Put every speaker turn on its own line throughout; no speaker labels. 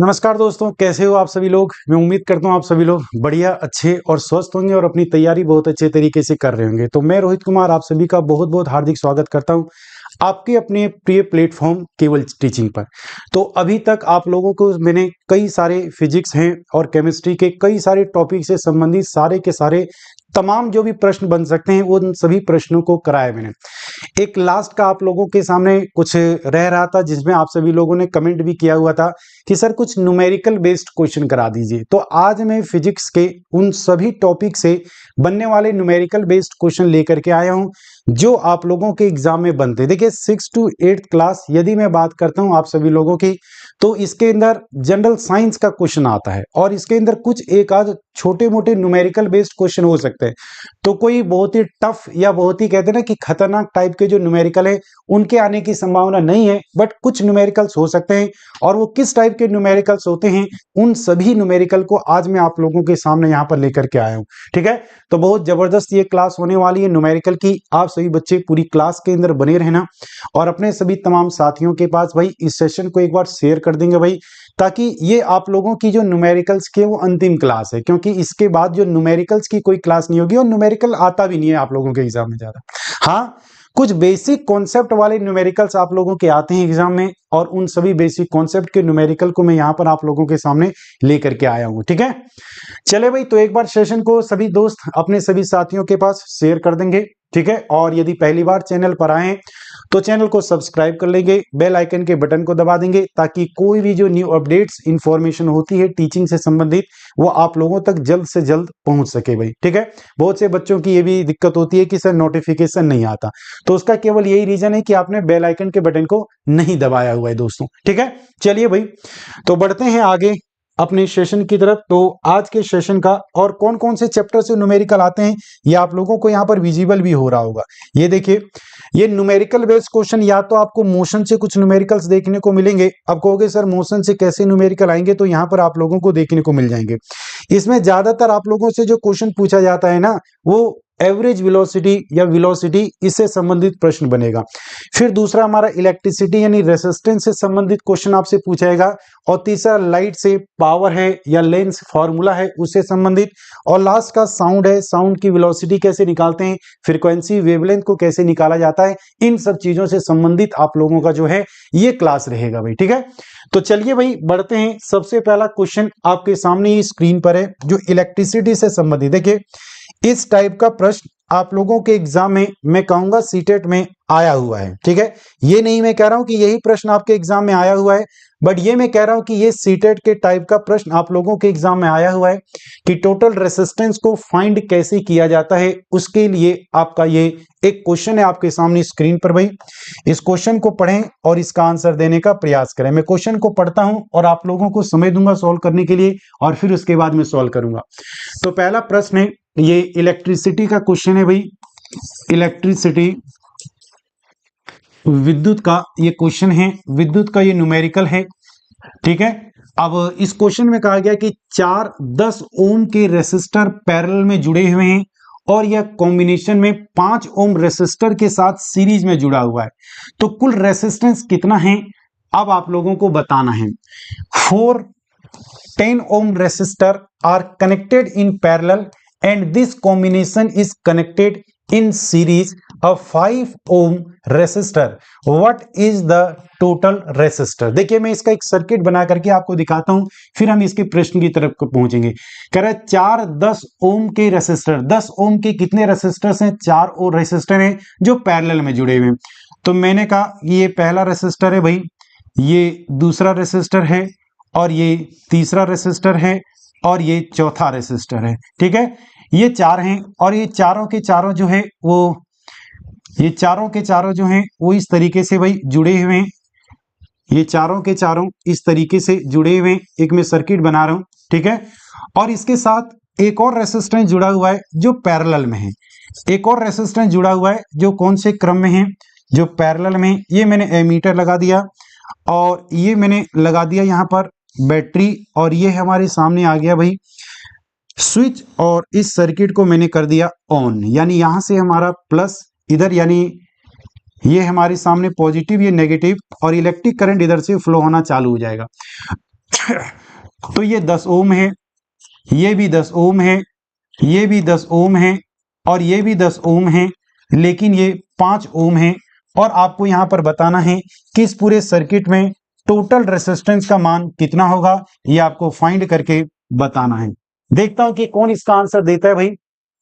नमस्कार दोस्तों, कैसे हो आप सभी लोग। मैं उम्मीद करता हूँ आप सभी लोग बढ़िया, अच्छे और स्वस्थ होंगे और अपनी तैयारी बहुत अच्छे तरीके से कर रहे होंगे। तो मैं रोहित कुमार आप सभी का बहुत बहुत हार्दिक स्वागत करता हूँ आपके अपने प्रिय प्लेटफॉर्म केवल टीचिंग पर। तो अभी तक आप लोगों को मैंने कई सारे फिजिक्स हैं और केमिस्ट्री के कई सारे टॉपिक से संबंधित सारे के सारे तमाम जो भी प्रश्न बन सकते हैं उन सभी प्रश्नों को कराया मैंने। एक लास्ट का आप लोगों के सामने कुछ रह रहा था जिसमें आप सभी लोगों ने कमेंट भी किया हुआ था कि सर कुछ न्यूमेरिकल बेस्ड क्वेश्चन करा दीजिए। तो आज मैं फिजिक्स के उन सभी टॉपिक से बनने वाले न्यूमेरिकल बेस्ड क्वेश्चन लेकर के आया हूं जो आप लोगों के एग्जाम में बनते हैं। देखिए 6 to 8 क्लास यदि मैं बात करता हूं आप सभी लोगों की, तो इसके अंदर जनरल साइंस का क्वेश्चन आता है और इसके अंदर कुछ एक आध छोटे मोटे न्यूमेरिकल बेस्ड क्वेश्चन हो सकते हैं। तो कोई बहुत ही टफ या बहुत ही कहते हैं ना कि खतरनाक टाइप के जो न्यूमेरिकल है उनके आने की संभावना नहीं है, बट कुछ न्यूमेरिकल्स हो सकते हैं। और वो किस टाइप के न्यूमेरिकल्स होते हैं उन सभी न्यूमेरिकल को आज मैं आप लोगों के सामने यहाँ पर लेकर के आया हूँ। ठीक है, तो बहुत जबरदस्त ये क्लास होने वाली है न्यूमेरिकल की। आप सभी बच्चे पूरी क्लास के अंदर बने रहना और अपने सभी तमाम साथियों के पास भाई इस सेशन को एक बार शेयर कर देंगे भाई, ताकि ये आप लोगों की जो न्यूमेरिकल्स की वो अंतिम क्लास है, क्योंकि इसके बाद जो न्यूमेरिकल्स की कोई क्लास नहीं होगी और न्यूमेरिकल आता भी नहीं है आप लोगों के एग्जाम में ज्यादा। हाँ, कुछ बेसिक कॉन्सेप्ट वाले न्यूमेरिकल्स आप लोगों के आते हैं एग्जाम में और उन सभी बेसिक कॉन्सेप्ट के न्यूमेरिकल को मैं यहाँ पर आप लोगों के सामने लेकर के आया हूँ। ठीक है, चले भाई, तो एक बार सेशन को सभी दोस्त अपने सभी साथियों के पास शेयर कर देंगे। ठीक है, और यदि पहली बार चैनल पर आए तो चैनल को सब्सक्राइब कर लेंगे, बेल आइकन के बटन को दबा देंगे ताकि कोई भी जो न्यू अपडेट्स इंफॉर्मेशन होती है टीचिंग से संबंधित वो आप लोगों तक जल्द से जल्द पहुंच सके भाई। ठीक है, बहुत से बच्चों की ये भी दिक्कत होती है कि सर नोटिफिकेशन नहीं आता, तो उसका केवल यही रीजन है कि आपने बेल आइकन के बटन को नहीं दबाया हुआ है दोस्तों। ठीक है, चलिए भाई, तो बढ़ते हैं आगे अपने सेशन की तरफ। तो आज के सेशन का और कौन कौन से चैप्टर से न्यूमेरिकल आते हैं ये आप लोगों को यहाँ पर विजिबल भी हो रहा होगा। ये देखिए, ये न्यूमेरिकल बेस्ड क्वेश्चन या तो आपको मोशन से कुछ न्यूमेरिकल्स देखने को मिलेंगे। अब कहोगे सर मोशन से कैसे न्यूमेरिकल आएंगे, तो यहाँ पर आप लोगों को देखने को मिल जाएंगे। इसमें ज्यादातर आप लोगों से जो क्वेश्चन पूछा जाता है ना वो एवरेज वेलोसिटी या वेलोसिटी इससे संबंधित प्रश्न बनेगा। फिर दूसरा हमारा इलेक्ट्रिसिटी यानी रेसिस्टेंस से संबंधित क्वेश्चन आपसे पूछा जाएगा। और तीसरा लाइट से पावर है या लेंस फॉर्मूला है उससे संबंधित। और लास्ट का साउंड है, साउंड की वेलोसिटी कैसे निकालते हैं, फ्रीक्वेंसी वेवलेंथ को कैसे निकाला जाता है, इन सब चीजों से संबंधित आप लोगों का जो है ये क्लास रहेगा भाई। ठीक है, तो चलिए भाई बढ़ते हैं। सबसे पहला क्वेश्चन आपके सामने ही स्क्रीन पर है जो इलेक्ट्रिसिटी से संबंधित। देखिए इस टाइप का प्रश्न आप लोगों के एग्जाम में मैं कहूंगा सीटेट में आया हुआ है। ठीक है, ये नहीं मैं कह रहा हूं कि यही प्रश्न आपके एग्जाम में आया हुआ है, बट ये मैं कह रहा हूं कि ये सीटेट के टाइप का प्रश्न आप लोगों के एग्जाम में आया हुआ है कि टोटल रेसिस्टेंस को फाइंड कैसे किया जाता है। उसके लिए आपका ये एक क्वेश्चन है आपके सामने स्क्रीन पर भाई। इस क्वेश्चन को पढ़ें और इसका आंसर देने का प्रयास करें। मैं क्वेश्चन को पढ़ता हूं और आप लोगों को समय दूंगा सॉल्व करने के लिए और फिर उसके बाद मैं सॉल्व करूंगा। तो पहला प्रश्न है, ये इलेक्ट्रिसिटी का क्वेश्चन है भाई। इलेक्ट्रिसिटी विद्युत का ये क्वेश्चन है, विद्युत का ये न्यूमेरिकल है। ठीक है, अब इस क्वेश्चन में कहा गया कि 10 ओम के रेसिस्टर पैरेलल में जुड़े हुए हैं और यह कॉम्बिनेशन में 5 ओम रेसिस्टर के साथ सीरीज में जुड़ा हुआ है। तो कुल रेसिस्टेंस कितना है अब आप लोगों को बताना है। 4 10 ohm resistor are connected in parallel and this combination is connected in series of 5 ohm resistor. What is the total resistor? देखिए मैं इसका एक सर्किट बना करके आपको दिखाता हूं, फिर हम इसके प्रश्न की तरफ पहुंचेंगे। कह रहा है 4 10 ओम के रेसिस्टर, 10 ओम के कितने रेसिस्टर्स हैं, 4 और रेसिस्टर हैं जो पैरेलल में जुड़े हुए हैं। तो मैंने कहा ये पहला रेसिस्टर है भाई, ये दूसरा रेसिस्टर है और ये तीसरा रेसिस्टर है और ये चौथा रेसिस्टर है। ठीक है, ये 4 हैं और ये चारों के चारों जो है वो ये चारों के चारों जो हैं वो इस तरीके से भाई जुड़े हुए हैं। ये चारों के चारों इस तरीके से जुड़े हुए हैं, एक मैं सर्किट बना रहा हूं। ठीक है, और इसके साथ एक और रेसिस्टेंस जुड़ा हुआ है जो पैरेलल में है। एक और रेसिस्टेंस जुड़ा हुआ है जो कौन से क्रम में है, जो पैरेलल में। ये मैंने एमीटर लगा दिया और ये मैंने लगा दिया यहाँ पर बैटरी और ये हमारे सामने आ गया भाई स्विच और इस सर्किट को मैंने कर दिया ऑन। यानी यहां से हमारा प्लस इधर, यानी ये हमारे सामने पॉजिटिव ये नेगेटिव और इलेक्ट्रिक करंट इधर से फ्लो होना चालू हो जाएगा। तो ये 10 ओम है, ये भी 10 ओम है, ये भी 10 ओम है और ये भी 10 ओम है, लेकिन ये 5 ओम है। और आपको यहां पर बताना है कि इस पूरे सर्किट में टोटल रेसिस्टेंस का मान कितना होगा, ये आपको फाइंड करके बताना है। देखता हूं कि कौन इसका आंसर देता है भाई।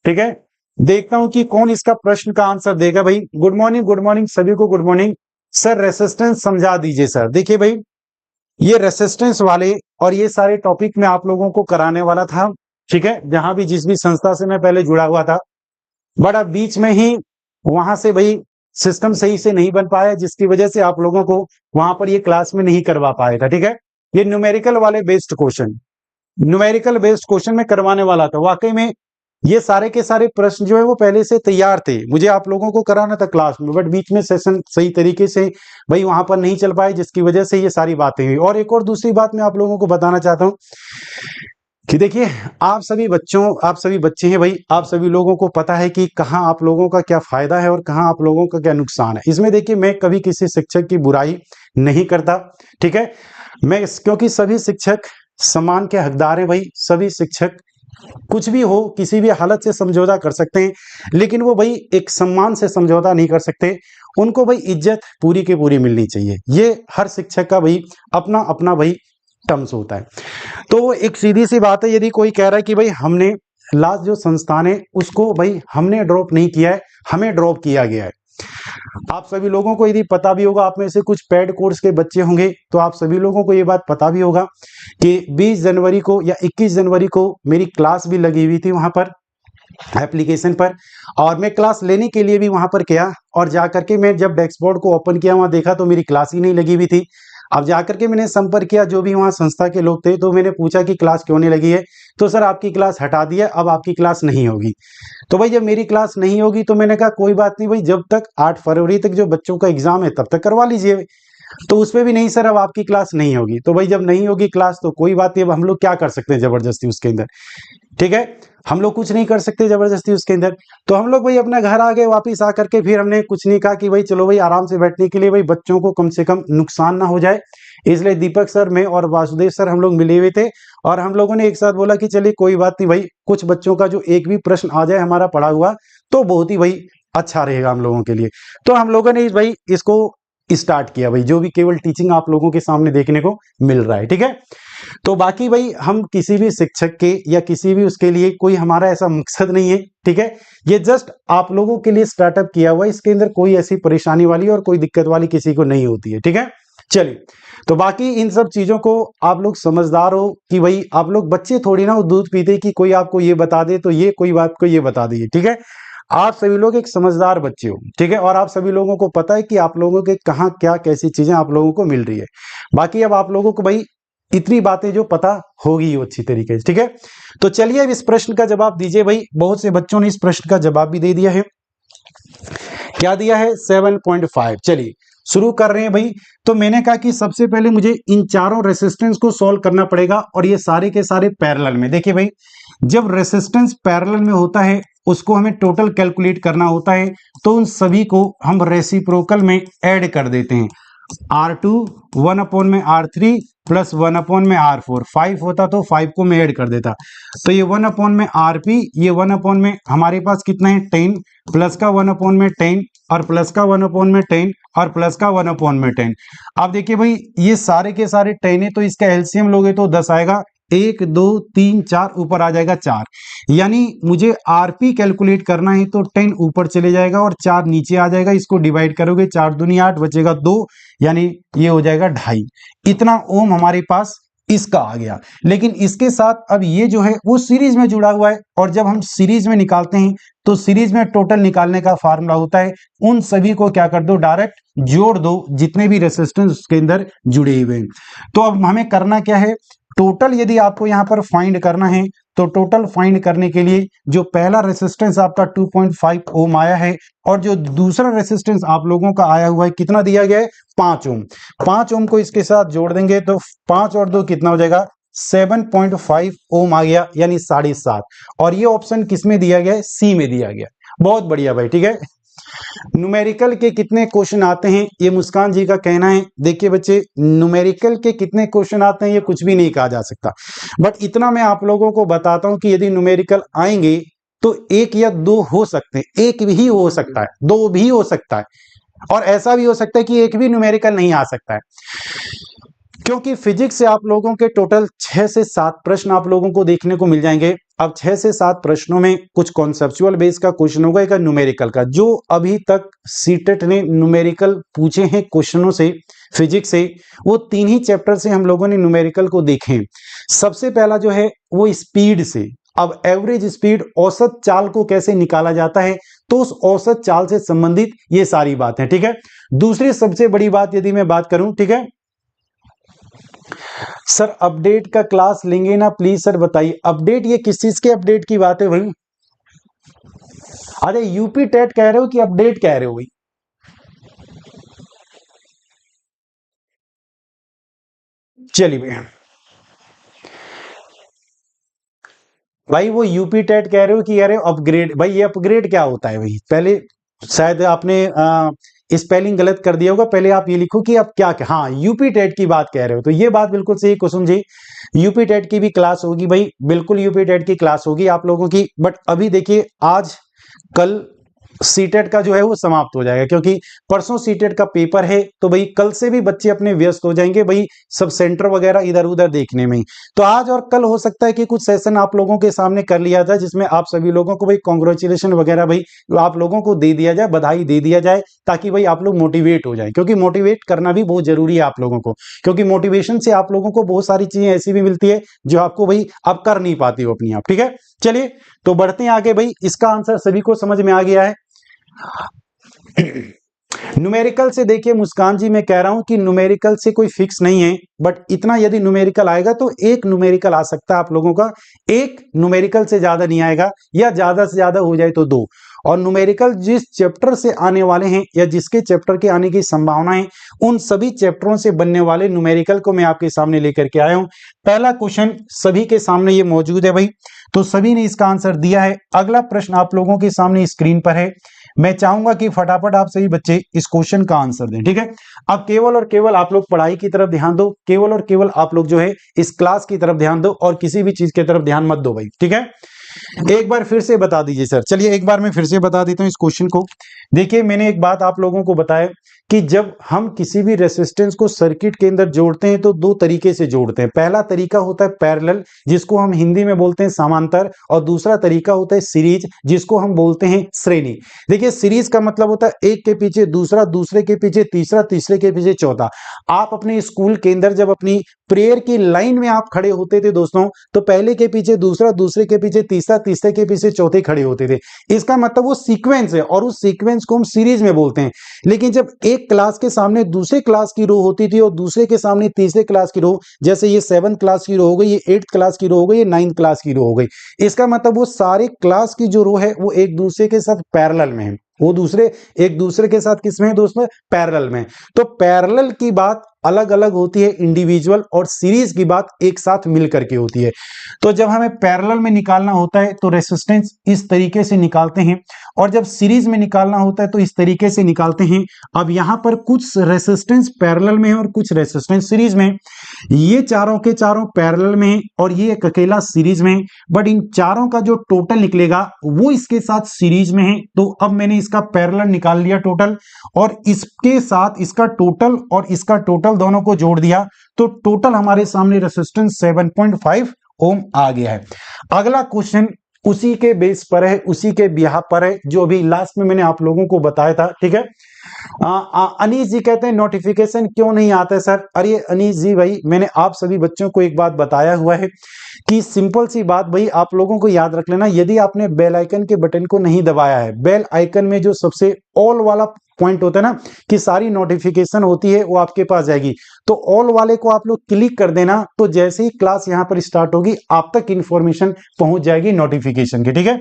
ठीक है, देखता हूं कि कौन इसका प्रश्न का आंसर देगा भाई। गुड मॉर्निंग सभी को, गुड मॉर्निंग सर। रेसिस्टेंस समझा दीजिए सर। देखिए भाई, ये रेसिस्टेंस वाले और ये सारे टॉपिक मैं आप लोगों को कराने वाला था, ठीक है, जहां भी जिस भी संस्था से मैं पहले जुड़ा हुआ था, बट अब बीच में ही वहां से भाई सिस्टम सही से नहीं बन पाया, जिसकी वजह से आप लोगों को वहां पर ये क्लास में नहीं करवा पाया था। ठीक है, ये न्यूमेरिकल वाले based question, numerical based question में करवाने वाला था। वाकई में ये सारे के सारे प्रश्न जो है वो पहले से तैयार थे, मुझे आप लोगों को कराना था क्लास में, बट बीच में सेशन सही तरीके से भाई वहां पर नहीं चल पाए, जिसकी वजह से ये सारी बातें हुई। और एक और दूसरी बात मैं आप लोगों को बताना चाहता हूं कि देखिए, आप सभी बच्चों, आप सभी बच्चे हैं भाई, आप सभी लोगों को पता है कि कहाँ आप लोगों का क्या फायदा है और कहाँ आप लोगों का क्या नुकसान है। इसमें देखिए, मैं कभी किसी शिक्षक की बुराई नहीं करता, ठीक है, मैं क्योंकि सभी शिक्षक सम्मान के हकदार हैं भाई। सभी शिक्षक कुछ भी हो, किसी भी हालत से समझौता कर सकते हैं, लेकिन वो भाई एक सम्मान से समझौता नहीं कर सकते। उनको भाई इज्जत पूरी की पूरी मिलनी चाहिए। ये हर शिक्षक का भाई अपना अपना भाई टर्म्स होता है। तो एक सीधी सी बात है, यदि कोई कह रहा है कि भाई हमने लास्ट जो संस्थान है उसको भाई हमने ड्रॉप नहीं किया है, हमें ड्रॉप किया गया है। आप सभी लोगों को यदि पता भी होगा, आप में से कुछ पेड कोर्स के बच्चे होंगे, तो आप सभी लोगों को ये बात पता भी होगा कि 20 जनवरी को या 21 जनवरी को मेरी क्लास भी लगी हुई थी वहां पर एप्लीकेशन पर, और मैं क्लास लेने के लिए भी वहां पर गया, और जाकर के मैं जब डैशबोर्ड को ओपन किया, वहां देखा तो मेरी क्लास ही नहीं लगी हुई थी। अब जाकर के मैंने संपर्क किया जो भी वहां संस्था के लोग थे, तो मैंने पूछा कि क्लास क्यों नहीं लगी है, तो सर आपकी क्लास हटा दी है, अब आपकी क्लास नहीं होगी। तो भाई जब मेरी क्लास नहीं होगी तो मैंने कहा कोई बात नहीं भाई, जब तक 8 फरवरी तक जो बच्चों का एग्जाम है तब तक करवा लीजिए। तो उसमें भी नहीं सर, अब आपकी क्लास नहीं होगी। तो भाई जब नहीं होगी क्लास तो कोई बात नहीं, अब हम लोग क्या कर सकते हैं जबरदस्ती उसके अंदर, ठीक है, हम लोग कुछ नहीं कर सकते जबरदस्ती उसके अंदर। तो हम लोग भाई अपना घर आ गए, वापिस आकर के फिर हमने कुछ नहीं कहा कि भाई चलो भाई आराम से बैठने के लिए, भाई बच्चों को कम से कम नुकसान ना हो जाए। इसलिए दीपक सर, मैं और वासुदेव सर हम लोग मिले हुए थे, और हम लोगों ने एक साथ बोला कि चलिए कोई बात नहीं भाई, कुछ बच्चों का जो एक भी प्रश्न आ जाए हमारा पढ़ा हुआ तो बहुत ही भाई अच्छा रहेगा हम लोगों के लिए। तो हम लोगों ने भाई इसको स्टार्ट किया भाई, जो भी केवल टीचिंग आप लोगों के सामने देखने को मिल रहा है, ठीक है। तो बाकी भाई हम किसी भी शिक्षक के या किसी भी उसके लिए कोई हमारा ऐसा मकसद नहीं है, ठीक है, ये जस्ट आप लोगों के लिए स्टार्टअप किया हुआ है, इसके अंदर कोई ऐसी परेशानी वाली और कोई दिक्कत वाली किसी को नहीं होती है, ठीक है। चलिए, तो बाकी इन सब चीजों को आप लोग समझदार हो कि भाई आप लोग बच्चे थोड़ी ना वो दूध पीते कि कोई आपको ये बता दे तो ये कोई बात को ये बता दीजिए, ठीक है। आप सभी लोग एक समझदार बच्चे हो, ठीक है, और आप सभी लोगों को पता है कि आप लोगों के कहाँ क्या कैसी चीजें आप लोगों को मिल रही है। बाकी अब आप लोगों को भाई इतनी बातें जो पता होगी अच्छी तरीके से, ठीक है। तो चलिए अब इस प्रश्न का जवाब दीजिए भाई। बहुत से बच्चों ने इस प्रश्न का जवाब भी दे दिया है। क्या दिया है? 7.5। चलिए शुरू कर रहे हैं भाई। तो मैंने कहा कि सबसे पहले मुझे इन चारों रेसिस्टेंस को सॉल्व करना पड़ेगा, और ये सारे के सारे पैरेलल में। देखिए भाई, जब रेसिस्टेंस पैरेलल में होता है उसको हमें टोटल कैलकुलेट करना होता है, तो उन सभी को हम रेसिप्रोकल में ऐड कर देते हैं। R2 1 में R3 प्लस 1 में R4, 5 होता तो 5 को मैं ऐड कर देता। तो ये 1 में RP, ये 1 में हमारे पास कितना है 10, प्लस का 1 में 10 और प्लस का 1 में 10 और प्लस का 1 में 10। अब देखिए भाई ये सारे के सारे 10 है, तो इसका एलसीएम लोगे तो 10 आएगा। 1 2 3 4 ऊपर आ जाएगा 4, यानी मुझे आरपी कैलकुलेट करना है तो 10 ऊपर चले जाएगा और 4 नीचे आ जाएगा। इसको डिवाइड करोगे 4 दूनी 8, बचेगा 2, यानी ये हो जाएगा 2.5। इतना ओम हमारे पास इसका आ गया। लेकिन इसके साथ अब ये जो है वो सीरीज में जुड़ा हुआ है, और जब हम सीरीज में निकालते हैं तो सीरीज में टोटल निकालने का फार्मूला होता है, उन सभी को क्या कर दो, डायरेक्ट जोड़ दो, जितने भी रेसिस्टेंस उसके अंदर जुड़े हुए हैं। तो अब हमें करना क्या है, टोटल यदि आपको यहां पर फाइंड करना है तो टोटल फाइंड करने के लिए जो पहला रेसिस्टेंस आपका 2.5 ओम आया है, और जो दूसरा रेसिस्टेंस आप लोगों का आया हुआ है कितना दिया गया है, 5 ओम। 5 ओम को इसके साथ जोड़ देंगे तो 5 और 2 कितना हो जाएगा, 7.5 ओम आ गया, यानी 7.5। और ये ऑप्शन किस में दिया गया है, सी में दिया गया। बहुत बढ़िया भाई, ठीक है। न्यूमेरिकल के कितने क्वेश्चन आते हैं, ये मुस्कान जी का कहना है। देखिए बच्चे, न्यूमेरिकल के कितने क्वेश्चन आते हैं ये कुछ भी नहीं कहा जा सकता, बट इतना मैं आप लोगों को बताता हूं कि यदि न्यूमेरिकल आएंगे तो एक या दो हो सकते हैं, एक भी हो सकता है, दो भी हो सकता है, और ऐसा भी हो सकता है कि एक भी न्यूमेरिकल नहीं आ सकता है, क्योंकि फिजिक्स से आप लोगों के टोटल 6 से 7 प्रश्न आप लोगों को देखने को मिल जाएंगे। अब 6 से 7 प्रश्नों में कुछ कॉन्सेप्चुअल बेस का क्वेश्चन होगा, एक न्यूमेरिकल का। जो अभी तक सीटेट ने न्यूमेरिकल पूछे हैं क्वेश्चनों से फिजिक्स से, वो 3 ही चैप्टर से हम लोगों ने न्यूमेरिकल को देखे हैं। सबसे पहला जो है वो स्पीड से, अब एवरेज स्पीड, औसत चाल को कैसे निकाला जाता है, तो उस औसत चाल से संबंधित ये सारी बातें, ठीक है। दूसरी सबसे बड़ी बात यदि मैं बात करूं, ठीक है सर, अपडेट का क्लास लेंगे ना प्लीज सर बताइए। अपडेट, ये किस चीज के अपडेट की बात है भाई? अरे यूपी टेट कह रहे हो कि अपडेट कह रहे हो भाई? चलिए भैया, भाई वो यूपी टेट कह रहे हो कि यार अपग्रेड, भाई ये अपग्रेड क्या होता है भाई? पहले शायद आपने स्पेलिंग गलत कर दिया होगा, पहले आप ये लिखो कि आप क्या, हाँ यूपी टेट की बात कह रहे हो, तो ये बात बिल्कुल सही कुसुम जी। यूपी टेट की भी क्लास होगी भाई, बिल्कुल यूपी टेट की क्लास होगी आप लोगों की, बट अभी देखिए आज कल सीटेट का जो है वो समाप्त हो जाएगा, क्योंकि परसों सीटेट का पेपर है, तो भाई कल से भी बच्चे अपने व्यस्त हो जाएंगे भाई सब सेंटर वगैरह इधर उधर देखने में ही। तो आज और कल हो सकता है कि कुछ सेशन आप लोगों के सामने कर लिया जाए, जिसमें आप सभी लोगों को भाई कॉन्ग्रेचुलेशन वगैरह भाई आप लोगों को दे दिया जाए, बधाई दे दिया जाए, ताकि भाई आप लोग मोटिवेट हो जाए, क्योंकि मोटिवेट करना भी बहुत जरूरी है आप लोगों को, क्योंकि मोटिवेशन से आप लोगों को बहुत सारी चीजें ऐसी भी मिलती है जो आपको भाई आप कर नहीं पाती हो अपनी आप, ठीक है। चलिए तो बढ़ते हैं आगे भाई, इसका आंसर सभी को समझ में आ गया है। न्यूमेरिकल से देखिए मुस्कान जी, मैं कह रहा हूं कि न्यूमेरिकल से कोई फिक्स नहीं है, बट इतना यदि न्यूमेरिकल आएगा तो एक न्यूमेरिकल आ सकता है आप लोगों का, एक न्यूमेरिकल से ज्यादा नहीं आएगा, या ज्यादा से ज्यादा हो जाए तो दो। और न्यूमेरिकल जिस चैप्टर से आने वाले हैं या जिसके चैप्टर के आने की संभावना है, उन सभी चैप्टरों से बनने वाले न्यूमेरिकल को मैं आपके सामने लेकर के आया हूं। पहला क्वेश्चन सभी के सामने ये मौजूद है भाई, तो सभी ने इसका आंसर दिया है। अगला प्रश्न आप लोगों के सामने स्क्रीन पर है, मैं चाहूंगा कि फटाफट आप सभी बच्चे इस क्वेश्चन का आंसर दें, ठीक है। अब केवल और केवल आप लोग पढ़ाई की तरफ ध्यान दो, केवल और केवल आप लोग जो है इस क्लास की तरफ ध्यान दो, और किसी भी चीज की तरफ ध्यान मत दो भाई, ठीक है। एक बार फिर से बता दीजिए सर, चलिए एक बार मैं फिर से बता देता हूं इस क्वेश्चन को। देखिए मैंने एक बात आप लोगों को बताया कि जब हम किसी भी रेसिस्टेंस को सर्किट के अंदर जोड़ते हैं तो दो तरीके से जोड़ते हैं। पहला तरीका होता है पैरेलल, जिसको हम हिंदी में बोलते हैं समांतर, और दूसरा तरीका होता है सीरीज, जिसको हम बोलते हैं श्रेणी। देखिए सीरीज का मतलब होता है एक के पीछे दूसरा, दूसरे के पीछे तीसरा, तीसरे के पीछे चौथा। आप अपने स्कूल के अंदर जब अपनी प्रेयर की लाइन में आप खड़े होते थे दोस्तों, तो पहले के पीछे दूसरा, दूसरे के पीछे तीसरा, तीसरे के पीछे चौथे खड़े होते थे। इसका मतलब वो सीक्वेंस है, और उस सीक्वेंस को हम सीरीज में बोलते हैं। लेकिन जब एक क्लास के सामने दूसरे क्लास की रो होती थी और दूसरे के सामने तीसरे क्लास की रो, जैसे ये 7th क्लास की रो हो गई, ये 8th क्लास की रो हो गई, ये 9th क्लास की रो हो गई, इसका मतलब वो सारे क्लास की जो रो है वो एक दूसरे के साथ पैरेलल में है, वो दूसरे एक दूसरे के साथ किसमें है दोस्तों? पैरेलल में। तो पैरेलल की बात अलग अलग होती है इंडिविजुअल, और सीरीज की बात एक साथ मिलकर के होती है। तो जब हमें पैरेलल में निकालना होता है तो रेसिस्टेंस इस तरीके से निकालते हैं, और जब सीरीज में निकालना होता है तो इस तरीके से निकालते हैं। अब यहां पर कुछ रेसिस्टेंस पैरेलल में है और कुछ रेसिस्टेंस सीरीज में। ये चारों के चारों पैरेलल में है और ये एक अकेला सीरीज में है, बट इन चारों का जो टोटल निकलेगा वो इसके साथ सीरीज में है। तो अब मैंने इसका पैरेलल निकाल लिया टोटल, और इसके साथ इसका टोटल और इसका टोटल दोनों को जोड़ दिया, तो टोटल हमारे सामने रेसिस्टेंस 7.5 ओम आ गया है। अगला क्वेश्चन उसी के बेस पर है, उसी के बिहाफ पर है, जो अभी लास्ट में मैंने आप लोगों को बताया था, ठीक है। अनीस जी कहते हैं नोटिफिकेशन क्यों नहीं आता है सर? अरे अनीस जी भाई, मैंने आप सभी बच्चों को एक बात बताया हुआ है कि सिंपल सी बात भाई आप लोगों को याद रख लेना, यदि आपने बेल आइकन के बटन को नहीं दबाया है, बेल आइकन में जो सबसे ऑल वाला पॉइंट होता है ना कि सारी नोटिफिकेशन होती है वो आपके पास जाएगी, तो ऑल वाले को आप लोग क्लिक कर देना, तो जैसे ही क्लास यहां पर स्टार्ट होगी आप तक इंफॉर्मेशन पहुंच जाएगी नोटिफिकेशन की, ठीक है।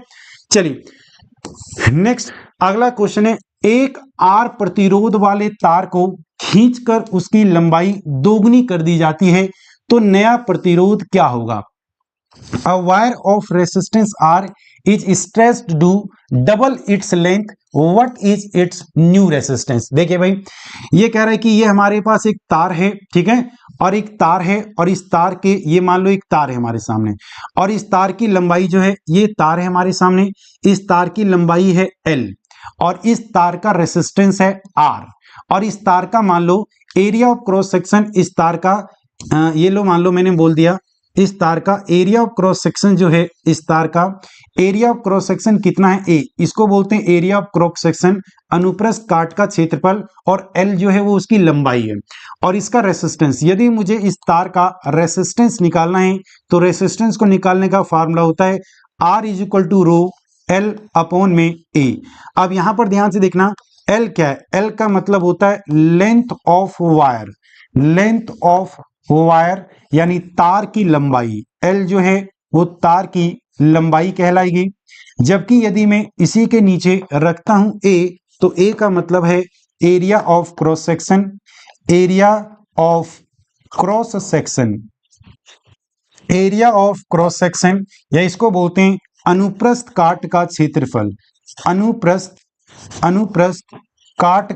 चलिए नेक्स्ट अगला क्वेश्चन है, एक आर प्रतिरोध वाले तार को खींचकर उसकी लंबाई दोगुनी कर दी जाती है तो नया प्रतिरोध क्या होगा? A wire of resistance R is stretched to double its length. What is its new resistance? देखिए भाई, ये कह रहा है कि ये हमारे पास एक तार है, ठीक है, और एक तार है, और इस तार के, ये मान लो एक तार है हमारे सामने, और इस तार की लंबाई जो है, ये तार है हमारे सामने, इस तार की लंबाई है L, और इस तार का रेसिस्टेंस है R, और इस तार का मान लो एरिया ऑफ क्रॉस सेक्शन, इस तार का ये लो मान लो मैंने बोल दिया, इस तार का एरिया ऑफ क्रॉस सेक्शन जो है, इस तार का एरिया ऑफ क्रॉस सेक्शन कितना है? ए, इसको बोलते हैं एरिया ऑफ क्रॉस सेक्शन, अनुप्रस्थ काट का क्षेत्रफल, और एल जो है वो उसकी लंबाई है, और इसका रेसिस्टेंस। यदि मुझे इस तार का रेसिस्टेंस निकालना है तो रेसिस्टेंस को निकालने का फॉर्मूला होता है R is equal to rho L upon में ए। अब यहां पर ध्यान से देखना, एल क्या है? एल का मतलब होता है length of wire, length of wire यानी तार की लंबाई। एल जो है वो तार की लंबाई कहलाएगी। जबकि यदि मैं इसी के नीचे रखता हूं ए, तो ए का मतलब है area of cross section, area of cross section, area of cross section, या इसको बोलते हैं अनुप्रस्थ काट का क्षेत्रफल, अनुप्रस्थ काट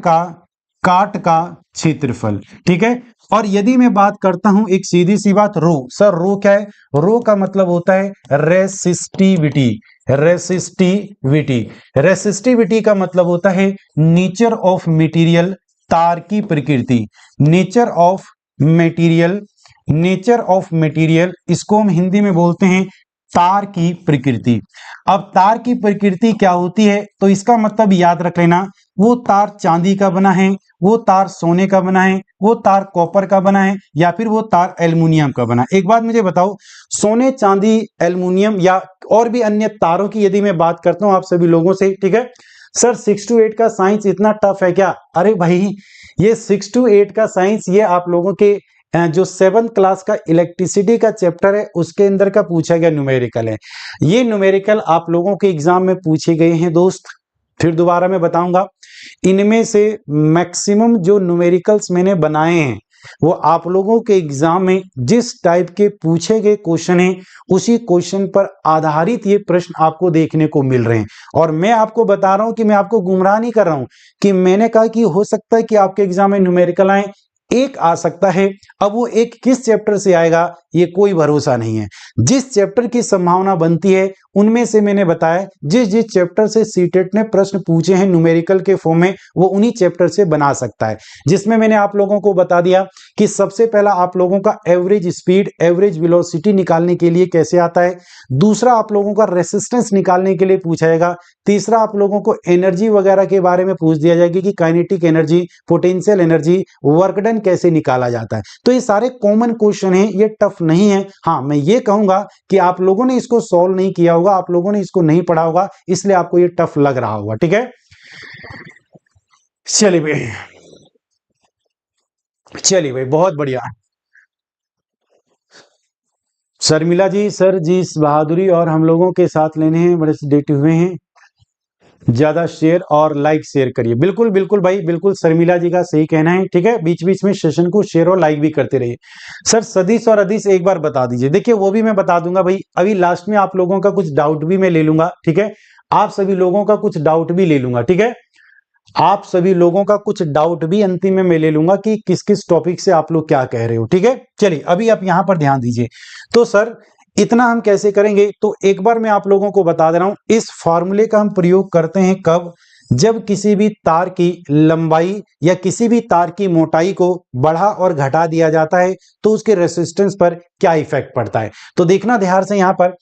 का क्षेत्रफल, ठीक है। और यदि मैं बात करता हूं एक सीधी सी बात, रो, सर रो क्या है? रो का मतलब होता है रेसिस्टिविटी, रेसिस्टिविटी, रेसिस्टिविटी का मतलब होता है नेचर ऑफ मटेरियल, तार की प्रकृति, nature of material, nature of material, इसको हम हिंदी में बोलते हैं तार की प्रकृति। अब तार की प्रकृति क्या होती है, तो इसका मतलब याद रख लेना, वो तार चांदी का बना है, वो तार सोने का बना है, वो तार कॉपर का बना है, या फिर वो तार एल्युमिनियम का बना है। एक बात मुझे बताओ, सोने, चांदी, एल्युमिनियम या और भी अन्य तारों की यदि मैं बात करता हूं आप सभी लोगों से, ठीक है, सर 6 to 8 का साइंस इतना टफ है क्या? अरे भाई, ये 6 to 8 का साइंस ये आप लोगों के जो 7th क्लास का इलेक्ट्रिसिटी का चैप्टर है उसके अंदर का पूछा गया न्यूमेरिकल है। ये न्यूमेरिकल आप लोगों के एग्जाम में पूछे गए हैं दोस्त, फिर दोबारा मैं बताऊंगा। इनमें से मैक्सिमम जो न्यूमेरिकल्स मैंने बनाए हैं वो आप लोगों के एग्जाम में जिस टाइप के पूछे गए क्वेश्चन हैं उसी क्वेश्चन पर आधारित ये प्रश्न आपको देखने को मिल रहे हैं। और मैं आपको बता रहा हूं कि मैं आपको गुमराह नहीं कर रहा हूं कि मैंने कहा कि हो सकता है कि आपके एग्जाम में न्यूमेरिकल आए, एक आ सकता है। अब वो एक किस चैप्टर से आएगा ये कोई भरोसा नहीं है। जिस चैप्टर की संभावना बनती है उनमें से मैंने बताया जिस जिस चैप्टर से सीटेट ने प्रश्न पूछे हैं न्यूमेरिकल के फॉर्म में वो उन्हीं चैप्टर से बना सकता है। जिसमें मैंने आप लोगों को बता दिया कि सबसे पहला आप लोगों का एवरेज स्पीड, एवरेज वेलोसिटी निकालने के लिए कैसे आता है, दूसरा आप लोगों का रेसिस्टेंस निकालने के लिए पूछा जाएगा, तीसरा आप लोगों को एनर्जी वगैरह के बारे में पूछ दिया जाएगा कि kinetic energy, potential energy, work done कैसे निकाला जाता है। तो ये सारे कॉमन क्वेश्चन हैं, ये टफ नहीं है। हाँ, मैं ये कहूंगा कि आप लोगों ने इसको सॉल्व नहीं किया होगा, आप लोगों ने इसको नहीं पढ़ा होगा, इसलिए आपको ये टफ लग रहा होगा, ठीक है। चलिए भाई, चलिए भाई, बहुत बढ़िया। शर्मिला जी, सर जी इस बहादुरी और हम लोगों के साथ लेने हैं, बड़े से डेटे हुए हैं, ज्यादा शेयर और लाइक शेयर करिए। बिल्कुल बिल्कुल भाई, बिल्कुल शर्मिला जी का सही कहना है, ठीक है। बीच बीच में सेशन को शेयर और लाइक भी करते रहिए। सर सदीश और अदीश एक बार बता दीजिए। देखिए वो भी मैं बता दूंगा भाई, अभी लास्ट में आप लोगों का कुछ डाउट भी मैं ले लूंगा, ठीक है। आप सभी लोगों का कुछ डाउट भी ले लूंगा, ठीक है। आप सभी लोगों का कुछ डाउट भी अंतिम में मैं ले लूंगा कि किस किस टॉपिक से आप लोग क्या कह रहे हो, ठीक है। चलिए अभी आप यहां पर ध्यान दीजिए। तो सर इतना हम कैसे करेंगे, तो एक बार मैं आप लोगों को बता दे रहा हूं, इस फॉर्मूले का हम प्रयोग करते हैं कब, जब किसी भी तार की लंबाई या किसी भी तार की मोटाई को बढ़ा और घटा दिया जाता है तो उसके रेसिस्टेंस पर क्या इफेक्ट पड़ता है। तो देखना ध्यान से, यहां पर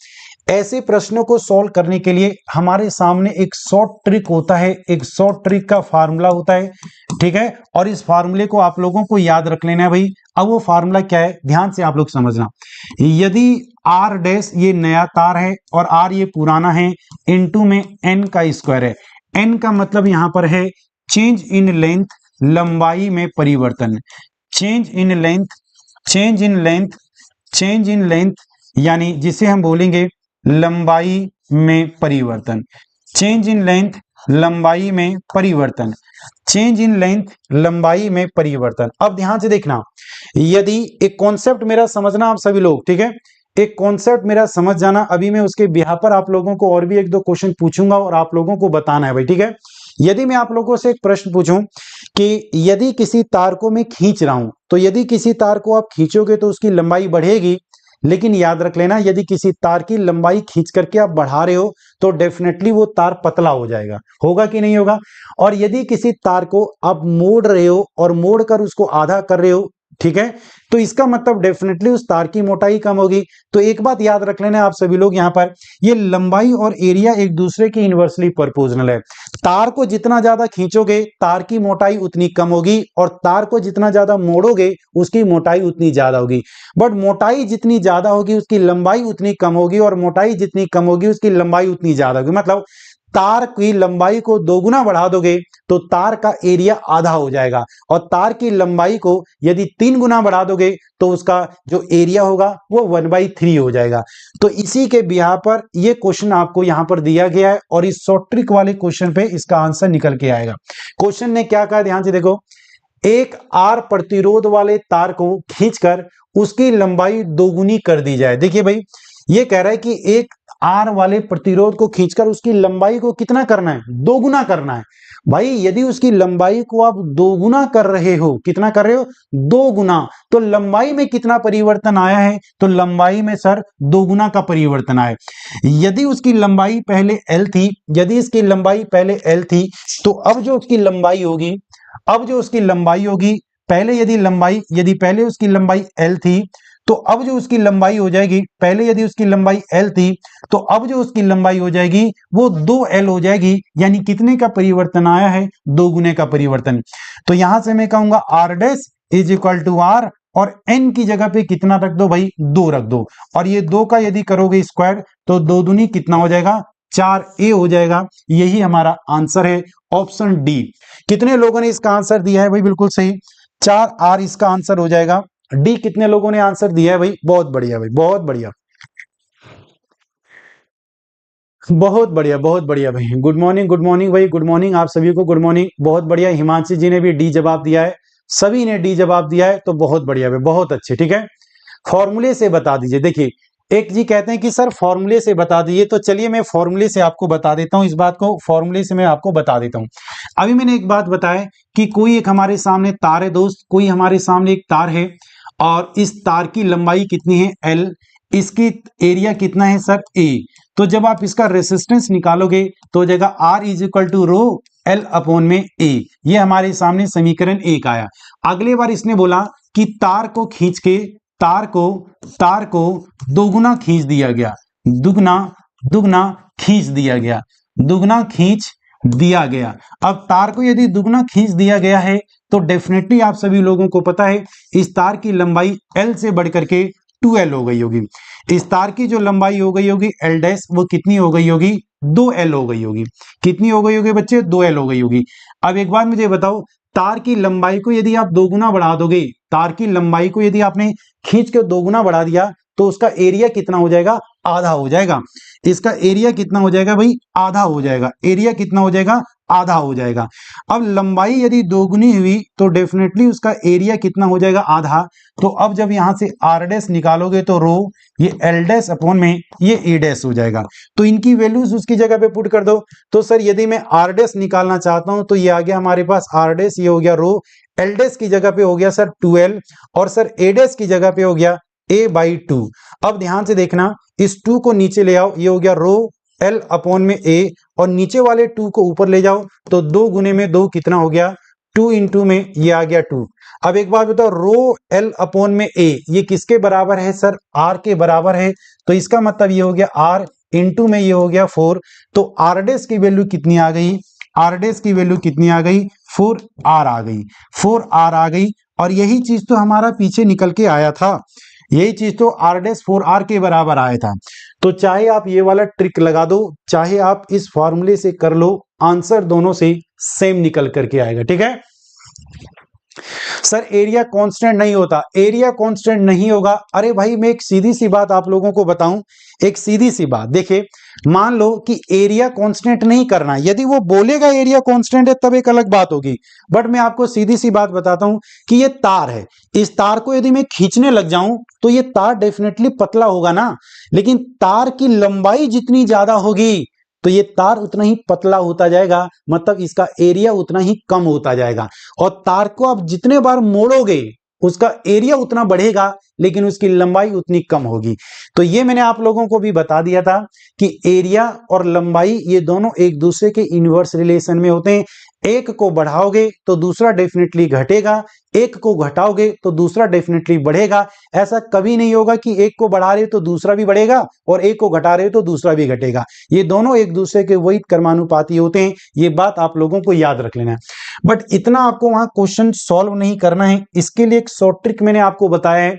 ऐसे प्रश्नों को सॉल्व करने के लिए हमारे सामने एक शॉर्ट ट्रिक होता है, एक शॉर्ट ट्रिक का फार्मूला होता है, ठीक है। और इस फार्मूले को आप लोगों को याद रख लेना है भाई। अब वो फार्मूला क्या है, ध्यान से आप लोग समझना। यदि आर डैश ये नया तार है और आर ये पुराना है, इनटू में एन का स्क्वायर है। एन का मतलब यहां पर है चेंज इन लेंथ, लंबाई में परिवर्तन, change in length, change in length, change in length, यानी जिसे हम बोलेंगे लंबाई में परिवर्तन, चेंज इन लेंथ, लंबाई में परिवर्तन, चेंज इन लेंथ, लंबाई में परिवर्तन। अब ध्यान से देखना, यदि एक कॉन्सेप्ट मेरा समझना आप सभी लोग, ठीक है। एक कॉन्सेप्ट मेरा समझ जाना। अभी मैं उसके बिहार पर आप लोगों को और भी एक दो क्वेश्चन पूछूंगा और आप लोगों को बताना है भाई, ठीक है। यदि मैं आप लोगों से एक प्रश्न पूछूं कि यदि किसी तार को मैं खींच रहा हूं, तो यदि किसी तार को आप खींचोगे तो उसकी लंबाई बढ़ेगी, लेकिन याद रख लेना यदि किसी तार की लंबाई खींच करके आप बढ़ा रहे हो तो डेफिनेटली वो तार पतला हो जाएगा, होगा कि नहीं होगा। और यदि किसी तार को आप मोड़ रहे हो और मोड़ कर उसको आधा कर रहे हो, ठीक है, तो इसका मतलब डेफिनेटली उस तार की मोटाई कम होगी। तो एक बात याद रख लेना आप सभी लोग, यहां पर ये लंबाई और एरिया एक दूसरे के इनवर्सली प्रोपोर्शनल है। तार को जितना ज्यादा खींचोगे तार की मोटाई उतनी कम होगी, और तार को जितना ज्यादा मोड़ोगे उसकी मोटाई उतनी ज्यादा होगी। बट मोटाई जितनी ज्यादा होगी उसकी लंबाई उतनी कम होगी, और मोटाई जितनी कम होगी उसकी लंबाई उतनी ज्यादा होगी। मतलब तार की लंबाई को दोगुना बढ़ा दोगे तो तार का एरिया आधा हो जाएगा, और तार की लंबाई को यदि 3 गुना बढ़ा दोगे तो उसका जो एरिया होगा वो 1/3 हो जाएगा। तो इसी के बिहार पर ये क्वेश्चन आपको यहां पर दिया गया है, और इस शॉर्ट ट्रिक वाले क्वेश्चन पे इसका आंसर निकल के आएगा। क्वेश्चन ने क्या कहा, ध्यान से देखो। एक आर प्रतिरोध वाले तार को खींचकर उसकी लंबाई दोगुनी कर दी जाए। देखिए भाई, ये कह रहा है कि एक आर वाले प्रतिरोध को खींचकर उसकी लंबाई को कितना करना है, दोगुना करना है। भाई यदि उसकी लंबाई को आप दोगुना कर रहे हो, कितना कर रहे हो, दो गुना, तो लंबाई में कितना परिवर्तन आया है, तो लंबाई में सर दोगुना का परिवर्तन आया। यदि उसकी लंबाई पहले एल थी, यदि इसकी लंबाई पहले एल थी, तो अब जो उसकी लंबाई होगी, अब जो उसकी लंबाई होगी, पहले यदि पहले उसकी लंबाई एल थी, तो अब जो उसकी लंबाई हो जाएगी, पहले यदि उसकी लंबाई एल थी तो अब जो उसकी लंबाई हो जाएगी वो 2l हो जाएगी। यानी कितने का परिवर्तन आया है, 2 गुने का परिवर्तन। तो यहां से मैं कहूंगा R dash is equal to R, और n की जगह पे कितना रख दो भाई, 2 रख दो। और ये 2 का यदि करोगे स्क्वायर तो 2 दूनी कितना हो जाएगा, 4a हो जाएगा। यही हमारा आंसर है, ऑप्शन डी। कितने लोगों ने इसका आंसर दिया है भाई, बिल्कुल सही, 4r इसका आंसर हो जाएगा। डी कितने लोगों ने आंसर दिया है भाई, बहुत बढ़िया भाई, बहुत बढ़िया, बहुत बढ़िया, बहुत बढ़िया भाई। गुड मॉर्निंग भाई, गुड मॉर्निंग आप सभी को, गुड मॉर्निंग, बहुत बढ़िया। हिमांशी जी ने भी डी जवाब दिया है, सभी ने डी जवाब दिया है, तो बहुत बढ़िया भाई, बहुत अच्छे, ठीक है। फॉर्मूले से बता दीजिए। देखिए, एक जी कहते हैं कि सर फॉर्मूले से बता दीजिए, तो चलिए मैं फॉर्मूले से आपको बता देता हूं, इस बात को फॉर्मूले से मैं आपको बता देता हूं। अभी मैंने एक बात बताया कि कोई एक हमारे सामने तार है दोस्त, कोई हमारे सामने एक तार है, और इस तार की लंबाई कितनी है, एल, इसकी एरिया कितना है सर, ए। तो जब आप इसका रेसिस्टेंस निकालोगे तो हो जाएगा R is equal to rho L upon में ए। ये हमारे सामने समीकरण 1 आया। अगले बार इसने बोला कि तार को खींच के, तार को दोगुना खींच दिया गया, दुगना दुगना खींच दिया गया, दुगना खींच दिया गया। अब तार को यदि दुगना खींच दिया गया है तो डेफिनेटली आप सभी लोगों को पता है इस तार की लंबाई एल से बढ़कर के 2l हो गई होगी। इस तार की जो लंबाई हो गई होगी एल डैश, वो कितनी हो गई होगी, 2l हो गई होगी। कितनी हो गई होगी बच्चे, 2l हो गई होगी। अब एक बार मुझे बताओ, तार की लंबाई को यदि आप दोगुना बढ़ा दोगे, तार की लंबाई को यदि आपने खींच के दोगुना बढ़ा दिया तो उसका एरिया कितना हो जाएगा, आधा हो जाएगा। इसका एरिया कितना हो जाएगा भाई, आधा हो जाएगा। एरिया कितना हो जाएगा, आधा हो जाएगा। अब लंबाई यदि दोगुनी हुई तो डेफिनेटली उसका एरिया कितना हो जाएगा, आधा। तो अब जब यहां से आर डैश निकालोगे तो रो, ये एल डैश अपॉन में ये ए डैश हो जाएगा। तो इनकी वैल्यूज उसकी जगह पे पुट कर दो। तो सर यदि मैं आर डैश निकालना चाहता हूं तो ये आ गया हमारे पास आर डैश, ये हो गया रो, एल डैश की जगह पे हो गया सर 2l, और सर ए डैश की जगह पे हो गया a/2। अब ध्यान से देखना, इस 2 को नीचे ले आओ, ये हो गया रो एल अपॉन में ए, और नीचे वाले 2 को ऊपर ले जाओ तो 2 गुने में 2 कितना हो गया, 2 इंटू में ये आ गया 2। अब एक बात बताओ, रो एल अपॉन में ए ये किसके बराबर है सर, आर के बराबर है। तो इसका मतलब ये हो गया आर इंटू में ये हो गया 4। तो आर डैश की वैल्यू कितनी आ गई, आर डैश की वैल्यू कितनी आ गई, 4r आ गई, 4r आ गई। और यही चीज तो हमारा पीछे निकल के आया था, यही चीज तो आर डैश 4r के बराबर आया था। तो चाहे आप ये वाला ट्रिक लगा दो, चाहे आप इस फॉर्मूले से कर लो, आंसर दोनों से सेम निकल करके आएगा, ठीक है। सर एरिया कांस्टेंट नहीं होता, एरिया कांस्टेंट नहीं होगा। अरे भाई मैं एक सीधी सी बात आप लोगों को बताऊं, एक सीधी सी बात देखिए, मान लो कि एरिया कांस्टेंट नहीं करना है, यदि वो बोलेगा एरिया कांस्टेंट है तब एक अलग बात होगी, बट मैं आपको सीधी सी बात बताता हूं कि ये तार है, इस तार को यदि मैं खींचने लग जाऊं तो ये तार डेफिनेटली पतला होगा ना, लेकिन तार की लंबाई जितनी ज्यादा होगी तो ये तार उतना ही पतला होता जाएगा, मतलब इसका एरिया उतना ही कम होता जाएगा। और तार को आप जितने बार मोड़ोगे उसका एरिया उतना बढ़ेगा लेकिन उसकी लंबाई उतनी कम होगी। तो ये मैंने आप लोगों को भी बता दिया था कि एरिया और लंबाई ये दोनों एक दूसरे के इनवर्स रिलेशन में होते हैं। एक को बढ़ाओगे तो दूसरा डेफिनेटली घटेगा, एक को घटाओगे तो दूसरा डेफिनेटली बढ़ेगा। ऐसा कभी नहीं होगा कि एक को बढ़ा रहे हो तो दूसरा भी बढ़ेगा और एक को घटा रहे हो तो दूसरा भी घटेगा। ये दोनों एक दूसरे के वही कर्मानुपाती होते हैं, ये बात आप लोगों को याद रख लेना है। बट इतना आपको वहां क्वेश्चन सॉल्व नहीं करना है, इसके लिए एक शॉर्ट ट्रिक मैंने आपको बताया है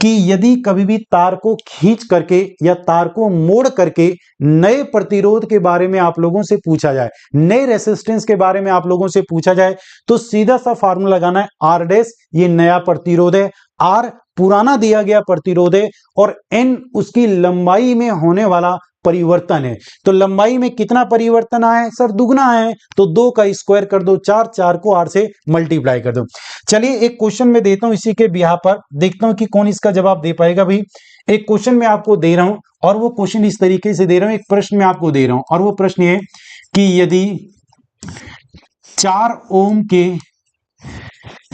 कि यदि कभी भी तार को खींच करके या तार को मोड़ करके नए प्रतिरोध के बारे में आप लोगों से पूछा जाए, नए रेसिस्टेंस के बारे में आप लोगों से पूछा जाए, तो सीधा सा फार्मूला लगाना है आर डैश, ये नया प्रतिरोध है, आर पुराना दिया गया प्रतिरोध है और एन उसकी लंबाई में होने वाला परिवर्तन है। तो लंबाई में कितना परिवर्तन आया है सर? दुगना है, तो 2 का स्क्वायर कर दो, 4, 4 को 8 से मल्टीप्लाई कर दो। चलिए एक क्वेश्चन में देता हूं इसी के बिहार पर, देखता हूं कि कौन इसका जवाब दे पाएगा। भाई एक क्वेश्चन मैं आपको दे रहा हूं और वो क्वेश्चन इस तरीके से दे रहा हूं, एक प्रश्न मैं आपको दे रहा हूं और वो प्रश्न ये कि यदि 4 ओम के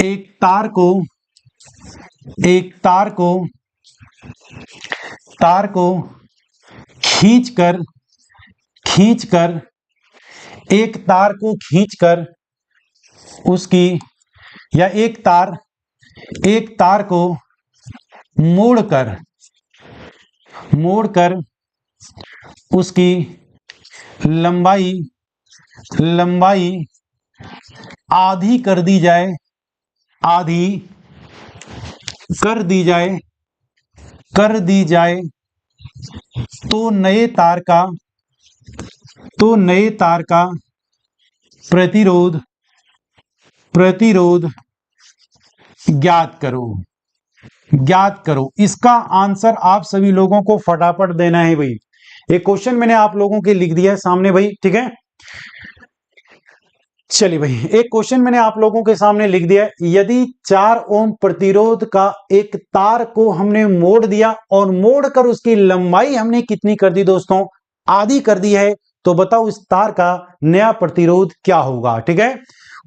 एक तार को खींचकर एक तार को खींचकर उसकी या एक तार को मोड़कर उसकी लंबाई आधी कर दी जाए तो नए तार का प्रतिरोध ज्ञात करो। इसका आंसर आप सभी लोगों को फटाफट देना है भाई। एक क्वेश्चन मैंने आप लोगों के लिख दिया है सामने भाई, ठीक है। चलिए भाई एक क्वेश्चन मैंने आप लोगों के सामने लिख दिया है, यदि 4 ओम प्रतिरोध का एक तार को हमने मोड़ दिया और मोड़कर उसकी लंबाई हमने कितनी कर दी दोस्तों? आधी कर दी है, तो बताओ उस तार का नया प्रतिरोध क्या होगा? ठीक है,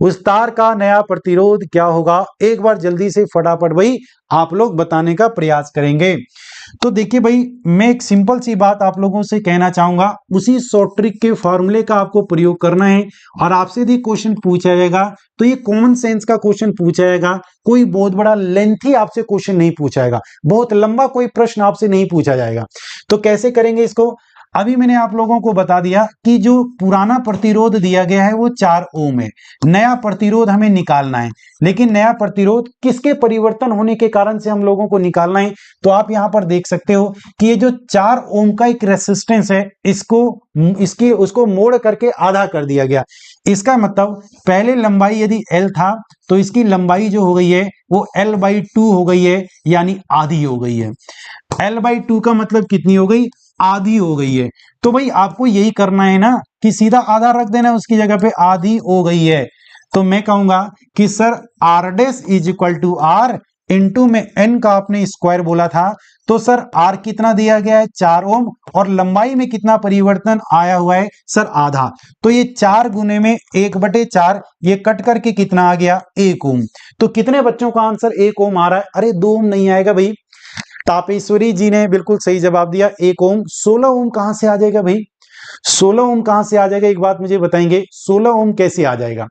उस तार का नया प्रतिरोध क्या होगा? एक बार जल्दी से फटाफट भाई आप लोग बताने का प्रयास करेंगे। तो देखिए भाई मैं एक सिंपल सी बात आप लोगों से कहना चाहूंगा, उसी शॉर्ट ट्रिक के फॉर्मूले का आपको प्रयोग करना है और आपसे यदि क्वेश्चन पूछा जाएगा तो ये कॉमन सेंस का क्वेश्चन पूछा जाएगा, कोई बहुत बड़ा लेंथी आपसे क्वेश्चन नहीं पूछा जाएगा, बहुत लंबा कोई प्रश्न आपसे नहीं पूछा जाएगा। तो कैसे करेंगे इसको? अभी मैंने आप लोगों को बता दिया कि जो पुराना प्रतिरोध दिया गया है वो 4 ओम है, नया प्रतिरोध हमें निकालना है, लेकिन नया प्रतिरोध किसके परिवर्तन होने के कारण से हम लोगों को निकालना है? तो आप यहां पर देख सकते हो कि ये जो 4 ओम का एक रेसिस्टेंस है उसको मोड़ करके आधा कर दिया गया। इसका मतलब पहले लंबाई यदि L था तो इसकी लंबाई जो हो गई है वो L/2 हो गई है, यानी आधी हो गई है। L/2 का मतलब कितनी हो गई? आधी हो गई है। तो भाई आपको यही करना है ना कि सीधा आधा रख देना उसकी जगह पे, आधी हो गई है। तो मैं कहूंगा कि sir R dash is equal to R into में N का आपने स्क्वायर बोला था, तो सर R कितना दिया गया है? 4 ओम, और लंबाई में कितना परिवर्तन आया हुआ है सर? आधा। तो ये 4 गुने में 1/4, ये कट करके कितना आ गया? 1 ओम। तो कितने बच्चों का आंसर 1 ओम आ रहा है? अरे 2 ओम नहीं आएगा भाई, तापेश्वरी जी ने बिल्कुल सही जवाब दिया 1 ओम। 16 ओम कहां से आ जाएगा भाई? 16 ओम कहां से आ जाएगा? एक बात मुझे बताएंगे, 16 ओम कैसे आ जाएगा?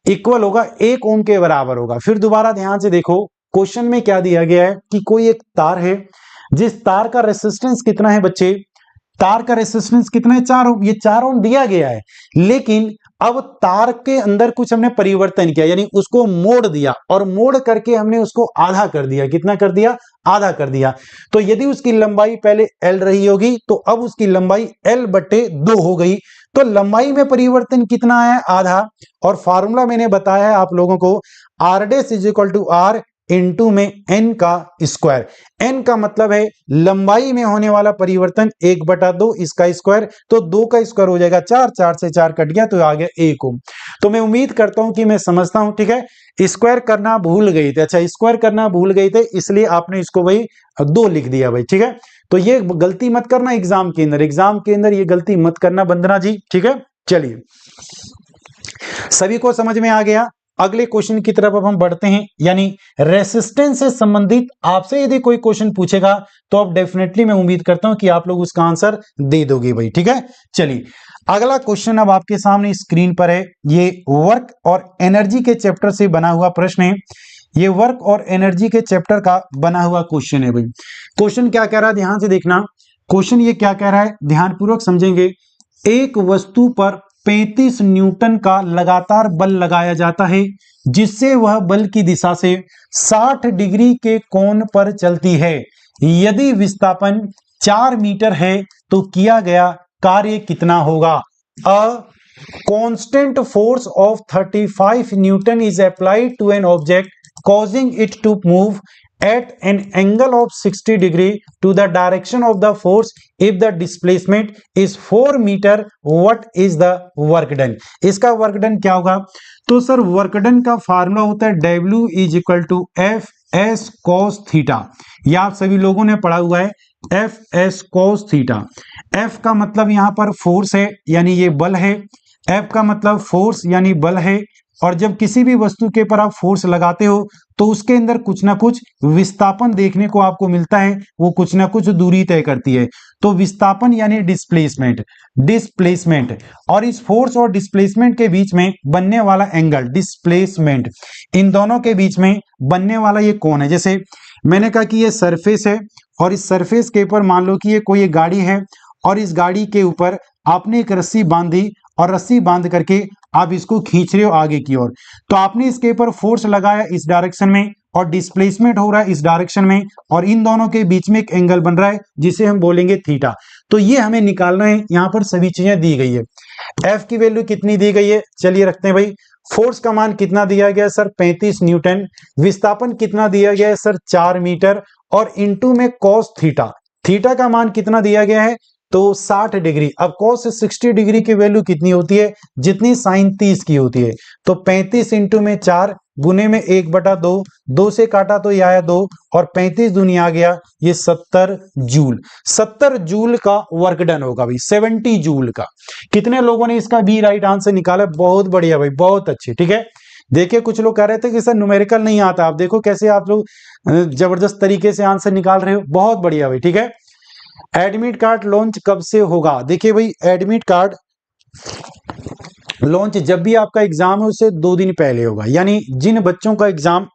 इक्वल होगा 1 ओम के बराबर होगा। फिर दोबारा ध्यान से देखो क्वेश्चन में क्या दिया गया है कि कोई एक तार है, जिस तार का रेसिस्टेंस कितना है बच्चे? तार का रेसिस्टेंस कितना है? 4 ओम। ये 4 ओम दिया गया है, लेकिन अब तार के अंदर कुछ हमने परिवर्तन किया, यानी उसको मोड़ दिया और मोड़ करके हमने उसको आधा कर दिया। कितना कर दिया? आधा कर दिया। तो यदि उसकी लंबाई पहले L रही होगी तो अब उसकी लंबाई L/2 हो गई। तो लंबाई में परिवर्तन कितना है? आधा। और फार्मूला मैंने बताया है आप लोगों को, R dash is equal to R into में एन का स्क्वायर। एन का मतलब है लंबाई में होने वाला परिवर्तन 1/2 इसका स्क्वायर, तो 2 का स्क्वायर हो जाएगा 4, 4 से 4 कट गया तो आ गया 1 ओम। तो मैं उम्मीद करता हूं कि मैं समझता हूं, ठीक है। स्क्वायर करना भूल गई थे, अच्छा स्क्वायर करना भूल गई थे इसलिए आपने इसको भाई 2 लिख दिया भाई, ठीक है। तो ये गलती मत करना एग्जाम के अंदर, एग्जाम के अंदर ये गलती मत करना वंदना जी, ठीक है। चलिए, सभी को समझ में आ गया। अगले क्वेश्चन की तरफ अब हम बढ़ते हैं, यानी रेसिस्टेंस से संबंधित आपसे यदि कोई क्वेश्चन पूछेगा तो अब डेफिनेटली मैं उम्मीद करता हूं कि आप लोग उसका आंसर दे दोगे भाई, ठीक है। चलिए, अगला क्वेश्चन अब आपके सामने स्क्रीन पर है। ये वर्क और एनर्जी के चैप्टर से बना हुआ प्रश्न है। ये वर्क और एनर्जी के चैप्टर का बना हुआ क्वेश्चन है भाई। क्वेश्चन क्या कह रहा है, ध्यान से देखना। क्वेश्चन ये क्या कह रहा है, ध्यानपूर्वक समझेंगे। एक वस्तु पर 35 न्यूटन का लगातार बल लगाया जाता है, जिससे वह बल की दिशा से 60 डिग्री के कोण पर चलती है। यदि विस्थापन 4 मीटर है तो किया गया कार्य कितना होगा। अ constant force of 35 Newton is applied to an object, causing it to move at an angle of 60 degree to the direction of the force. If the displacement is 4 meter, what is the work done? इसका work done क्या होगा? तो sir work done का formula होता है W is equal to F S cos theta. यह आप सभी लोगों ने पढ़ा हुआ है, F S cos theta. F का मतलब यहां पर फोर्स है, यानी ये बल है। एफ का मतलब फोर्स यानी बल है, और जब किसी भी वस्तु के ऊपर आप फोर्स लगाते हो तो उसके अंदर कुछ ना कुछ विस्थापन देखने को आपको मिलता है, वो कुछ ना कुछ दूरी तय करती है। तो विस्थापन यानी डिस्प्लेसमेंट, डिस्प्लेसमेंट, और इस फोर्स और डिस्प्लेसमेंट के बीच में बनने वाला एंगल डिस्प्लेसमेंट, इन दोनों के बीच में बनने वाला ये कोण है। जैसे मैंने कहा कि ये सरफेस है, और इस सरफेस के ऊपर मान लो कि ये कोई गाड़ी है, और इस गाड़ी के ऊपर आपने एक रस्सी बांधी, और रस्सी बांध करके आप इसको खींच रहे हो आगे की ओर। तो आपने इसके ऊपर फोर्स लगाया इस डायरेक्शन में, और डिस्प्लेसमेंट हो रहा है इस डायरेक्शन में, और इन दोनों के बीच में एक एंगल बन रहा है जिसे हम बोलेंगे थीटा। तो ये हमें निकालना है, यहां पर सभी चीजें दी गई है। एफ की वैल्यू कितनी दी गई है, चलिए रखते हैं भाई। फोर्स का मान कितना दिया गया है सर, 35 न्यूटन। विस्थापन कितना दिया गया है सर, 4 मीटर, और इंटू में कॉस थीटा। थीटा का मान कितना दिया गया है, तो 60 डिग्री। अब कॉस 60 डिग्री की वैल्यू कितनी होती है, जितनी साइन 30 की होती है। तो 35 इंटू में 4 गुने में 1/2, 2 से काटा तो ये आया 2, और 35 दूनी आ गया ये 70 जूल। 70 जूल का वर्क डन होगा भाई, 70 जूल का। कितने लोगों ने इसका बी राइट आंसर निकाला, बहुत बढ़िया भाई, बहुत अच्छे, ठीक है। देखिए कुछ लोग कह रहे थे कि सर न्यूमेरिकल नहीं आता, आप देखो कैसे आप लोग जबरदस्त तरीके से आंसर निकाल रहे हो, बहुत बढ़िया भाई, ठीक है। एडमिट कार्ड लॉन्च कब से होगा, देखिए भाई एडमिट कार्ड लॉन्च जब भी आपका एग्जाम है उससे 2 दिन पहले होगा। यानी जिन बच्चों का एग्जाम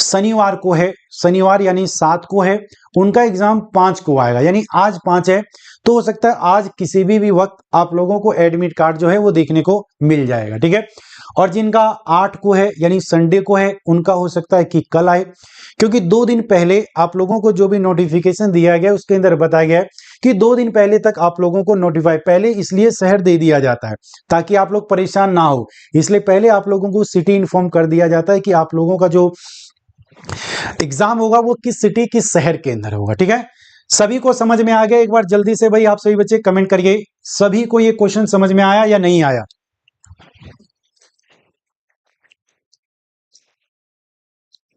शनिवार को है, शनिवार यानी 7 को है, उनका एग्जाम 5 को आएगा, यानी आज 5 है, तो हो सकता है आज किसी भी वक्त आप लोगों को एडमिट कार्ड जो है वो देखने को मिल जाएगा, ठीक है। और जिनका 8 को है यानी संडे को है, उनका हो सकता है कि कल आए, क्योंकि 2 दिन पहले आप लोगों को जो भी नोटिफिकेशन दिया गया उसके अंदर बताया गया है कि 2 दिन पहले तक आप लोगों को नोटिफाई, पहले इसलिए शहर दे दिया जाता है ताकि आप लोग परेशान ना हो, इसलिए पहले आप लोगों को सिटी इन्फॉर्म कर दिया जाता है कि आप लोगों का जो एग्जाम होगा वो किस सिटी किस शहर के अंदर होगा, ठीक है। सभी को समझ में आ गया, एक बार जल्दी से भाई आप सभी बच्चे कमेंट करिए, सभी को ये क्वेश्चन समझ में आया या नहीं आया।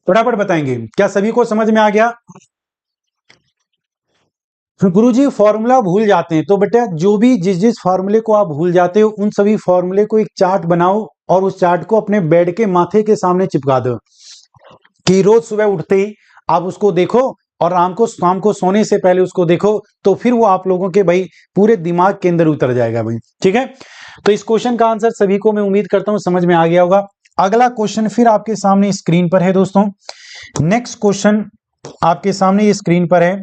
फटाफट बताएंगे, क्या सभी को समझ में आ गया। गुरुजी फॉर्मूला भूल जाते हैं, तो बेटा जो भी जिस फॉर्मूले को आप भूल जाते हो उन सभी फॉर्मूले को एक चार्ट बनाओ, और उस चार्ट को अपने बेड के माथे के सामने चिपका दो, कि रोज सुबह उठते ही आप उसको देखो, और शाम को सोने से पहले उसको देखो, तो फिर वो आप लोगों के भाई पूरे दिमाग के अंदर उतर जाएगा भाई, ठीक है। तो इस क्वेश्चन का आंसर सभी को मैं उम्मीद करता हूं समझ में आ गया होगा। अगला क्वेश्चन फिर आपके सामने स्क्रीन पर है दोस्तों। नेक्स्ट क्वेश्चन आपके सामने ये स्क्रीन पर है।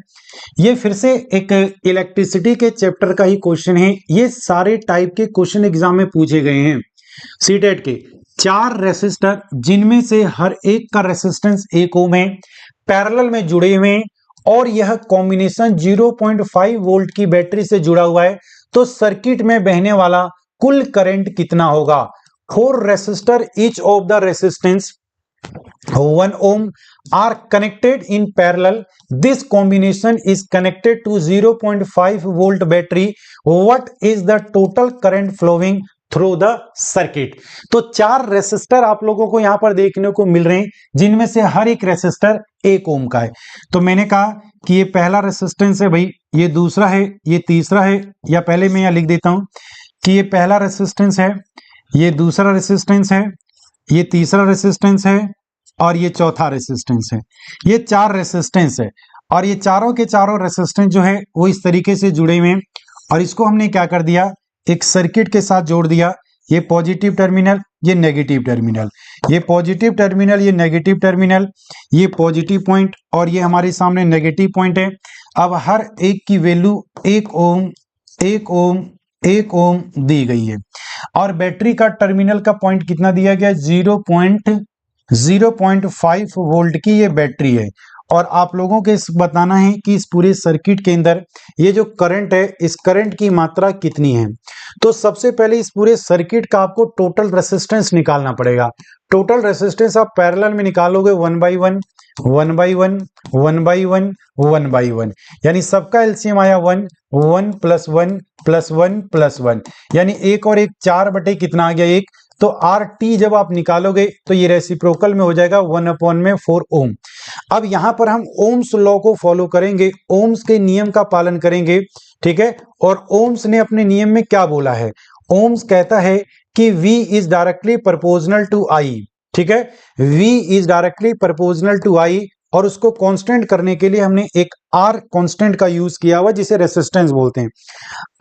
ये फिर से एक इलेक्ट्रिसिटी के चैप्टर का ही क्वेश्चन है। ये सारे टाइप के क्वेश्चन एग्जाम में पूछे गए हैं सीटेट के। 4 रेसिस्टर जिनमें से हर एक का रेसिस्टेंस 1 ओम है, पैरेलल में जुड़े हुए हैं, और यह कॉम्बिनेशन 0.5 वोल्ट की बैटरी से जुड़ा हुआ है, तो सर्किट में बहने वाला कुल करंट कितना होगा। 4 resistor each of the resistance 1 ohm are connected in parallel. This combination is connected to 0.5 volt battery. What is the total current flowing through the circuit? तो 4 रेसिस्टर आप लोगों को यहां पर देखने को मिल रहे हैं, जिनमें से हर एक रेसिस्टर 1 ओम का है। तो मैंने कहा कि ये पहला रेसिस्टेंस है भाई, ये दूसरा है, ये तीसरा है, या पहले मैं यहां लिख देता हूं कि ये पहला रेसिस्टेंस है, ये दूसरा रेसिस्टेंस है, ये तीसरा रेसिस्टेंस है और ये चौथा रेसिस्टेंस है। ये 4 रेसिस्टेंस है और ये चारों के चारों रेसिस्टेंस जो है वो इस तरीके से जुड़े हुए हैं और इसको हमने क्या कर दिया, एक सर्किट के साथ जोड़ दिया। ये पॉजिटिव टर्मिनल, ये नेगेटिव टर्मिनल, ये पॉजिटिव टर्मिनल, ये नेगेटिव टर्मिनल, ये पॉजिटिव पॉइंट और ये हमारे सामने नेगेटिव पॉइंट है। अब हर एक की वैल्यू 1 ओम 1 ओम 1 ओम दी गई है और बैटरी का टर्मिनल का पॉइंट कितना दिया गया, 0.5 वोल्ट की ये बैटरी है। और आप लोगों के बताना है कि इस पूरे सर्किट के अंदर ये जो करंट है, इस करंट की मात्रा कितनी है। तो सबसे पहले इस पूरे सर्किट का आपको टोटल रेसिस्टेंस निकालना पड़ेगा। टोटल रेसिस्टेंस आप पैरेलल में निकालोगे 1 by 1 1 by 1 1 by 1 1 by 1, यानी सबका एलसीएम आया 1 1 + 1 + 1 + 1, यानी 1 और 1 4 बटे कितना आ गया 1। तो आर टी जब आप निकालोगे तो ये रेसिप्रोकल में हो जाएगा 1/4 ओम। अब यहां पर हम ओम्स लॉ को फॉलो करेंगे, ओम्स के नियम का पालन करेंगे, ठीक है। और ओम्स ने अपने नियम में क्या बोला है, ओम्स कहता है कि V is directly proportional to I, ठीक है। V is directly proportional to I और उसको कांस्टेंट करने के लिए हमने एक R कांस्टेंट का यूज किया हुआ जिसे रेसिस्टेंस बोलते हैं।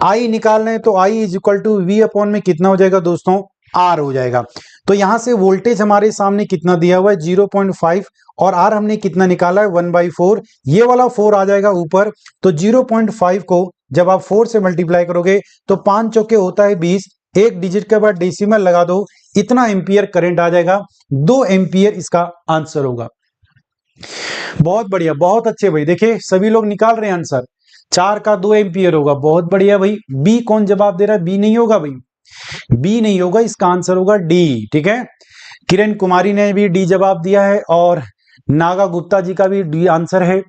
I निकालना है तो I is equal to V upon में कितना हो जाएगा दोस्तों, R हो जाएगा। तो यहां से वोल्टेज हमारे सामने कितना दिया हुआ है 0.5 और R हमने कितना निकाला है 1/4, ये वाला 4 आ जाएगा ऊपर। तो 0.5 को जब आप 4 से मल्टीप्लाई करोगे तो 5 चौके होता है 20, एक डिजिट के बाद डेसिमल लगा दो, इतना एम्पियर करंट आ जाएगा, 2 एम्पियर इसका आंसर होगा। बहुत बढ़िया, बहुत अच्छे भाई, देखिए सभी लोग निकाल रहे हैं आंसर, 4 का 2 एम्पियर होगा, बहुत बढ़िया भाई। बी कौन जवाब दे रहा है, बी नहीं होगा भाई, बी नहीं होगा, इसका आंसर होगा डी, ठीक है। किरण कुमारी ने भी डी जवाब दिया है और नागा गुप्ता जी का भी डी आंसर है,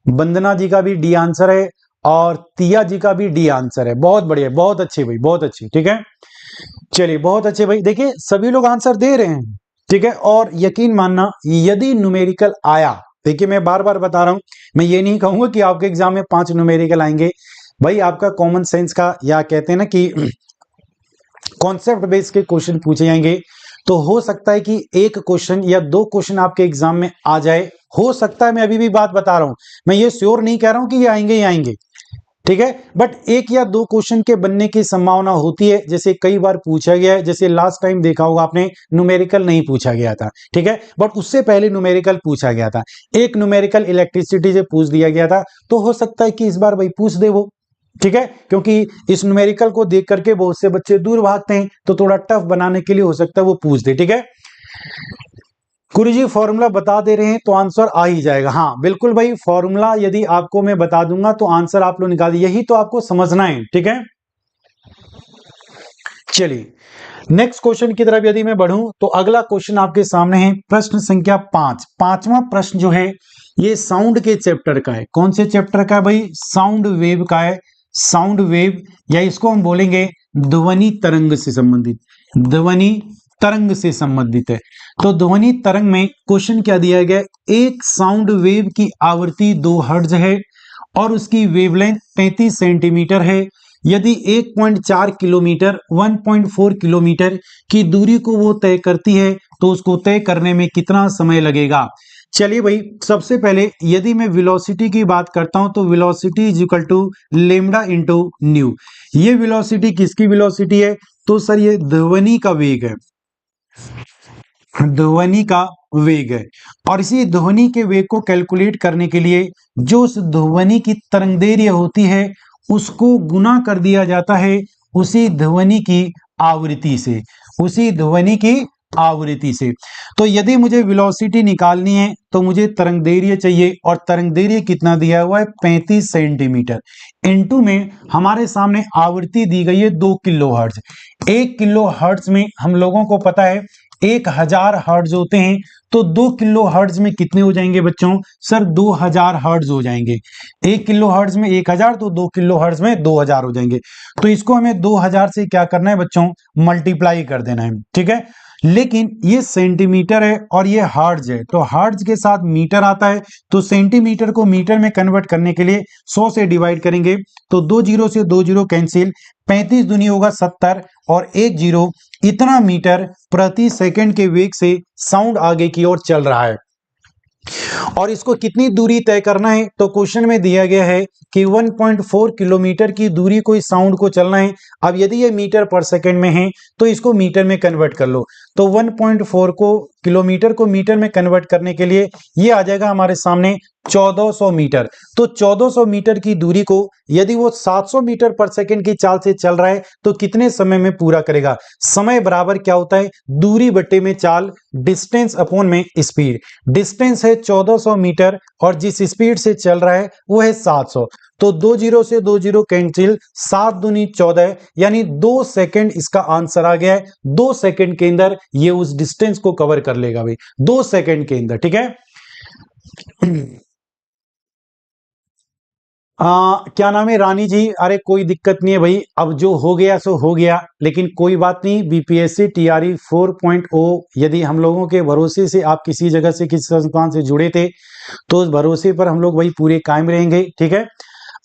वंदना जी का भी डी आंसर है और तिया जी का भी डी आंसर है। बहुत बढ़िया, बहुत अच्छे भाई, बहुत अच्छे, ठीक है। चलिए बहुत अच्छे भाई, देखिए सभी लोग आंसर दे रहे हैं, ठीक है। और यकीन मानना यदि न्यूमेरिकल आया, देखिए मैं बार बार बता रहा हूं, मैं ये नहीं कहूंगा कि आपके एग्जाम में 5 न्यूमेरिकल आएंगे भाई, आपका कॉमन सेंस का या कहते हैं ना कि कॉन्सेप्ट बेस के क्वेश्चन पूछे जाएंगे। तो हो सकता है कि 1 क्वेश्चन या 2 क्वेश्चन आपके एग्जाम में आ जाए, हो सकता है, मैं अभी भी बात बता रहा हूं, मैं ये श्योर नहीं कह रहा हूं कि ये आएंगे ही आएंगे, ठीक है। बट 1 या 2 क्वेश्चन के बनने की संभावना होती है, जैसे कई बार पूछा गया है, जैसे लास्ट टाइम देखा होगा आपने न्यूमेरिकल नहीं पूछा गया था, ठीक है, बट उससे पहले न्यूमेरिकल पूछा गया था, एक न्यूमेरिकल इलेक्ट्रिसिटी से पूछ दिया गया था। तो हो सकता है कि इस बार भाई पूछ दे वो, ठीक है, क्योंकि इस न्यूमेरिकल को देख करके बहुत से बच्चे दूर भागते हैं, तो थोड़ा टफ बनाने के लिए हो सकता है वो पूछ दे, ठीक है। गुरुजी फॉर्मूला बता दे रहे हैं तो आंसर आ ही जाएगा। हाँ बिल्कुल भाई, फॉर्मूला यदि आपको मैं बता दूंगा तो आंसर आप लोग निकाल, यही तो आपको समझना है, ठीक है। चलिए नेक्स्ट क्वेश्चन की तरफ यदि मैं बढ़ूं तो अगला क्वेश्चन आपके सामने है, प्रश्न संख्या 5। पांचवा प्रश्न जो है ये साउंड के चैप्टर का है। कौन से चैप्टर का है भाई, साउंड वेव का है। साउंड वेव या इसको हम बोलेंगे ध्वनि तरंग से संबंधित, ध्वनि तरंग से संबंधित है। तो ध्वनि तरंग में क्वेश्चन क्या दिया गया, एक साउंड वेव की आवृत्ति 2 हर्ट्ज है और उसकी वेवलेंथ 33 सेंटीमीटर है। यदि 1.4 किलोमीटर 1.4 किलोमीटर की दूरी को वो तय करती है तो उसको तय करने में कितना समय लगेगा। चलिए भाई, सबसे पहले यदि मैं वेलोसिटी की बात करता हूं तो velocity is equal to lambda into nu. ये वेलोसिटी किसकी वेलोसिटी है, तो सर ये ध्वनि का वेग है, ध्वनि का वेग है। और इसी ध्वनि के वेग को कैलकुलेट करने के लिए जो उस ध्वनि की तरंगदैर्घ्य होती है उसको गुना कर दिया जाता है उसी ध्वनि की आवृत्ति से, उसी ध्वनि की आवृत्ति से। तो यदि मुझे वेलोसिटी निकालनी है तो मुझे तरंगदैर्घ्य चाहिए और तरंगदैर्घ्य कितना दिया हुआ है 35 सेंटीमीटर, इनटू में हमारे सामने आवृत्ति दी गई है 2 किलो हर्ट्ज। 1 किलो हर्ट्ज में हम लोगों को पता है 1000 हर्ट्ज होते हैं, तो 2 किलो हर्ट्ज में कितने हो जाएंगे बच्चों? सर 2000 हर्ट्ज हो जाएंगे। 1 किलो हर्ट्ज में 1000, तो 2 किलो हर्ट्ज में 2000 हो जाएंगे। तो इसको हमें 2000 से क्या करना है बच्चों? मल्टीप्लाई कर देना है, ठीक है। लेकिन ये सेंटीमीटर है और ये हर्ट्ज है, तो हर्ट्ज के साथ मीटर आता है, तो सेंटीमीटर को मीटर में कन्वर्ट करने के लिए 100 से डिवाइड करेंगे, तो 2 जीरो से 2 जीरो कैंसिल, 35 दूनी होगा 70 और 1 जीरो। इतना मीटर प्रति सेकंड के वेग से साउंड आगे की ओर चल रहा है। और इसको कितनी दूरी तय करना है? तो क्वेश्चन में दिया गया है कि 1.4 किलोमीटर की दूरी को इस साउंड को चलना है। अब यदि ये मीटर पर सेकंड में है तो इसको मीटर में कन्वर्ट कर लो, तो 1.4 को किलोमीटर को मीटर में कन्वर्ट करने के लिए ये आ जाएगा हमारे सामने 1400 मीटर। तो 1400 मीटर की दूरी को यदि वो 700 मीटर पर सेकंड की चाल से चल रहा है तो कितने समय में पूरा करेगा? समय बराबर क्या होता है? दूरी बट्टे में चाल, डिस्टेंस अपॉन में स्पीड। डिस्टेंस है 1400 मीटर और जिस स्पीड से चल रहा है वो है 700, तो 2 जीरो से 2 जीरो कैंसिल, 7 दूनी 14, यानी 2 सेकंड इसका आंसर आ गया है। 2 सेकंड के अंदर ये उस डिस्टेंस को कवर कर लेगा भाई, 2 सेकंड के अंदर, ठीक है। क्या नाम है? रानी जी। अरे कोई दिक्कत नहीं है भाई, अब जो हो गया सो हो गया, लेकिन कोई बात नहीं। बीपीएससी टीआरई 4.0 यदि हम लोगों के भरोसे से आप किसी जगह से, किसी संस्थान से जुड़े थे, तो उस भरोसे पर हम लोग वही पूरे कायम रहेंगे, ठीक है।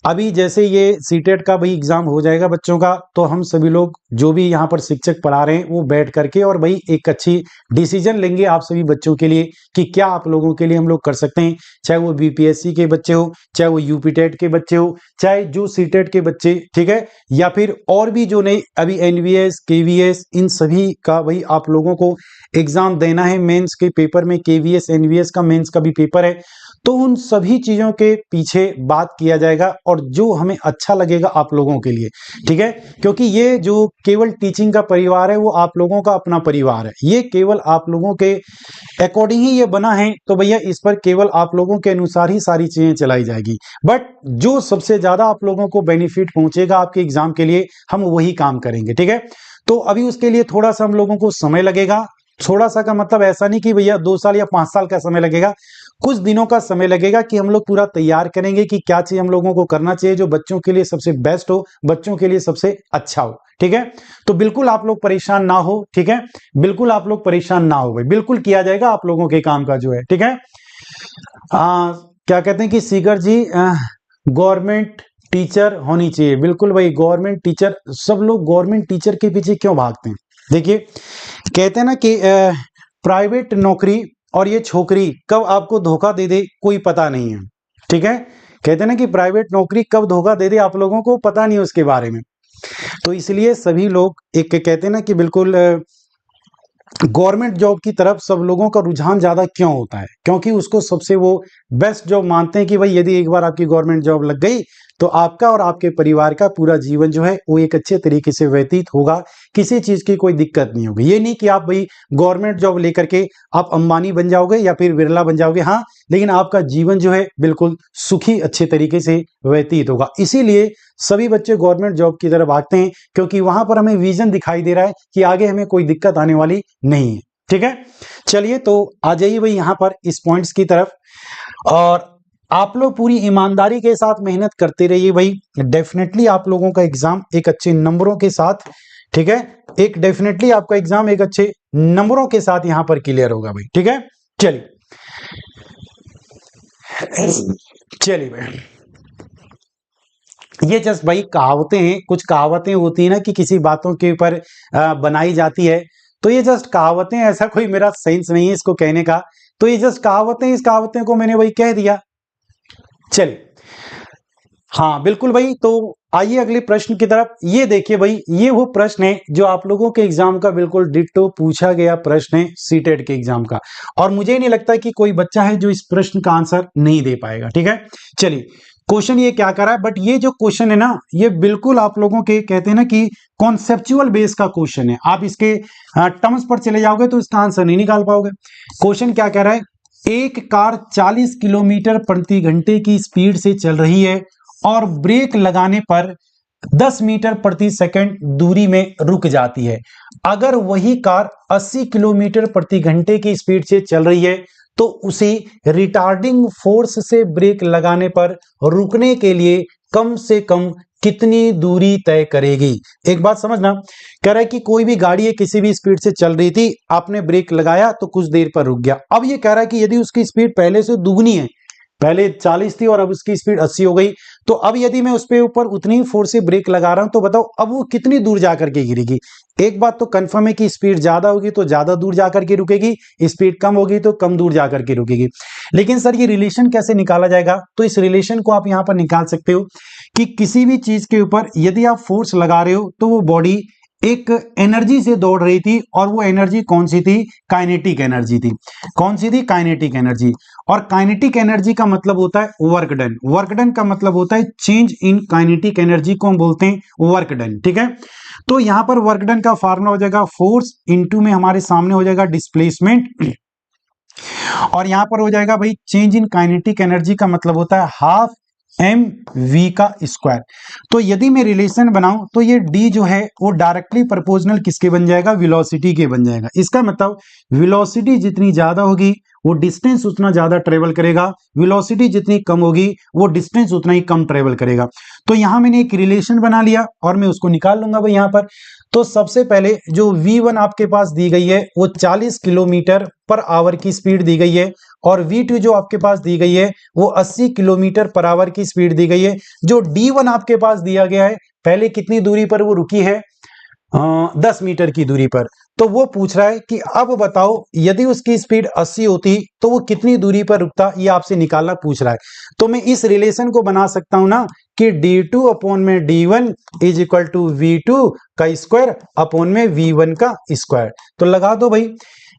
अभी जैसे ये सीटेट का भाई एग्जाम हो जाएगा बच्चों का, तो हम सभी लोग जो भी यहाँ पर शिक्षक पढ़ा रहे हैं वो बैठ करके और भाई एक अच्छी डिसीजन लेंगे आप सभी बच्चों के लिए कि क्या आप लोगों के लिए हम लोग कर सकते हैं। चाहे वो बीपीएससी के बच्चे हो, चाहे वो यूपी टेट के बच्चे हो, चाहे जो सीटेट के बच्चे, ठीक है, या फिर और भी जो नहीं अभी एनवीएस केवीएस, इन सभी का भाई आप लोगों को एग्जाम देना है। मेंस के पेपर में केवीएस एनवीएस का मेंस का भी पेपर है, तो उन सभी चीजों के पीछे बात किया जाएगा और जो हमें अच्छा लगेगा आप लोगों के लिए, ठीक है। क्योंकि ये जो केवल टीचिंग का परिवार है वो आप लोगों का अपना परिवार है, ये केवल आप लोगों के अकॉर्डिंग ही ये बना है, तो भैया इस पर केवल आप लोगों के अनुसार ही सारी चीजें चलाई जाएगी। बट जो सबसे ज्यादा आप लोगों को बेनिफिट पहुंचेगा आपके एग्जाम के लिए, हम वही काम करेंगे, ठीक है। तो अभी उसके लिए थोड़ा सा हम लोगों को समय लगेगा। थोड़ा सा का मतलब ऐसा नहीं कि भैया 2 साल या 5 साल का समय लगेगा, कुछ दिनों का समय लगेगा कि हम लोग पूरा तैयार करेंगे कि क्या चीज हम लोगों को करना चाहिए जो बच्चों के लिए सबसे बेस्ट हो, बच्चों के लिए सबसे अच्छा हो, ठीक है। तो बिल्कुल आप लोग परेशान ना हो, ठीक है, बिल्कुल आप लोग परेशान ना हो भाई, बिल्कुल किया जाएगा आप लोगों के काम का जो है, ठीक है। क्या कहते हैं कि सीगर जी गवर्नमेंट टीचर होनी चाहिए। बिल्कुल भाई, गवर्नमेंट टीचर, सब लोग गवर्नमेंट टीचर के पीछे क्यों भागते हैं? देखिए, कहते हैं ना कि प्राइवेट नौकरी और ये छोकरी कब आपको धोखा दे दे कोई पता नहीं है, ठीक है। कहते हैं ना कि प्राइवेट नौकरी कब धोखा दे दे आप लोगों को पता नहीं उसके बारे में। तो इसलिए सभी लोग एक कहते हैं ना कि बिल्कुल गवर्नमेंट जॉब की तरफ सब लोगों का रुझान ज्यादा क्यों होता है? क्योंकि उसको सबसे वो बेस्ट जॉब मानते हैं कि भाई यदि एक बार आपकी गवर्नमेंट जॉब लग गई तो आपका और आपके परिवार का पूरा जीवन जो है वो एक अच्छे तरीके से व्यतीत होगा, किसी चीज की कोई दिक्कत नहीं होगी। ये नहीं कि आप भाई गवर्नमेंट जॉब लेकर के आप अंबानी बन जाओगे या फिर बिरला बन जाओगे, हाँ, लेकिन आपका जीवन जो है बिल्कुल सुखी अच्छे तरीके से व्यतीत होगा। इसीलिए सभी बच्चे गवर्नमेंट जॉब की तरफ भागते हैं, क्योंकि वहां पर हमें विजन दिखाई दे रहा है कि आगे हमें कोई दिक्कत आने वाली नहीं है, ठीक है। चलिए, तो आ जाइए भाई यहाँ पर इस पॉइंट्स की तरफ, और आप लोग पूरी ईमानदारी के साथ मेहनत करते रहिए भाई। डेफिनेटली आप लोगों का एग्जाम एक अच्छे नंबरों के साथ, ठीक है, एक डेफिनेटली आपका एग्जाम एक अच्छे नंबरों के साथ यहां पर क्लियर होगा भाई, ठीक है। चलिए चलिए भाई, ये जस्ट भाई कहावतें हैं, कुछ कहावतें होती है ना कि किसी बातों के ऊपर बनाई जाती है, तो ये जस्ट कहावतें, ऐसा कोई मेरा सेंस नहीं है इसको कहने का, तो ये जस्ट कहावतें, इस कहावतें को मैंने वही कह दिया। चलिए, हाँ बिल्कुल भाई, तो आइए अगले प्रश्न की तरफ। ये देखिए भाई, ये वो प्रश्न है जो आप लोगों के एग्जाम का बिल्कुल डिट्टो पूछा गया प्रश्न है सीटेट के एग्जाम का, और मुझे नहीं लगता कि कोई बच्चा है जो इस प्रश्न का आंसर नहीं दे पाएगा, ठीक है। चलिए, क्वेश्चन ये क्या कर रहा है, बट ये जो क्वेश्चन है ना, ये बिल्कुल आप लोगों के कहते हैं ना कि कॉन्सेप्चुअल बेस का क्वेश्चन है। आप इसके टर्म्स पर चले जाओगे तो इसका आंसर नहीं निकाल पाओगे। क्वेश्चन क्या कह रहा है, एक कार 40 किलोमीटर प्रति घंटे की स्पीड से चल रही है और ब्रेक लगाने पर 10 मीटर प्रति सेकंड दूरी में रुक जाती है। अगर वही कार 80 किलोमीटर प्रति घंटे की स्पीड से चल रही है तो उसे रिटार्डिंग फोर्स से ब्रेक लगाने पर रुकने के लिए कम से कम कितनी दूरी तय करेगी। एक बात समझना, कह रहा है कि कोई भी गाड़ी है किसी भी स्पीड से चल रही थी, आपने ब्रेक लगाया तो कुछ देर पर रुक गया। अब ये कह रहा है कि यदि उसकी स्पीड पहले से दुगनी है, पहले 40 थी और अब उसकी स्पीड 80 हो गई, तो अब यदि मैं उस पे ऊपर उतनी ही फोर्स से ब्रेक लगा रहा हूं तो बताओ अब वो कितनी दूर जाकर के गिरेगी। एक बात तो कंफर्म है कि स्पीड ज्यादा होगी तो ज्यादा दूर जाकर के रुकेगी, स्पीड कम होगी तो कम दूर जाकर के रुकेगी। लेकिन सर ये रिलेशन कैसे निकाला जाएगा? तो इस रिलेशन को आप यहां पर निकाल सकते हो कि किसी भी चीज के ऊपर यदि आप फोर्स लगा रहे हो तो वो बॉडी एक एनर्जी से दौड़ रही थी, और वो एनर्जी कौन सी थी? काइनेटिक एनर्जी थी। कौन सी थी? Kinetic energy. और काइनेटिक एनर्जी का मतलब होता है वर्क डन। वर्क डन का मतलब होता है चेंज इन काइनेटिक एनर्जी को हम बोलते हैं वर्क डन। ठीक है, तो यहां पर वर्क डन का फार्मूला हो जाएगा फोर्स इनटू में हमारे सामने हो जाएगा डिस्प्लेसमेंट, और यहां पर हो जाएगा भाई चेंज इन काइनेटिक एनर्जी का मतलब होता है हाफ एम वी का स्क्वायर। तो यदि मैं रिलेशन बनाऊं तो ये डी जो है वो डायरेक्टली प्रोपोर्शनल किसके बन जाएगा? वेलोसिटी के बन जाएगा। इसका मतलब वेलोसिटी जितनी ज्यादा होगी वो डिस्टेंस उतना ज्यादा ट्रेवल करेगा, वेलोसिटी जितनी कम होगी वो डिस्टेंस उतना ही कम ट्रेवल करेगा। तो यहां मैंने एक रिलेशन बना लिया और मैं उसको निकाल लूंगा भाई यहां पर। तो सबसे पहले जो V1 आपके पास दी गई है वो 40 किलोमीटर पर आवर की स्पीड दी गई है, और V2 जो आपके पास दी गई है वो 80 किलोमीटर पर आवर की स्पीड दी गई है। जो D1 आपके पास दिया गया है पहले कितनी दूरी पर वो रुकी है? 10 मीटर की दूरी पर। तो वो पूछ रहा है कि अब बताओ यदि उसकी स्पीड 80 होती तो वो कितनी दूरी पर रुकता, ये आपसे निकालना पूछ रहा है। तो मैं इस रिलेशन को बना सकता हूं ना कि D2 अपॉन में D1 is equal to V2 का स्क्वायर अपॉन में V1 का स्क्वायर। तो लगा दो भाई।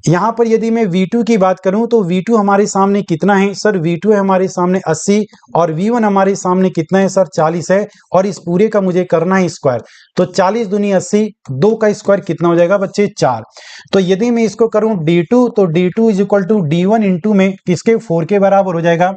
यहां पर यदि मैं V2 की बात करूं तो V2 हमारे सामने कितना है सर? V2 है हमारे सामने 80, और V1 हमारे सामने कितना है सर? 40 है, और इस पूरे का मुझे करना है स्क्वायर। तो 40 दूनी 80, 2 का स्क्वायर कितना हो जाएगा बच्चे? 4। तो यदि मैं इसको करूं D2 तो D2 is equal to D1 into में किसके? 4 के बराबर हो जाएगा।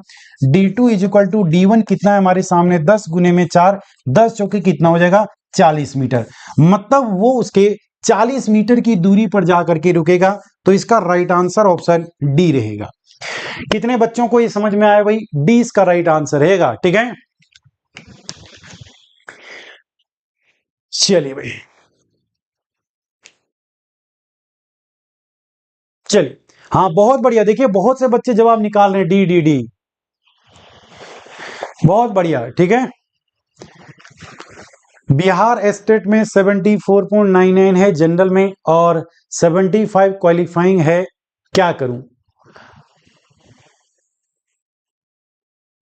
D2 is equal to D1 कितना है हमारे सामने? 10 गुने में 4, 10 चौके कितना हो जाएगा? 40 मीटर। मतलब वो उसके 40 मीटर की दूरी पर जाकर के रुकेगा। तो इसका राइट आंसर ऑप्शन डी रहेगा। कितने बच्चों को ये समझ में आया भाई? डी इसका राइट आंसर रहेगा। ठीक है, चलिए भाई, चलिए। हाँ बहुत बढ़िया, देखिए बहुत से बच्चे जवाब निकाल रहे हैं डी डी डी, बहुत बढ़िया। ठीक है, बिहार स्टेट में 74.99 है जनरल में और 75 क्वालिफाइंग है। क्या करूं?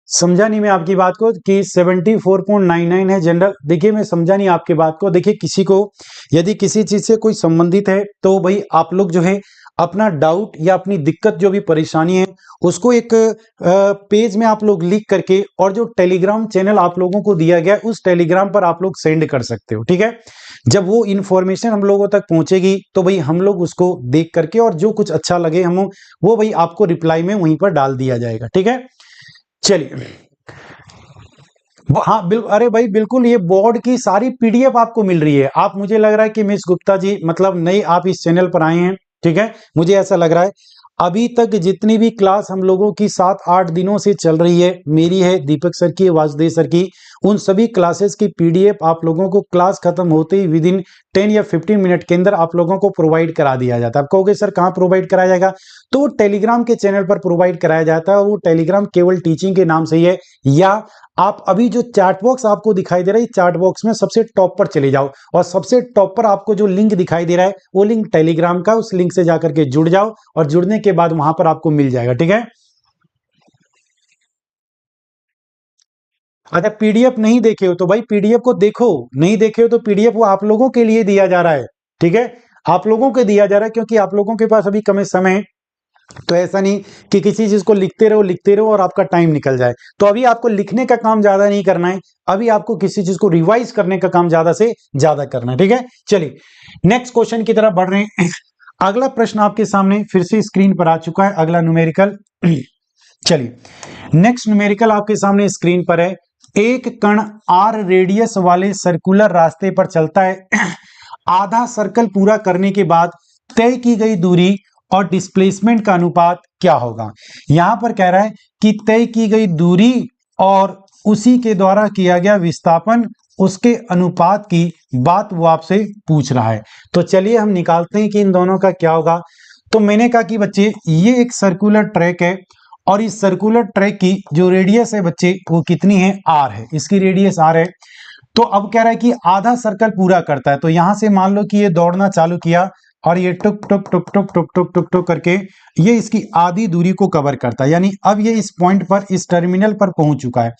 समझा नहीं मैं आपकी बात को कि 74.99 है जनरल। देखिए मैं समझा नहीं आपकी बात को। देखिए किसी को यदि किसी चीज से कोई संबंधित है तो भाई आप लोग जो है अपना डाउट या अपनी दिक्कत जो भी परेशानी है उसको एक पेज में आप लोग लिख करके, और जो टेलीग्राम चैनल आप लोगों को दिया गया उस टेलीग्राम पर आप लोग सेंड कर सकते हो। ठीक है, जब वो इन्फॉर्मेशन हम लोगों तक पहुंचेगी तो भाई हम लोग उसको देख करके और जो कुछ अच्छा लगे हम वो भाई आपको रिप्लाई में वहीं पर डाल दिया जाएगा। ठीक है, चलिए। हाँ बिल्कुल, अरे भाई बिल्कुल, ये बोर्ड की सारी पीडीएफ आपको मिल रही है। आप, मुझे लग रहा है कि मिस गुप्ता जी मतलब नई आप इस चैनल पर आए हैं। ठीक है, मुझे ऐसा लग रहा है। अभी तक जितनी भी क्लास हम लोगों की 7-8 दिनों से चल रही है, मेरी है, दीपक सर की, वासुदेव सर की, उन सभी क्लासेस की पीडीएफ आप लोगों को क्लास खत्म होते ही विद इन 10 या 15 मिनट के अंदर आप लोगों को प्रोवाइड करा दिया जाता है। आप कहोगे सर कहाँ प्रोवाइड कराया जाएगा? तो टेलीग्राम के चैनल पर प्रोवाइड कराया जाता है, और वो टेलीग्राम केवल टीचिंग के नाम से ही है। या आप अभी जो चैट बॉक्स आपको दिखाई दे रहा है, चैट बॉक्स में सबसे टॉप पर चले जाओ, और सबसे टॉप पर आपको जो लिंक दिखाई दे रहा है वो लिंक टेलीग्राम का, उस लिंक से जाकर के जुड़ जाओ, और जुड़ने के बाद वहां पर आपको मिल जाएगा। ठीक है, अगर पीडीएफ नहीं देखे हो तो भाई पीडीएफ को देखो, नहीं देखे हो तो पीडीएफ वो आप लोगों के लिए दिया जा रहा है। ठीक है, आप लोगों को दिया जा रहा है क्योंकि आप लोगों के पास अभी कम समय है। तो ऐसा नहीं कि किसी चीज को लिखते रहो और आपका टाइम निकल जाए। तो अभी आपको लिखने का काम ज्यादा नहीं करना है, अभी आपको किसी चीज को रिवाइज करने का काम ज्यादा से ज्यादा करना है। ठीक है, चलिए नेक्स्ट क्वेश्चन की तरफ बढ़ रहे हैं। अगला प्रश्न आपके सामने फिर से स्क्रीन पर आ चुका है, अगला न्यूमेरिकल। चलिए नेक्स्ट न्यूमेरिकल आपके सामने स्क्रीन पर है। एक कण आर रेडियस वाले सर्कुलर रास्ते पर चलता है, आधा सर्कल पूरा करने के बाद तय की गई दूरी और डिस्प्लेसमेंट का अनुपात क्या होगा। यहां पर कह रहा है कि तय की गई दूरी और उसी के द्वारा किया गया विस्थापन, उसके अनुपात की बात वो आपसे पूछ रहा है। तो चलिए हम निकालते हैं कि इन दोनों का क्या होगा। तो मैंने कहा कि बच्चे ये एक सर्कुलर ट्रैक है और इस सर्कुलर ट्रैक की जो रेडियस है बच्चे वो कितनी है, आर है, इसकी रेडियस आर है। तो अब कह रहा है कि आधा सर्कल पूरा करता है, तो यहां से मान लो कि ये दौड़ना चालू किया और ये टुक टुक टुक टुक टुक टुक टुक टुक करके ये इसकी आधी दूरी को कवर करता है, यानी अब ये इस पॉइंट पर, इस टर्मिनल पर पहुंच चुका है।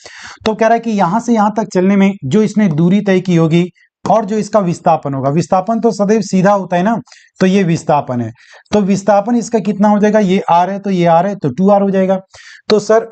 तो कह रहा है कि यहां से यहां तक चलने में जो इसने दूरी तय की होगी और जो इसका विस्थापन होगा, विस्थापन तो सदैव सीधा होता है ना, तो ये विस्थापन है, तो विस्थापन इसका कितना हो जाएगा, ये आर है तो ये आर है तो 2r हो जाएगा। तो सर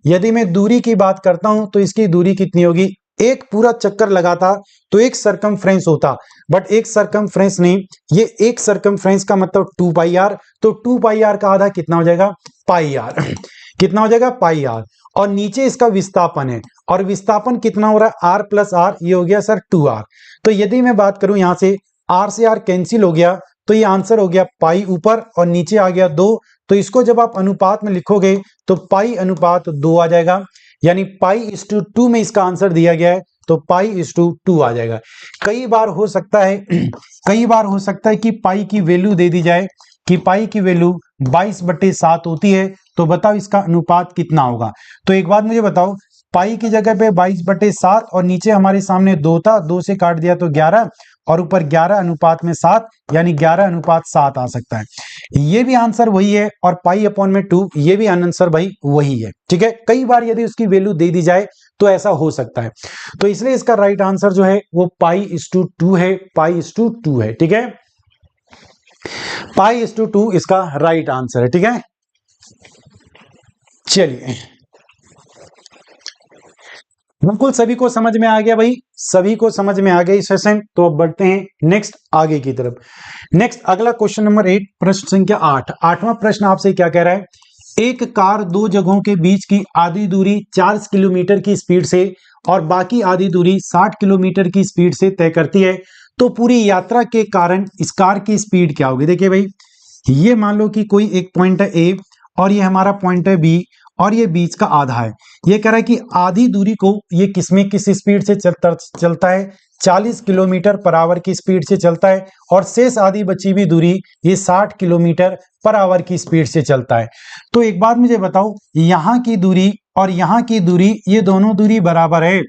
यदि मैं दूरी की बात करता हूं तो इसकी दूरी कितनी होगी, एक पूरा चक्कर लगाता तो एक सरकमफ्रेंस होता, बट एक सरकमफ्रेंस नहीं, ये एक सरकमफ्रेंस का मतलब 2πr, तो 2πr का आधा कितना हो जाएगा, πr कितना हो जाएगा, πr। और नीचे इसका विस्थापन है और विस्थापन कितना हो रहा है, r प्लस आर, ये हो गया सर 2r। तो यदि मैं बात करूं यहां से r से r कैंसिल हो गया तो ये आंसर हो गया पाई ऊपर और नीचे आ गया 2, तो इसको जब आप अनुपात में लिखोगे तो पाई अनुपात 2 आ जाएगा, यानी π/2 में इसका आंसर दिया गया है, तो π/2 आ जाएगा। कई बार हो सकता है कि पाई की वैल्यू दे दी जाए कि पाई की वैल्यू 22/7 होती है, तो बताओ इसका अनुपात कितना होगा। तो एक बात मुझे बताओ, पाई की जगह पे 22/7 और नीचे हमारे सामने 2 था, 2 से काट दिया तो 11 और ऊपर 11:7, यानी 11:7 आ सकता है। ये भी आंसर वही है और π/2 ये भी आंसर भाई वही है, ठीक है। कई बार यदि उसकी वैल्यू दे दी जाए तो ऐसा हो सकता है, तो इसलिए इसका राइट आंसर जो है वो π/2 है, π/2 है, ठीक है, π/2 इसका राइट आंसर है, ठीक है। चलिए बिल्कुल सभी को समझ में आ गया भाई, सभी को समझ में आ गया इस सेशन। तो अब बढ़ते हैं नेक्स्ट आगे की तरफ। नेक्स्ट अगला क्वेश्चन नंबर 8, प्रश्न संख्या 8। 8वां प्रश्न आपसे क्या कह रहा है, एक कार दो जगहों के बीच की आधी दूरी 40 किलोमीटर की स्पीड से और बाकी आधी दूरी 60 किलोमीटर की स्पीड से तय करती है, तो पूरी यात्रा के कारण इस कार की स्पीड क्या होगी। देखिए भाई, ये मान लो कि कोई एक पॉइंट है ए और ये हमारा पॉइंट है बी और ये बीच का आधा है। ये कह रहा है कि आधी दूरी को ये किस स्पीड से चलता है, 40 किलोमीटर पर आवर की स्पीड से चलता है, और शेष आधी बची हुई दूरी ये 60 किलोमीटर पर आवर की स्पीड से चलता है। तो एक बात मुझे बताओ, यहाँ की दूरी और यहाँ की दूरी, ये दोनों दूरी बराबर है,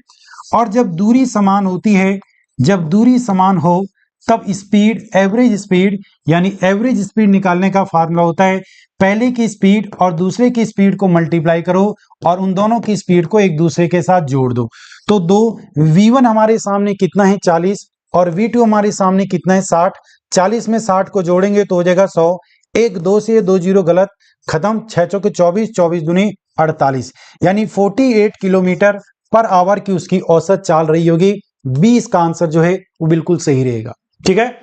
और जब दूरी समान होती है, जब दूरी समान हो तब स्पीड, एवरेज स्पीड, यानी एवरेज स्पीड निकालने का फार्मूला होता है पहले की स्पीड और दूसरे की स्पीड को मल्टीप्लाई करो और उन दोनों की स्पीड को एक दूसरे के साथ जोड़ दो। तो v1 हमारे सामने कितना है 40 और v2 हमारे सामने कितना है 60। 40 में 60 को जोड़ेंगे तो हो जाएगा 100। 1 2 से 2 जीरो गलत, खत्म, 6 चौके 24, 24 दूनी 48, यानी 48 किलोमीटर पर आवर की उसकी औसत चाल रही होगी। बी इसका आंसर जो है वो बिल्कुल सही रहेगा, ठीक है।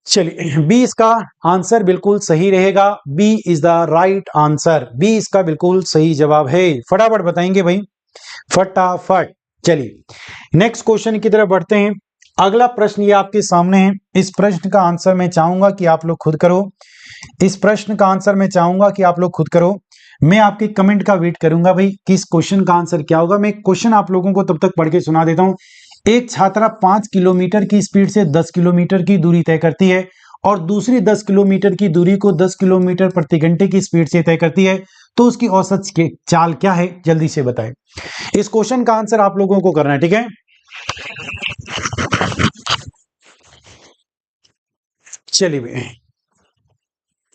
चलिए बी इसका आंसर बिल्कुल सही रहेगा, B is the right answer, B इसका बिल्कुल सही जवाब है। फटाफट बताएंगे भाई, फटाफट। चलिए नेक्स्ट क्वेश्चन की तरफ बढ़ते हैं। अगला प्रश्न ये आपके सामने है। इस प्रश्न का आंसर मैं चाहूंगा कि आप लोग खुद करो, इस प्रश्न का आंसर मैं चाहूंगा कि आप लोग खुद करो। मैं आपके कमेंट का वेट करूंगा भाई कि इस क्वेश्चन का आंसर क्या होगा। मैं क्वेश्चन आप लोगों को तब तक पढ़ के सुना देता हूं। एक छात्रा 5 किलोमीटर की स्पीड से 10 किलोमीटर की दूरी तय करती है और दूसरी 10 किलोमीटर की दूरी को 10 किलोमीटर प्रति घंटे की स्पीड से तय करती है, तो उसकी औसत चाल क्या है, जल्दी से बताएं। इस क्वेश्चन का आंसर आप लोगों को करना है, ठीक है। चलिए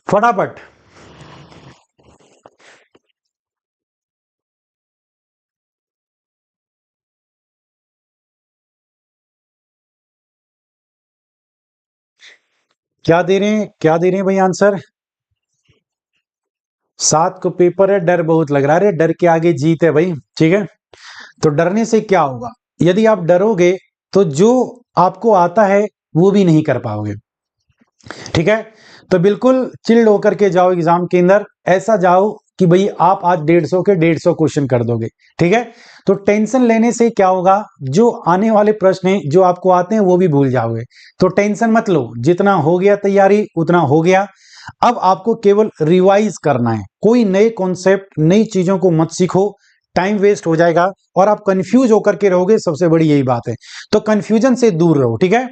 फटाफट। क्या दे रहे हैं, क्या दे रहे हैं भाई आंसर। 7 को पेपर है, डर बहुत लग रहा है, डर के आगे जीत है भाई, ठीक है। तो डरने से क्या होगा, यदि आप डरोगे तो जो आपको आता है वो भी नहीं कर पाओगे, ठीक है। तो बिल्कुल चिल्ड होकर के जाओ एग्जाम के अंदर, ऐसा जाओ कि भाई आप आज 150 के 150 क्वेश्चन कर दोगे, ठीक है। तो टेंशन लेने से क्या होगा, जो आने वाले प्रश्न हैं जो आपको आते हैं वो भी भूल जाओगे। तो टेंशन मत लो, जितना हो गया तैयारी उतना हो गया। अब आपको केवल रिवाइज करना है, कोई नए कॉन्सेप्ट नई चीजों को मत सीखो, टाइम वेस्ट हो जाएगा और आप कंफ्यूज होकर के रहोगे, सबसे बड़ी यही बात है। तो कंफ्यूजन से दूर रहो, ठीक है।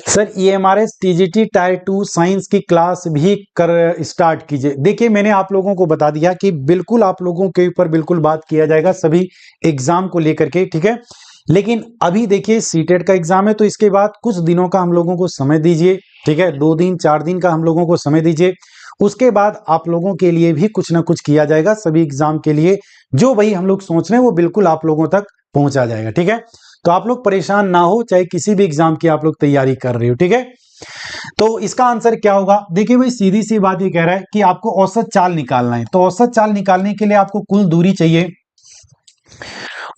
Sir EMRS TGT tyre 2 science की क्लास भी कर स्टार्ट कीजिए। देखिए मैंने आप लोगों को बता दिया कि बिल्कुल आप लोगों के ऊपर बिल्कुल बात किया जाएगा सभी एग्जाम को लेकर के, ठीक है। लेकिन अभी देखिए सीटेट का एग्जाम है, तो इसके बाद कुछ दिनों का हम लोगों को समय दीजिए, ठीक है। 2 दिन 4 दिन का हम लोगों को समय दीजिए, उसके बाद आप लोगों के लिए भी कुछ ना कुछ किया जाएगा सभी एग्जाम के लिए। जो भाई हम लोग सोच रहे हैं वो बिल्कुल आप लोगों तक पहुंचा जाएगा, ठीक है। तो आप लोग परेशान ना हो, चाहे किसी भी एग्जाम की आप लोग तैयारी कर रहे हो, ठीक है। तो इसका आंसर क्या होगा, देखिए भाई सीधी सी बात ये कह रहा है कि आपको औसत चाल निकालना है। तो औसत चाल निकालने के लिए आपको कुल दूरी चाहिए।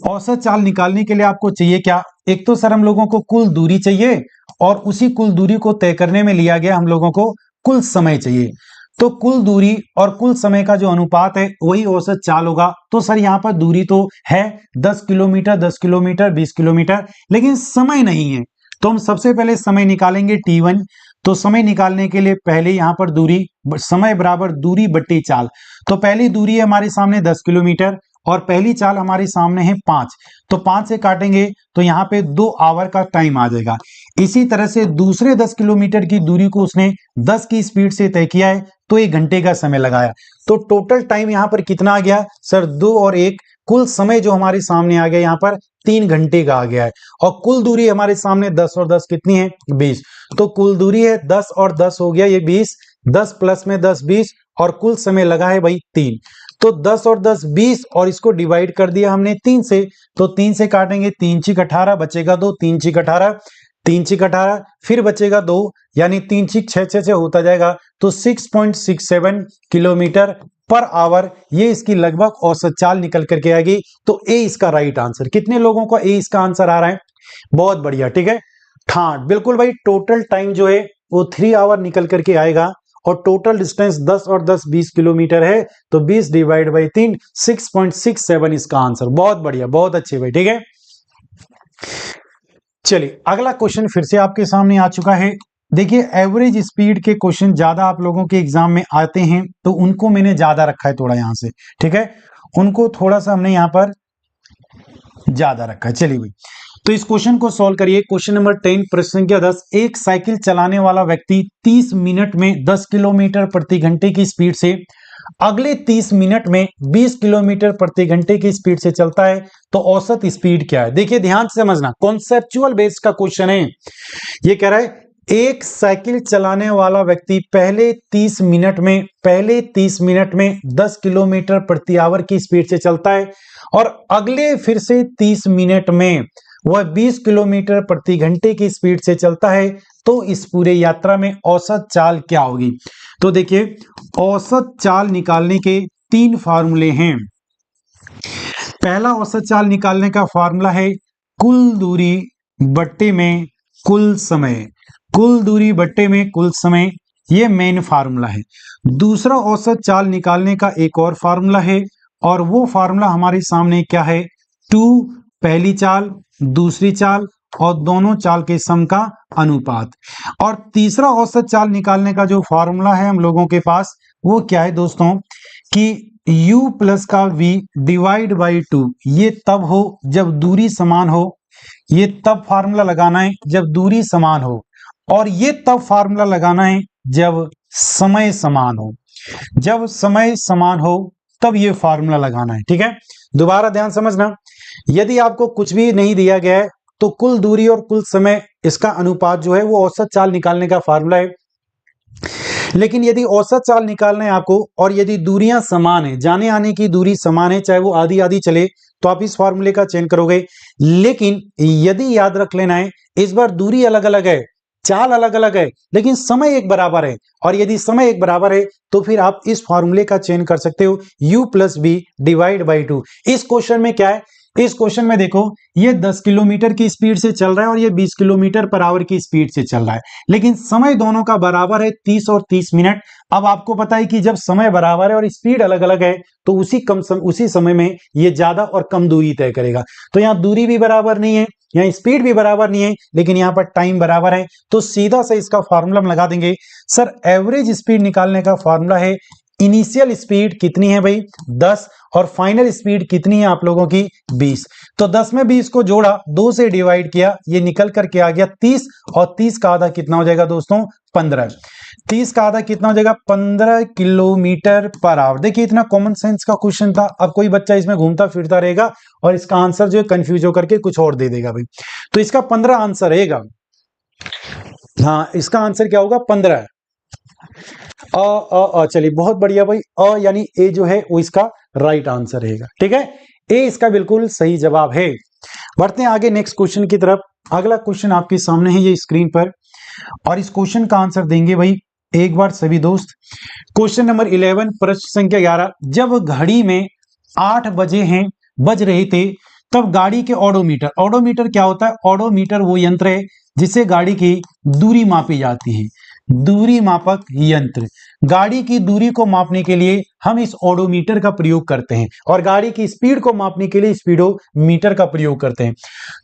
औसत चाल निकालने के लिए आपको चाहिए क्या, एक तो सर हम लोगों को कुल दूरी चाहिए और उसी कुल दूरी को तय करने में लिया गया हम लोगों को कुल समय चाहिए। तो कुल दूरी और कुल समय का जो अनुपात है वही औसत चाल होगा। तो सर यहाँ पर दूरी तो है 10 किलोमीटर 10 किलोमीटर 20 किलोमीटर, लेकिन समय नहीं है। तो हम सबसे पहले समय निकालेंगे T1। तो समय निकालने के लिए पहले यहाँ पर दूरी, समय बराबर दूरी बट्टी चाल। तो पहली दूरी है हमारे सामने 10 किलोमीटर और पहली चाल हमारे सामने है 5। तो 5 से काटेंगे तो यहाँ पे 2 आवर का टाइम आ जाएगा। इसी तरह से दूसरे 10 किलोमीटर की दूरी को उसने 10 की स्पीड से तय किया है, तो 1 घंटे का समय लगाया। तो टोटल टाइम यहाँ पर कितना आ गया सर, 2 और 1, कुल समय जो हमारे सामने आ गया यहाँ पर 3 घंटे का आ गया है। और कुल दूरी हमारे सामने 10 और 10 कितनी है, 20। तो कुल दूरी है 10 और 10 हो गया ये 20, 10 प्लस में 10 20, और कुल समय लगा है भाई 3। तो 10 और 10 20, और इसको डिवाइड कर दिया हमने 3 से। तो 3 से काटेंगे, 3 छीक 18 बचेगा 2, 3 छीक 18, 3 छीक 18 फिर बचेगा 2, यानी 3 छीक 6 6 होता जाएगा। तो 6.67 किलोमीटर पर आवर ये इसकी लगभग औसत चाल निकल करके आएगी। तो ए इसका राइट आंसर। कितने लोगों का ए इसका आंसर आ रहा है, बहुत बढ़िया, ठीक है। हाँ बिल्कुल भाई, टोटल टाइम जो है वो 3 आवर निकल करके आएगा और टोटल डिस्टेंस 10 और 10 20 किलोमीटर है। तो 20 डिवाइड बाई 3, 6.67 इसका आंसर। बहुत बढ़िया, बहुत अच्छे भाई, ठीक है। चलिए अगला क्वेश्चन फिर से आपके सामने आ चुका है। देखिए एवरेज स्पीड के क्वेश्चन ज्यादा आप लोगों के एग्जाम में आते हैं, तो उनको मैंने ज्यादा रखा है थोड़ा यहां से, ठीक है। उनको थोड़ा सा हमने यहां पर ज्यादा रखा है। चलिए भाई, तो इस क्वेश्चन को सॉल्व करिए। क्वेश्चन नंबर 10 प्रश्न संख्या 10, एक साइकिल चलाने वाला व्यक्ति 30 मिनट में 10 किलोमीटर प्रति घंटे की स्पीड से अगले 30 मिनट में 20 किलोमीटर प्रति घंटे की स्पीड से चलता है, तो औसत स्पीड क्या है। देखिए ध्यान से समझना, कॉन्सेप्चुअल बेस्ड का क्वेश्चन है। ये कह रहा है एक साइकिल चलाने वाला व्यक्ति पहले 30 मिनट में 10 किलोमीटर प्रति आवर की स्पीड से चलता है और अगले फिर से 30 मिनट में वह 20 किलोमीटर प्रति घंटे की स्पीड से चलता है, तो इस पूरे यात्रा में औसत चाल क्या होगी। तो देखिए औसत चाल निकालने के 3 फार्मूले हैं। पहला औसत चाल निकालने का फार्मूला है कुल दूरी बट्टे में कुल समय। कुल दूरी बट्टे में कुल समय, ये मेन फार्मूला है। दूसरा औसत चाल निकालने का एक और फार्मूला है, और वो फार्मूला हमारे सामने क्या है, 2 पहली चाल दूसरी चाल और दोनों चाल के सम का अनुपात। और तीसरा औसत चाल निकालने का जो फार्मूला है हम लोगों के पास, वो क्या है दोस्तों, कि u प्लस का v डिवाइड बाई 2। ये तब हो जब दूरी समान हो, ये तब फार्मूला लगाना है जब दूरी समान हो, और ये तब फार्मूला लगाना है जब समय समान हो। जब समय समान हो तब ये फार्मूला लगाना है, ठीक है। दोबारा ध्यान समझना, यदि आपको कुछ भी नहीं दिया गया है तो कुल दूरी और कुल समय इसका अनुपात जो है वो औसत चाल निकालने का फार्मूला है। लेकिन यदि औसत चाल निकालना है आपको और यदि दूरियां समान है, जाने आने की दूरी समान है, चाहे वो आधी आधी चले, तो आप इस फार्मूले का चयन करोगे। लेकिन यदि याद रख लेना है, इस बार दूरी अलग अलग है, चाल अलग अलग है, लेकिन समय एक बराबर है, और यदि समय एक बराबर है तो फिर आप इस फार्मूले का चयन कर सकते हो u plus B divide by 2। इस क्वेश्चन में क्या है इस क्वेश्चन में देखो, ये 10 किलोमीटर की स्पीड से चल रहा है और ये 20 किलोमीटर पर आवर की स्पीड से चल रहा है, लेकिन समय दोनों का बराबर है 30 और 30 मिनट। अब आपको पता है कि जब समय बराबर है और स्पीड अलग अलग है तो उसी समय में ये ज्यादा और कम दूरी तय करेगा। तो यहाँ दूरी भी बराबर नहीं है, यहाँ स्पीड भी बराबर नहीं है, लेकिन यहाँ पर टाइम बराबर है। तो सीधा से इसका फॉर्मूला हम लगा देंगे। सर एवरेज स्पीड निकालने का फॉर्मूला है, इनिशियल स्पीड कितनी है भाई 10 और फाइनल स्पीड कितनी है आप लोगों की 20। तो 10 में 20 को जोड़ा, 2 से डिवाइड किया, ये निकल करके आ गया 30 और 30 का आधा कितना हो जाएगा दोस्तों 15। 30 का आधा कितना हो जाएगा 15 किलोमीटर पर आवर। देखिए इतना कॉमन सेंस का क्वेश्चन था। अब कोई बच्चा इसमें घूमता फिरता रहेगा और इसका आंसर जो है कंफ्यूज होकर के कुछ और दे देगा भाई। तो इसका 15 आंसर रहेगा। हाँ इसका आंसर क्या होगा 15। चलिए बहुत बढ़िया भाई, यानी ए जो है वो इसका राइट आंसर रहेगा। ठीक है, ए इसका बिल्कुल सही जवाब है। बढ़ते हैं आगे नेक्स्ट क्वेश्चन की तरफ। अगला क्वेश्चन आपके सामने है ये स्क्रीन पर, और इस क्वेश्चन का आंसर देंगे भाई एक बार सभी दोस्त। क्वेश्चन नंबर 11 प्रश्न संख्या 11, जब घड़ी में 8 बज रहे थे तब गाड़ी के ऑडोमीटर, ऑडोमीटर क्या होता है, ऑडोमीटर वो यंत्र है जिससे गाड़ी की दूरी मापी जाती है, दूरी मापक यंत्र। गाड़ी की दूरी को मापने के लिए हम इस ऑडोमीटर का प्रयोग करते हैं और गाड़ी की स्पीड को मापने के लिए स्पीडोमीटर का प्रयोग करते हैं।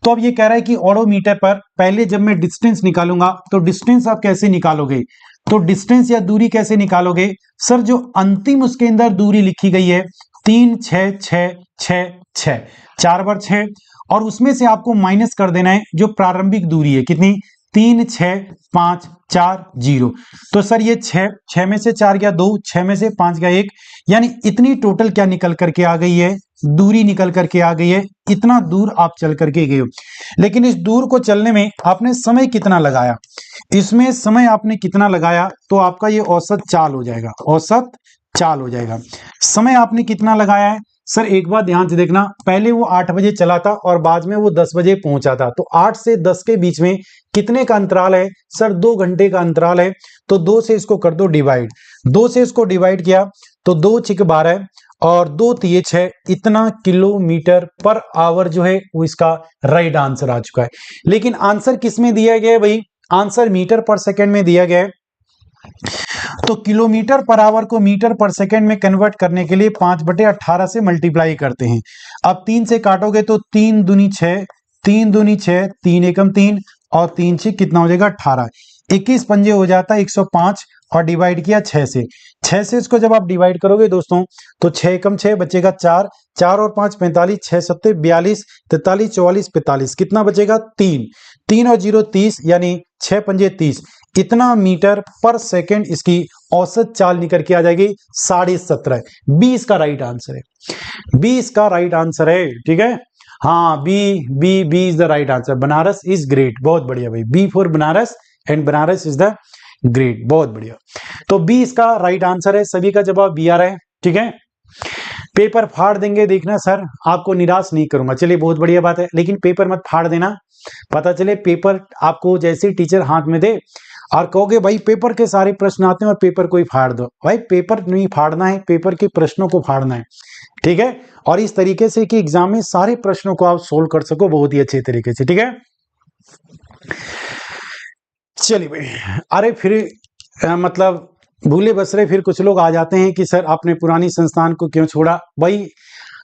तो अब ये कह रहा है कि ऑडोमीटर पर पहले जब मैं डिस्टेंस निकालूंगा तो डिस्टेंस आप कैसे निकालोगे, तो डिस्टेंस या दूरी कैसे निकालोगे। सर जो अंतिम उसके अंदर दूरी लिखी गई है 3 6 6 6 6, 4 बार 6, और उसमें से आपको माइनस कर देना है जो प्रारंभिक दूरी है, कितनी 3 6 5 4 0। तो सर ये 6 में से 4 गया 2, 6 में से 5 गया 1, यानी इतनी टोटल क्या निकल करके आ गई है, दूरी निकल करके आ गई है। इतना दूर आप चल करके गए हो, लेकिन इस दूर को चलने में आपने समय कितना लगाया, इसमें समय आपने कितना लगाया, तो आपका ये औसत चाल हो जाएगा, औसत चाल हो जाएगा। समय आपने कितना लगाया है, सर एक बार ध्यान से देखना, पहले वो 8 बजे चला था और बाद में वो 10 बजे पहुंचा था, तो 8 से 10 के बीच में कितने का अंतराल है, सर 2 घंटे का अंतराल है। तो 2 से इसको कर दो डिवाइड, 2 से इसको डिवाइड किया तो 2 6 12 और 2 3 6, इतना किलोमीटर पर आवर जो है वो इसका राइट आंसर आ चुका है। लेकिन आंसर किस में दिया गया है भाई, आंसर मीटर पर सेकेंड में दिया गया है। तो किलोमीटर पर आवर को मीटर पर सेकेंड में कन्वर्ट करने के लिए 5/18 से मल्टीप्लाई करते हैं। अब 3 से काटोगे तो 3 दूनी 6, 3 दूनी 6, 3 एकम 3 और 3 6 कितना हो जाएगा 18, 21 पंजे हो जाता है 105 और डिवाइड किया 6 से। 6 से इसको जब आप डिवाइड करोगे दोस्तों तो 6 एकम 6 बचेगा 4, 4 और 5 45, 6 सत्ते 42, 43 44 45, कितना बचेगा 3, 3 और 0 30, यानी 6 पंजे 30, इतना मीटर पर सेकेंड इसकी औसत चाल निकल के आ जाएगी 17.5। बी इसका राइट आंसर है, बी इसका राइट आंसर है। ठीक है, हाँ B is the right answer. Banaras is great, बहुत बढ़िया भाई, B for Banaras and Banaras is the great, बहुत बढ़िया। तो बी इसका राइट आंसर है, सभी का जवाब बी आ रहा है। ठीक है, पेपर फाड़ देंगे, देखना सर आपको निराश नहीं करूंगा। चलिए बहुत बढ़िया बात है, लेकिन पेपर मत फाड़ देना। पता चले पेपर आपको जैसे टीचर हाथ में दे और कहोगे भाई पेपर के सारे प्रश्न आते हैं और पेपर को ही फाड़ दो, भाई पेपर नहीं फाड़ना है, पेपर के प्रश्नों को फाड़ना है। ठीक है, और इस तरीके से कि एग्जाम में सारे प्रश्नों को आप सोल्व कर सको बहुत ही अच्छे तरीके से। ठीक है, चलिए भाई, अरे फिर मतलब भूले बसरे फिर कुछ लोग आ जाते हैं कि सर आपने पुरानी संस्थान को क्यों छोड़ा। भाई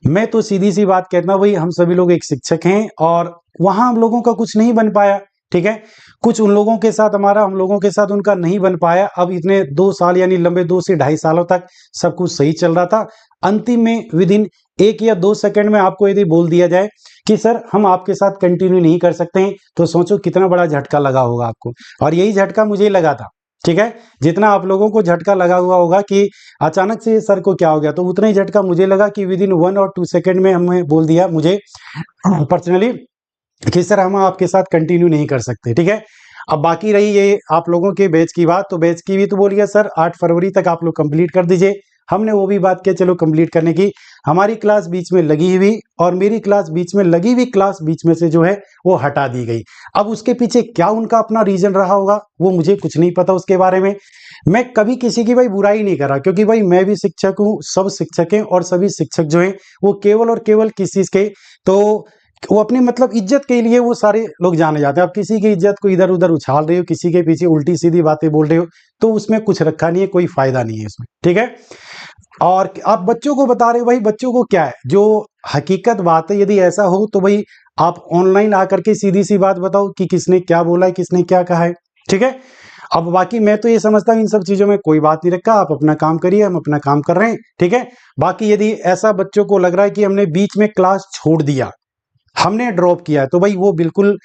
मैं तो सीधी सी बात कहता हूं, भाई हम सभी लोग एक शिक्षक हैं और वहां हम लोगों का कुछ नहीं बन पाया। ठीक है, कुछ उन लोगों के साथ हमारा, हम लोगों के साथ उनका नहीं बन पाया। अब इतने 2 साल यानी लंबे 2 से 2.5 सालों तक सब कुछ सही चल रहा था। अंतिम में विद इन 1 या 2 सेकंड में आपको यदि बोल दिया जाए कि सर हम आपके साथ कंटिन्यू नहीं कर सकते हैं, तो सोचो कितना बड़ा झटका लगा होगा आपको। और यही झटका मुझे लगा था। ठीक है, जितना आप लोगों को झटका लगा हुआ होगा कि अचानक से सर को क्या हो गया, तो उतना ही झटका मुझे लगा कि विद इन 1 और 2 सेकंड में हमें बोल दिया मुझे पर्सनली कि सर हम आपके साथ कंटिन्यू नहीं कर सकते। ठीक है, अब बाकी रही ये आप लोगों के बैच की बात, तो बैच की भी तो बोलिए सर 8 फरवरी तक आप लोग कंप्लीट कर दीजिए हमने वो भी बात किया चलो कंप्लीट करने की। हमारी क्लास बीच में लगी हुई और मेरी क्लास बीच में लगी हुई क्लास बीच में से जो है वो हटा दी गई। अब उसके पीछे क्या उनका अपना रीजन रहा होगा वो मुझे कुछ नहीं पता उसके बारे में। मैं कभी किसी की भाई बुराई नहीं कर रहा, क्योंकि भाई मैं भी शिक्षक हूँ, सब शिक्षक हैं, और सभी शिक्षक जो हैं वो केवल और केवल किस चीज के, तो वो अपनी मतलब इज्जत के लिए वो सारे लोग जाने जाते हैं। आप किसी की इज्जत को इधर उधर उछाल रहे हो, किसी के पीछे उल्टी सीधी बातें बोल रहे हो, तो उसमें कुछ रखा नहीं है, कोई फायदा नहीं है इसमें, ठीक है। और आप बच्चों को बता रहे हो, भाई बच्चों को क्या है जो हकीकत बात है, यदि ऐसा हो तो भाई आप ऑनलाइन आकर के सीधी सी बात बताओ कि किसने क्या बोला है, किसने क्या कहा है, ठीक है। अब बाकी मैं तो ये समझता हूँ इन सब चीजों में कोई बात नहीं रखा, आप अपना काम करिए, हम अपना काम कर रहे हैं, ठीक है। बाकी यदि ऐसा बच्चों को लग रहा है कि हमने बीच में क्लास छोड़ दिया, हमने ड्रॉप किया है, तो भाई वो बिल्कुल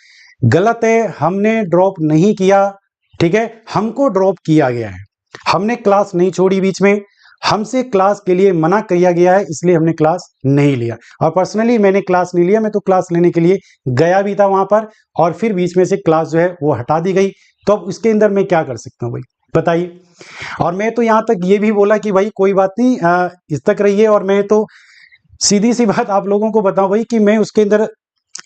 गलत है। हमने ड्रॉप नहीं किया, ठीक है, हमको ड्रॉप किया गया है। हमने क्लास नहीं छोड़ी बीच में, हमसे क्लास के लिए मना किया गया है, इसलिए हमने क्लास नहीं लिया। और पर्सनली मैंने क्लास नहीं लिया, मैं तो क्लास लेने के लिए गया भी था वहां पर, और फिर बीच में से क्लास जो है वो हटा दी गई। तो अब उसके अंदर मैं क्या कर सकता हूँ भाई बताइए। और मैं तो यहाँ तक ये भी बोला कि भाई कोई बात नहीं, इस तक रहिए। और मैं तो सीधी सी बात आप लोगों को बताऊं भाई कि मैं उसके अंदर,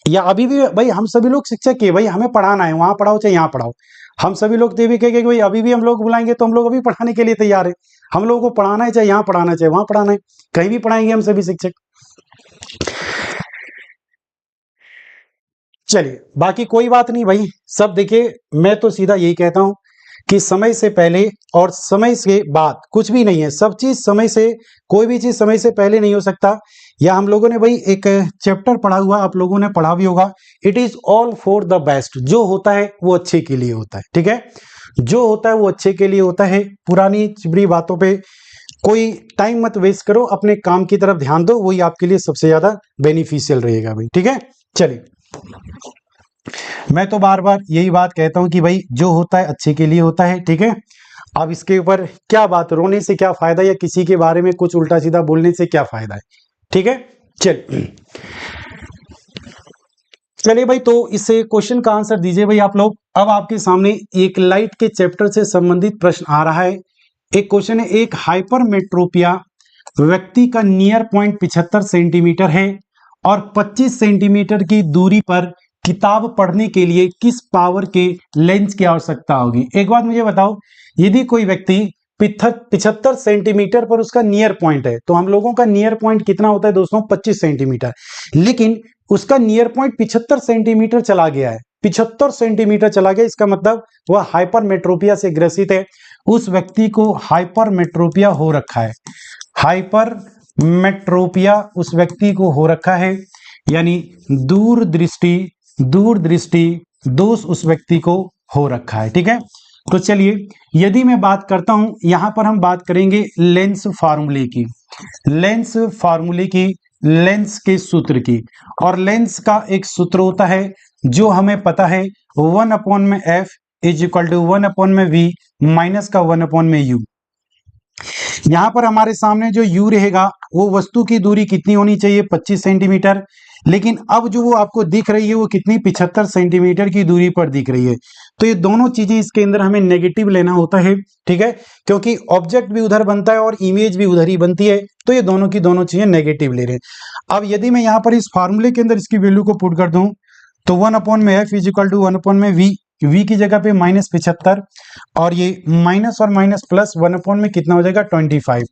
या अभी भी भाई हम सभी लोग शिक्षक है भाई, हमें पढ़ाना है, वहां पढ़ाओ चाहे यहाँ पढ़ाओ। हम सभी लोग ये भी कहेंगे कि भाई अभी भी हम लोग बुलाएंगे तो हम लोग अभी पढ़ाने के लिए तैयार है। हम लोगों को पढ़ाना है, चाहे यहाँ पढ़ाना है चाहे वहां पढ़ाना है, कहीं भी पढ़ाएंगे हम सभी शिक्षक। चलिए बाकी कोई बात नहीं भाई, सब देखिए मैं तो सीधा यही कहता हूं कि समय से पहले और समय के बाद कुछ भी नहीं है। सब चीज समय से, कोई भी चीज समय से पहले नहीं हो सकता। या हम लोगों ने भाई एक चैप्टर पढ़ा हुआ, आप लोगों ने पढ़ा भी होगा, it is all for the best. जो होता है वो अच्छे के लिए होता है, ठीक है, जो होता है वो अच्छे के लिए होता है। पुरानी चिबड़ी बातों पे कोई टाइम मत वेस्ट करो, अपने काम की तरफ ध्यान दो, वही आपके लिए सबसे ज्यादा बेनिफिशियल रहेगा भाई, ठीक है। चलिए मैं तो बार बार यही बात कहता हूं कि भाई जो होता है अच्छे के लिए होता है, ठीक है। अब इसके ऊपर क्या बात, रोने से क्या फायदा, या किसी के बारे में कुछ उल्टा सीधा बोलने से क्या फायदा है, ठीक है। चलिए भाई, तो इस क्वेश्चन का आंसर दीजिए भाई आप लोग। अब आपके सामने एक लाइट के चैप्टर से संबंधित प्रश्न आ रहा है। एक क्वेश्चन है, एक हाइपरमेट्रोपिया व्यक्ति का नियर पॉइंट 75 सेंटीमीटर है और 25 सेंटीमीटर की दूरी पर किताब पढ़ने के लिए किस पावर के लेंस की आवश्यकता होगी। एक बात मुझे बताओ, यदि कोई व्यक्ति 75 सेंटीमीटर पर उसका नियर पॉइंट है, तो हम लोगों का नियर पॉइंट कितना होता है दोस्तों, 25 सेंटीमीटर, लेकिन उसका नियर पॉइंट 75 सेंटीमीटर चला गया है, 75 सेंटीमीटर चला गया, इसका मतलब वह हाइपरमेट्रोपिया से ग्रसित है। उस व्यक्ति को हाइपरमेट्रोपिया हो रखा है, हाइपरमेट्रोपिया उस व्यक्ति को हो रखा है, यानी दूरदृष्टि दोष उस व्यक्ति को हो रखा है, ठीक है। तो चलिए यदि मैं बात करता हूं, यहां पर हम बात करेंगे लेंस फार्मूले की, लेंस फार्मूले की, लेंस के सूत्र की। और लेंस का एक सूत्र होता है जो हमें पता है, 1/f is equal to 1/v minus का 1/u। यहां पर हमारे सामने जो u रहेगा वो वस्तु की दूरी कितनी होनी चाहिए, 25 सेंटीमीटर, लेकिन अब जो वो आपको दिख रही है वो कितनी, 75 सेंटीमीटर की दूरी पर दिख रही है। तो ये दोनों चीजें इसके अंदर हमें नेगेटिव लेना होता है, ठीक है, क्योंकि ऑब्जेक्ट भी उधर बनता है और इमेज भी उधर ही बनती है, तो ये दोनों की दोनों चीजें नेगेटिव ले रहे हैं। अब यदि मैं यहाँ पर इस फार्मूले के अंदर इसकी वैल्यू को पुट कर दूं, तो 1/f is equal to 1/v, v की जगह पे -75, और ये माइनस और माइनस प्लस 1 में कितना हो जाएगा, 25।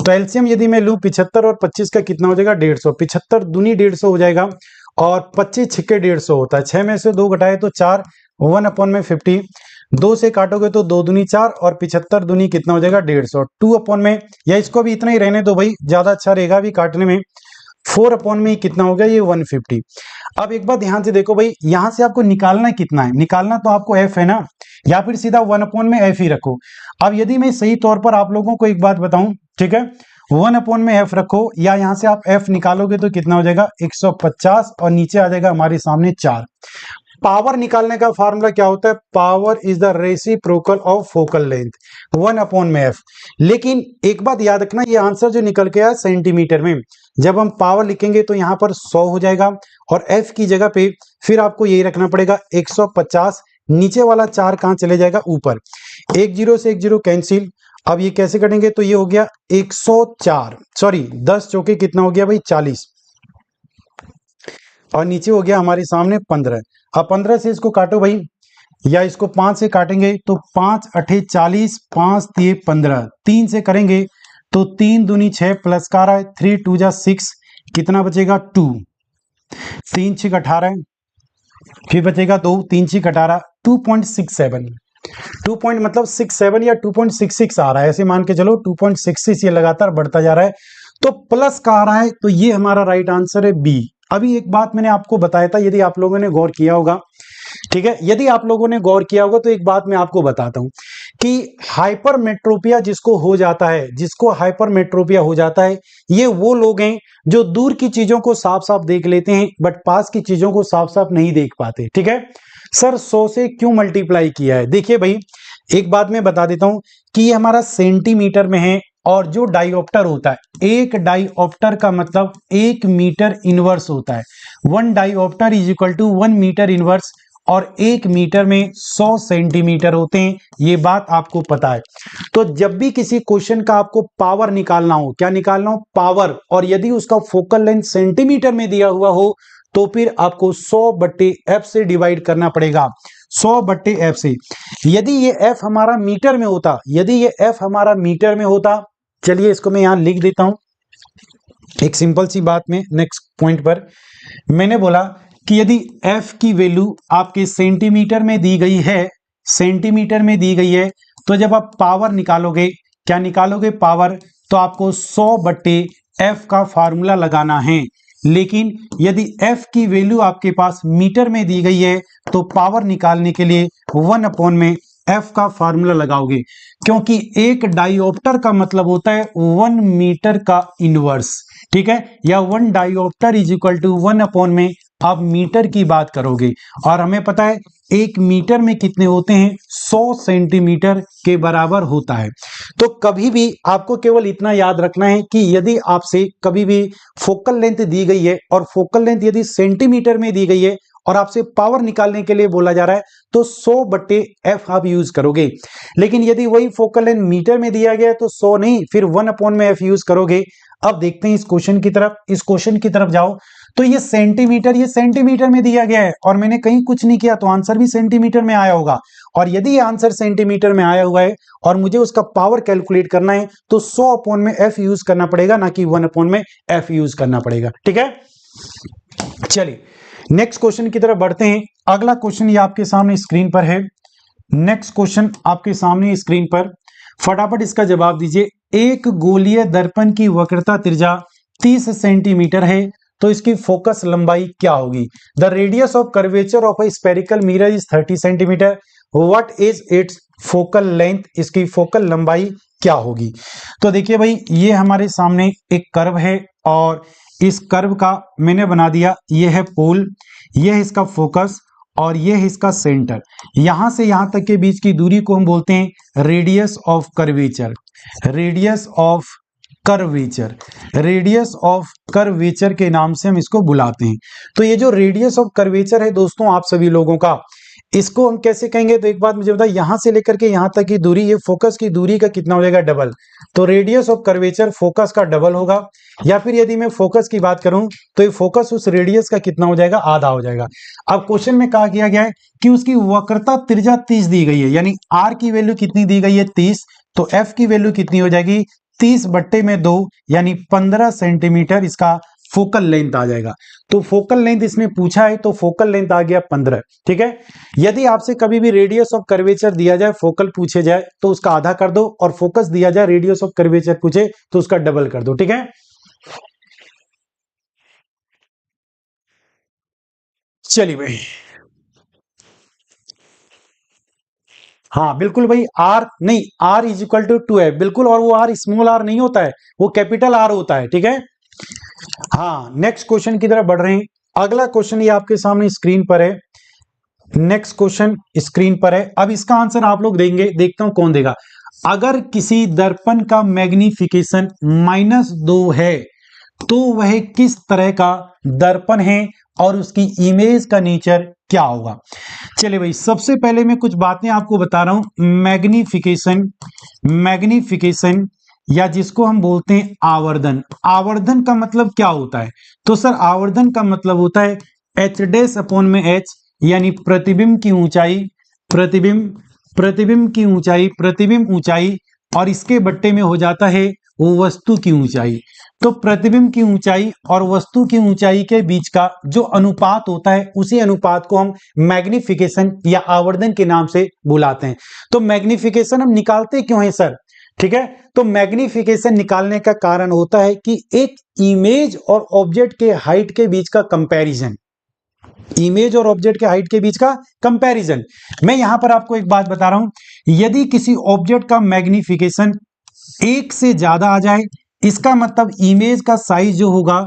तो एलसीएम यदि मैं लूँ 75 और 25 का कितना हो जाएगा, 150। 75 दूनी 150 हो जाएगा, और 25 छिक्के 150 होता है, 6 में से 2 घटाए तो 4, 1/50, 2 से काटोगे तो 2 दूनी 4, और 75 दूनी कितना हो जाएगा, 150, 2/में, या इसको भी इतना ही रहने दो भाई, ज्यादा अच्छा रहेगा भी काटने में, 4 में कितना हो गया, ये 150। अब एक बात ध्यान से देखो भाई, यहां से आपको निकालना कितना है, निकालना तो आपको f है ना, या फिर सीधा 1/f ही रखो। अब यदि मैं सही तौर पर आप लोगों को एक बात बताऊं, ठीक है, 1/f रखो, या यहां से आप f निकालोगे तो कितना हो जाएगा, 150, और नीचे आ जाएगा हमारे सामने 4। पावर निकालने का फार्मूला क्या होता है, power is the reciprocal of focal length, 1/f। लेकिन एक बात याद रखना, ये आंसर जो निकल के आया सेंटीमीटर में, जब हम पावर लिखेंगे तो यहाँ पर 100 हो जाएगा, और f की जगह पे फिर आपको यही रखना पड़ेगा 150, नीचे वाला 4 कहाँ चले जाएगा, ऊपर, 1 0 से 1 0 कैंसिल, अब ये कैसे कटेंगे, तो ये हो गया 104, सॉरी 10 चौके कितना हो गया भाई 40, और नीचे हो गया हमारे सामने 15। अब 15 से इसको काटो भाई, या इसको 5 से काटेंगे तो 5 अठे 40, 5 तिये 15, 3 से करेंगे तो 3 दूनी 6 प्लस का रहा है 3 2 जा 6, कितना बचेगा 2, 3 6 18, फिर बचेगा 2, 3 6 18, 2.67, 2 पॉइंट मतलब 67 या 2.66 आ रहा है, ऐसे मान के चलो 2.66 ये लगातार बढ़ता जा रहा है, तो प्लस का आ रहा है, तो ये हमारा राइट आंसर है बी। अभी एक बात मैंने आपको बताया था, यदि आप लोगों ने गौर किया होगा, ठीक है, यदि आप लोगों ने गौर किया होगा तो एक बात मैं आपको बताता हूं कि हाइपरमेट्रोपिया जिसको हो जाता है, जिसको हाइपरमेट्रोपिया हो जाता है, ये वो लोग हैं जो दूर की चीजों को साफ साफ देख लेते हैं बट पास की चीजों को साफ साफ नहीं देख पाते। ठीक है सर, 100 से क्यों मल्टीप्लाई किया है? देखिए भाई, एक बात मैं बता देता हूं कि ये हमारा सेंटीमीटर में है, और जो डाइऑप्टर होता है, एक डाइऑप्टर का मतलब 1 मीटर इनवर्स होता है। 1 dioptre is equal to 1 metre inverse, और 1 मीटर में 100 सेंटीमीटर होते हैं, ये बात आपको पता है। तो जब भी किसी क्वेश्चन का आपको पावर निकालना हो, क्या निकालना हो? पावर, और यदि उसका फोकल लेंथ सेंटीमीटर में दिया हुआ हो तो फिर आपको 100/f से डिवाइड करना पड़ेगा, 100/f से। यदि ये f हमारा मीटर में होता, यदि ये f हमारा मीटर में होता, चलिए इसको मैं यहां लिख देता हूं एक सिंपल सी बात में। नेक्स्ट पॉइंट पर मैंने बोला कि यदि f की वैल्यू आपके सेंटीमीटर में दी गई है, सेंटीमीटर में दी गई है, तो जब आप पावर निकालोगे, क्या निकालोगे? पावर, तो आपको 100/f का फार्मूला लगाना है। लेकिन यदि f की वैल्यू आपके पास मीटर में दी गई है तो पावर निकालने के लिए 1/f का फार्मूला लगाओगे, क्योंकि एक डाइऑप्टर का मतलब होता है 1 मीटर का इनवर्स। ठीक है, या 1 डाइऑप्टर इज इक्वल टू 1/में आप मीटर की बात करोगे, और हमें पता है 1 मीटर में कितने होते हैं? 100 सेंटीमीटर के बराबर होता है। तो कभी भी आपको केवल इतना याद रखना है कि यदि आपसे कभी भी फोकल लेंथ दी गई है, और फोकल लेंथ यदि सेंटीमीटर में दी गई है और आपसे पावर निकालने के लिए बोला जा रहा है, तो 100/f आप यूज करोगे। लेकिन यदि वही फोकल लेंथ मीटर में दिया गया है तो 100 नहीं, फिर 1 में f यूज करोगे। अब देखते हैं इस क्वेश्चन की तरफ, इस क्वेश्चन की तरफ जाओ तो ये सेंटीमीटर में दिया गया है, और मैंने कहीं कुछ नहीं किया तो आंसर भी सेंटीमीटर में आया होगा। और यदि ये आंसर सेंटीमीटर में आया हुआ है और मुझे उसका पावर कैलकुलेट करना है तो 100 में f यूज करना पड़ेगा, ना कि 1 में f यूज करना पड़ेगा। ठीक है, चलिए नेक्स्ट क्वेश्चन की तरफ बढ़ते हैं। अगला क्वेश्चन ये आपके सामने स्क्रीन पर है। नेक्स्ट क्वेश्चन आपके सामने स्क्रीन पर, फटाफट इसका जवाब दीजिए। एक गोलीय दर्पण की वक्रता त्रिज्या 30 सेंटीमीटर है, तो इसकी फोकस लंबाई क्या होगी? The radius of curvature of A spherical mirror is 30 centimetre, what is it's focal length? इसकी फोकल लंबाई क्या होगी? तो देखिए भाई, ये हमारे सामने एक कर्व है, और इस कर्व का मैंने बना दिया, ये है पोल, ये है इसका फोकस, और ये है इसका सेंटर। यहां से यहां तक के बीच की दूरी को हम बोलते हैं radius of curvature, radius of curvature, radius of curvature के नाम से हम इसको बुलाते हैं। तो ये जो रेडियस ऑफ कर्वेचर है दोस्तों आप सभी लोगों का, इसको हम कैसे कहेंगे? तो एक बात मुझे बताइए, यहां से लेकर के यहां तक की दूरी, ये फोकस की दूरी का कितना हो जाएगा? डबल। तो रेडियस ऑफ कर्वेचर फोकस का डबल होगा, या फिर यदि मैं फोकस की बात करूं तो ये फोकस उस रेडियस का कितना हो जाएगा? आधा हो जाएगा। अब क्वेश्चन में कहा गया है कि उसकी वक्रता त्रिज्या 30 दी गई है, यानी आर की वैल्यू कितनी दी गई है? 30। तो एफ की वैल्यू कितनी हो जाएगी? 30/2, यानी 15 सेंटीमीटर इसका फोकल लेंथ आ जाएगा। तो फोकल लेंथ इसमें पूछा है, तो फोकल लेंथ आ गया 15। ठीक है, यदि आपसे कभी भी रेडियस ऑफ कर्वेचर दिया जाए, फोकल पूछे जाए, तो उसका आधा कर दो, और फोकस दिया जाए, रेडियस ऑफ कर्वेचर पूछे तो उसका डबल कर दो। ठीक है, चलिए भाई, हाँ बिल्कुल भाई, आर नहीं, आर इज इक्वल टू 2 है बिल्कुल, और वो आर स्मॉल आर नहीं होता है, वो कैपिटल आर होता है। ठीक है, हाँ नेक्स्ट क्वेश्चन की तरफ बढ़ रहे हैं। अगला क्वेश्चन ये आपके सामने स्क्रीन पर है, नेक्स्ट क्वेश्चन स्क्रीन पर है। अब इसका आंसर आप लोग देंगे, देखता हूं कौन देगा। अगर किसी दर्पण का मैग्निफिकेशन -2 है तो वह किस तरह का दर्पण है, और उसकी इमेज का नेचर क्या होगा। चलिए भाई, सबसे पहले मैं कुछ बातें आपको बता रहा हूं। मैग्निफिकेशन, मैग्निफिकेशन या जिसको हम बोलते हैं आवर्धन। आवर्धन का मतलब क्या होता है? तो सर आवर्धन का मतलब होता है एच डैश अपॉन में एच, यानी प्रतिबिंब की ऊंचाई, प्रतिबिंब, प्रतिबिंब की ऊंचाई, प्रतिबिंब ऊंचाई, और इसके बट्टे में हो जाता है वो वस्तु की ऊंचाई। तो प्रतिबिंब की ऊंचाई और वस्तु की ऊंचाई के बीच का जो अनुपात होता है, उसी अनुपात को हम मैग्निफिकेशन या आवर्धन के नाम से बुलाते हैं। तो मैग्निफिकेशन हम निकालते क्यों हैं सर? ठीक है, तो मैग्निफिकेशन निकालने का कारण होता है कि एक इमेज और ऑब्जेक्ट के हाइट के बीच का कंपैरिजन, इमेज और ऑब्जेक्ट के हाइट के बीच का कंपैरिजन। मैं यहां पर आपको एक बात बता रहा हूं, यदि किसी ऑब्जेक्ट का मैग्निफिकेशन एक से ज्यादा आ जाए, इसका मतलब इमेज का साइज जो होगा,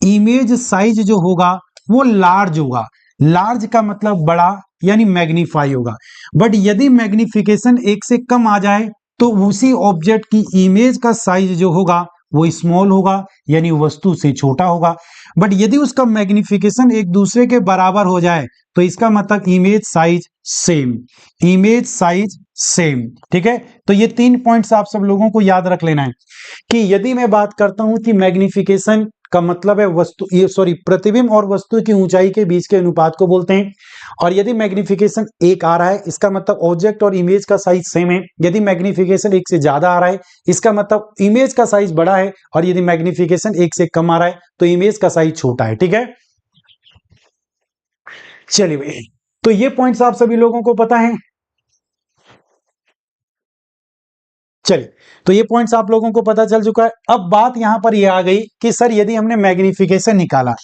इमेज साइज जो होगा वो लार्ज होगा। लार्ज का मतलब बड़ा, यानी मैग्नीफाई होगा। बट यदि मैग्निफिकेशन एक से कम आ जाए तो उसी ऑब्जेक्ट की इमेज का साइज जो होगा वो स्मॉल होगा, यानी वस्तु से छोटा होगा। बट यदि उसका मैग्निफिकेशन एक दूसरे के बराबर हो जाए तो इसका मतलब image size same, image size same. ठीक है, तो ये 3 पॉइंट्स आप सब लोगों को याद रख लेना है कि यदि मैं बात करता हूं कि मैग्निफिकेशन का मतलब है वस्तु, ये सॉरी, प्रतिबिंब और वस्तु की ऊंचाई के बीच के अनुपात को बोलते हैं। और यदि मैग्निफिकेशन 1 आ रहा है, इसका मतलब ऑब्जेक्ट और इमेज का साइज सेम है। यदि मैग्निफिकेशन 1 से ज्यादा आ रहा है, इसका मतलब इमेज का साइज बड़ा है। और यदि मैग्निफिकेशन 1 से कम आ रहा है तो इमेज का साइज छोटा है। ठीक है, चलिए भाई, तो ये पॉइंट्स आप सभी लोगों को पता है। चलिए, तो ये पॉइंट्स आप लोगों को पता चल चुका है। अब बात यहां पर ये आ गई कि सर यदि हमने मैग्निफिकेशन निकाला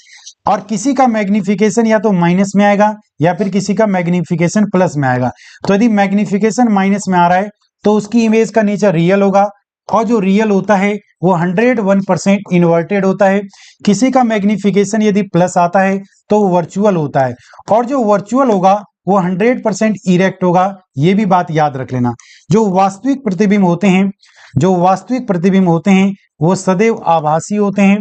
और किसी का मैग्निफिकेशन या तो माइनस में आएगा या फिर किसी का मैग्निफिकेशन प्लस में आएगा, तो यदि मैग्निफिकेशन माइनस में आ रहा है तो उसकी इमेज का नेचर रियल होगा, और जो रियल होता है वो 101% इन्वर्टेड होता है। किसी का मैग्निफिकेशन यदि प्लस आता है तो वर्चुअल होता है, और जो वर्चुअल होगा वो 100% इरेक्ट होगा। ये भी बात याद रख लेना। जो वास्तविक प्रतिबिंब होते हैं, जो वास्तविक प्रतिबिंब होते हैं वो सदैव आभासी होते हैं,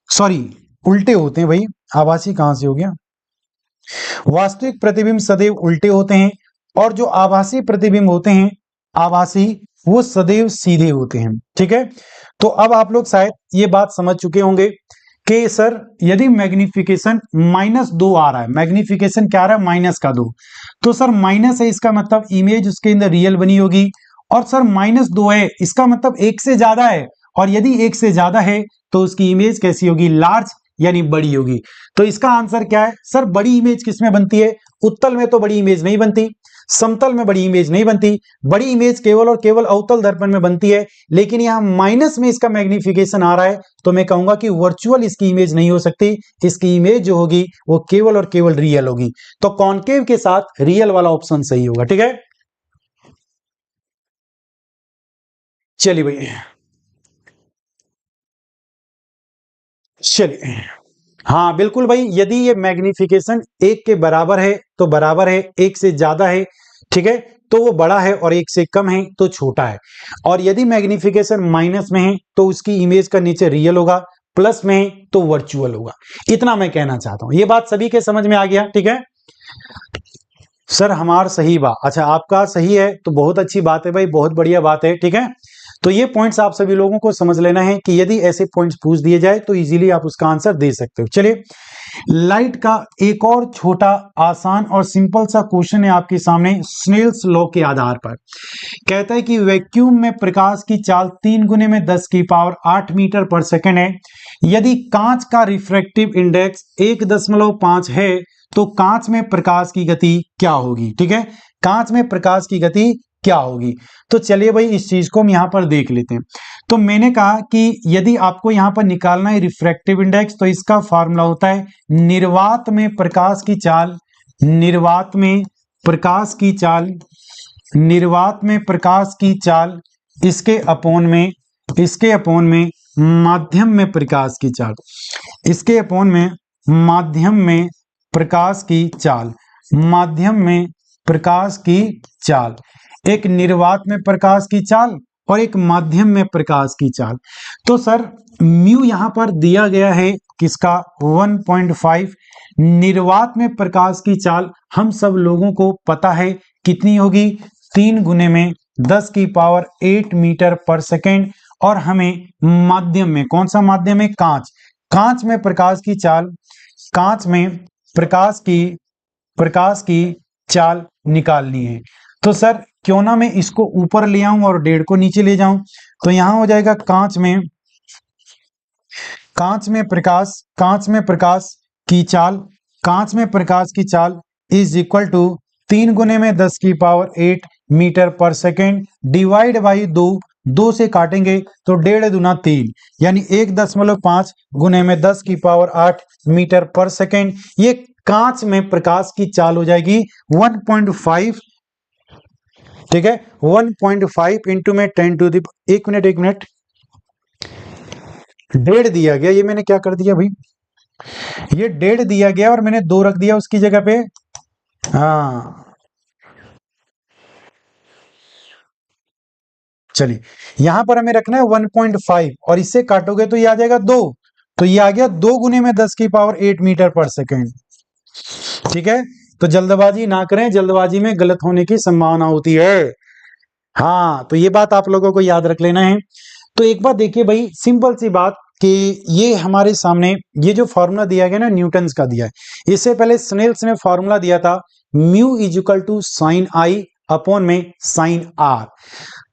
सॉरी उल्टे होते हैं भाई, आभासी कहां से हो गया। वास्तविक प्रतिबिंब सदैव उल्टे होते हैं, और जो आभासी प्रतिबिंब होते हैं, आभासी, वो सदैव सीधे होते हैं। ठीक है, तो अब आप लोग शायद ये बात समझ चुके होंगे कि सर यदि मैग्निफिकेशन -2 आ रहा है, मैग्निफिकेशन क्या आ रहा है, -2, तो सर माइनस है, इसका मतलब इमेज उसके अंदर रियल बनी होगी। और सर -2 है, इसका मतलब 1 से ज्यादा है, और यदि 1 से ज्यादा है तो उसकी इमेज कैसी होगी, लार्ज, यानी बड़ी होगी। तो इसका आंसर क्या है सर? बड़ी इमेज किसमें बनती है? उत्तल में तो बड़ी इमेज नहीं बनती, समतल में बड़ी इमेज नहीं बनती। बड़ी इमेज केवल और केवल अवतल दर्पण में बनती है। लेकिन यहां माइनस में इसका मैग्निफिकेशन आ रहा है तो मैं कहूंगा कि वर्चुअल इसकी इमेज नहीं हो सकती। इसकी इमेज जो होगी वो केवल और केवल रियल होगी। तो कॉन्केव के साथ रियल वाला ऑप्शन सही होगा। ठीक है, चलिए भैया, चलिए, हाँ बिल्कुल भाई, यदि ये मैग्निफिकेशन 1 के बराबर है तो बराबर है, 1 से ज्यादा है, ठीक है, तो वो बड़ा है, और 1 से कम है तो छोटा है। और यदि मैग्निफिकेशन माइनस में है तो उसकी इमेज का नेचर रियल होगा, प्लस में है तो वर्चुअल होगा। इतना मैं कहना चाहता हूं। ये बात सभी के समझ में आ गया? ठीक है सर, हमार सही बा, अच्छा आपका सही है तो बहुत अच्छी बात है भाई, बहुत बढ़िया बात है। ठीक है, तो ये पॉइंट्स आप सभी लोगों को समझ लेना है कि यदि ऐसे पॉइंट्स पूछ दिए जाए तो इजीली आप उसका आंसर दे सकते हो। चलिए, लाइट का एक और छोटा, आसान और सिंपल सा क्वेश्चन है आपके सामने स्नेल्स लॉ के आधार पर। कहता है कि वैक्यूम में प्रकाश की चाल 3 गुने में 10 की पावर 8 मीटर पर सेकंड है। यदि कांच का रिफ्रैक्टिव इंडेक्स 1.5 है तो कांच में प्रकाश की गति क्या होगी? ठीक है, कांच में प्रकाश की गति क्या होगी? तो चलिए भाई, इस चीज को हम यहां पर देख लेते हैं। तो मैंने कहा कि यदि आपको यहां पर निकालना है रिफ्रैक्टिव इंडेक्स, तो इसका फार्मूला होता है निर्वात में प्रकाश की चाल, निर्वात में प्रकाश की चाल, निर्वात में प्रकाश की चाल, इसके अपोन में, इसके अपोन में माध्यम में प्रकाश की चाल, इसके अपोन में माध्यम में प्रकाश की चाल, माध्यम में प्रकाश की चाल। एक निर्वात में प्रकाश की चाल और एक माध्यम में प्रकाश की चाल। तो सर म्यू यहां पर दिया गया है किसका? 1.5, निर्वात में प्रकाश की चाल हम सब लोगों को पता है कितनी होगी, 3 गुने में 10 की पावर 8 मीटर पर सेकेंड। और हमें माध्यम में, कौन सा माध्यम है, कांच, कांच में प्रकाश की चाल, कांच में प्रकाश की चाल निकालनी है। तो सर क्यों ना मैं इसको ऊपर ले आऊं और 1.5 को नीचे ले जाऊं। तो यहां हो जाएगा कांच में प्रकाश की चाल इज इक्वल टू 3 गुने में 10 की power 8 metre per second divide by 2 से काटेंगे तो 1.5 दूना 3 यानी 1.5 गुने में 10 की पावर 8 मीटर पर सेकेंड। ये कांच में प्रकाश की चाल हो जाएगी 1.5, ठीक है, 1.5 इंटू में 10 टू दी, एक मिनट 1.5 दिया गया, ये मैंने क्या कर दिया भाई, ये 1.5 दिया गया और मैंने 2 रख दिया उसकी जगह पे। हाँ चलिए, यहां पर हमें रखना है 1.5 और इससे काटोगे तो ये आ जाएगा 2, तो ये आ गया 2 गुने में 10 की पावर 8 मीटर पर सेकेंड। ठीक है, तो जल्दबाजी ना करें, जल्दबाजी में गलत होने की संभावना होती है। हाँ, तो ये बात आप लोगों को याद रख लेना है। तो एक बात देखिए भाई, सिंपल सी बात कि ये हमारे सामने ये जो फॉर्मूला दिया गया ना, न्यूटन्स का दिया है। इससे पहले स्नेल्स ने फॉर्मूला दिया था mu is equal to sine i upon में साइन आर।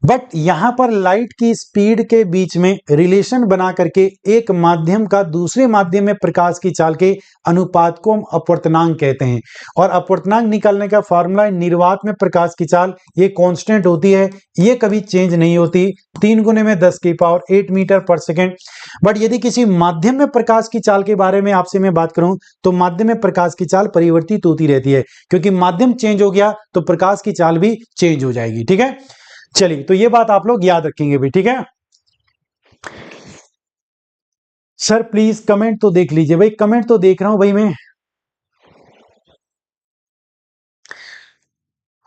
बट यहां पर लाइट की स्पीड के बीच में रिलेशन बना करके एक माध्यम का दूसरे माध्यम में प्रकाश की चाल के अनुपात को हम अपवर्तनांक कहते हैं। और अपवर्तनांक निकालने का फॉर्मूला निर्वात में प्रकाश की चाल, ये कांस्टेंट होती है, ये कभी चेंज नहीं होती, 3 गुने में 10 की power 8 metre per second. But यदि किसी माध्यम में प्रकाश की चाल के बारे में आपसे मैं बात करूं तो माध्यम में प्रकाश की चाल परिवर्तित होती रहती है, क्योंकि माध्यम चेंज हो गया तो प्रकाश की चाल भी चेंज हो जाएगी। ठीक है, चलिए, तो ये बात आप लोग याद रखेंगे भी। ठीक है सर, प्लीज कमेंट तो देख लीजिए भाई, कमेंट तो देख रहा हूं भाई मैं।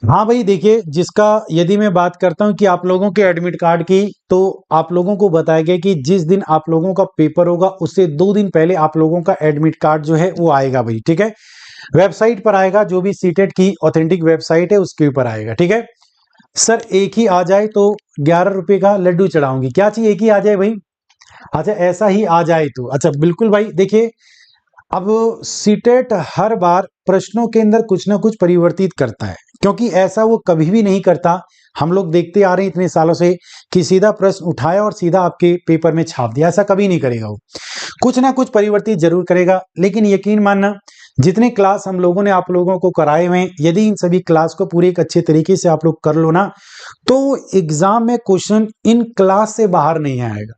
हाँ भाई देखिए, जिसका यदि मैं बात करता हूं कि आप लोगों के एडमिट कार्ड की, तो आप लोगों को बताया गया कि जिस दिन आप लोगों का पेपर होगा उससे 2 दिन पहले आप लोगों का एडमिट कार्ड जो है वो आएगा भाई। ठीक है, वेबसाइट पर आएगा, जो भी सीटेट की ऑथेंटिक वेबसाइट है उसके ऊपर आएगा। ठीक है सर, एक ही आ जाए तो 11 रुपए का लड्डू चढ़ाऊंगी, क्या चाहिए, एक ही आ जाए भाई? अच्छा, ऐसा ही आ जाए तो अच्छा, बिल्कुल भाई। देखिए, अब सीटेट हर बार प्रश्नों के अंदर कुछ ना कुछ परिवर्तित करता है, क्योंकि ऐसा वो कभी भी नहीं करता। हम लोग देखते आ रहे हैं इतने सालों से कि सीधा प्रश्न उठाया और सीधा आपके पेपर में छाप दिया, ऐसा कभी नहीं करेगा वो, कुछ ना कुछ परिवर्तित जरूर करेगा। लेकिन यकीन मानना, जितने क्लास हम लोगों ने आप लोगों को कराए हुए हैं, यदि इन सभी क्लास को पूरे एक अच्छे तरीके से आप लोग कर लो ना, तो एग्जाम में क्वेश्चन इन क्लास से बाहर नहीं आएगा।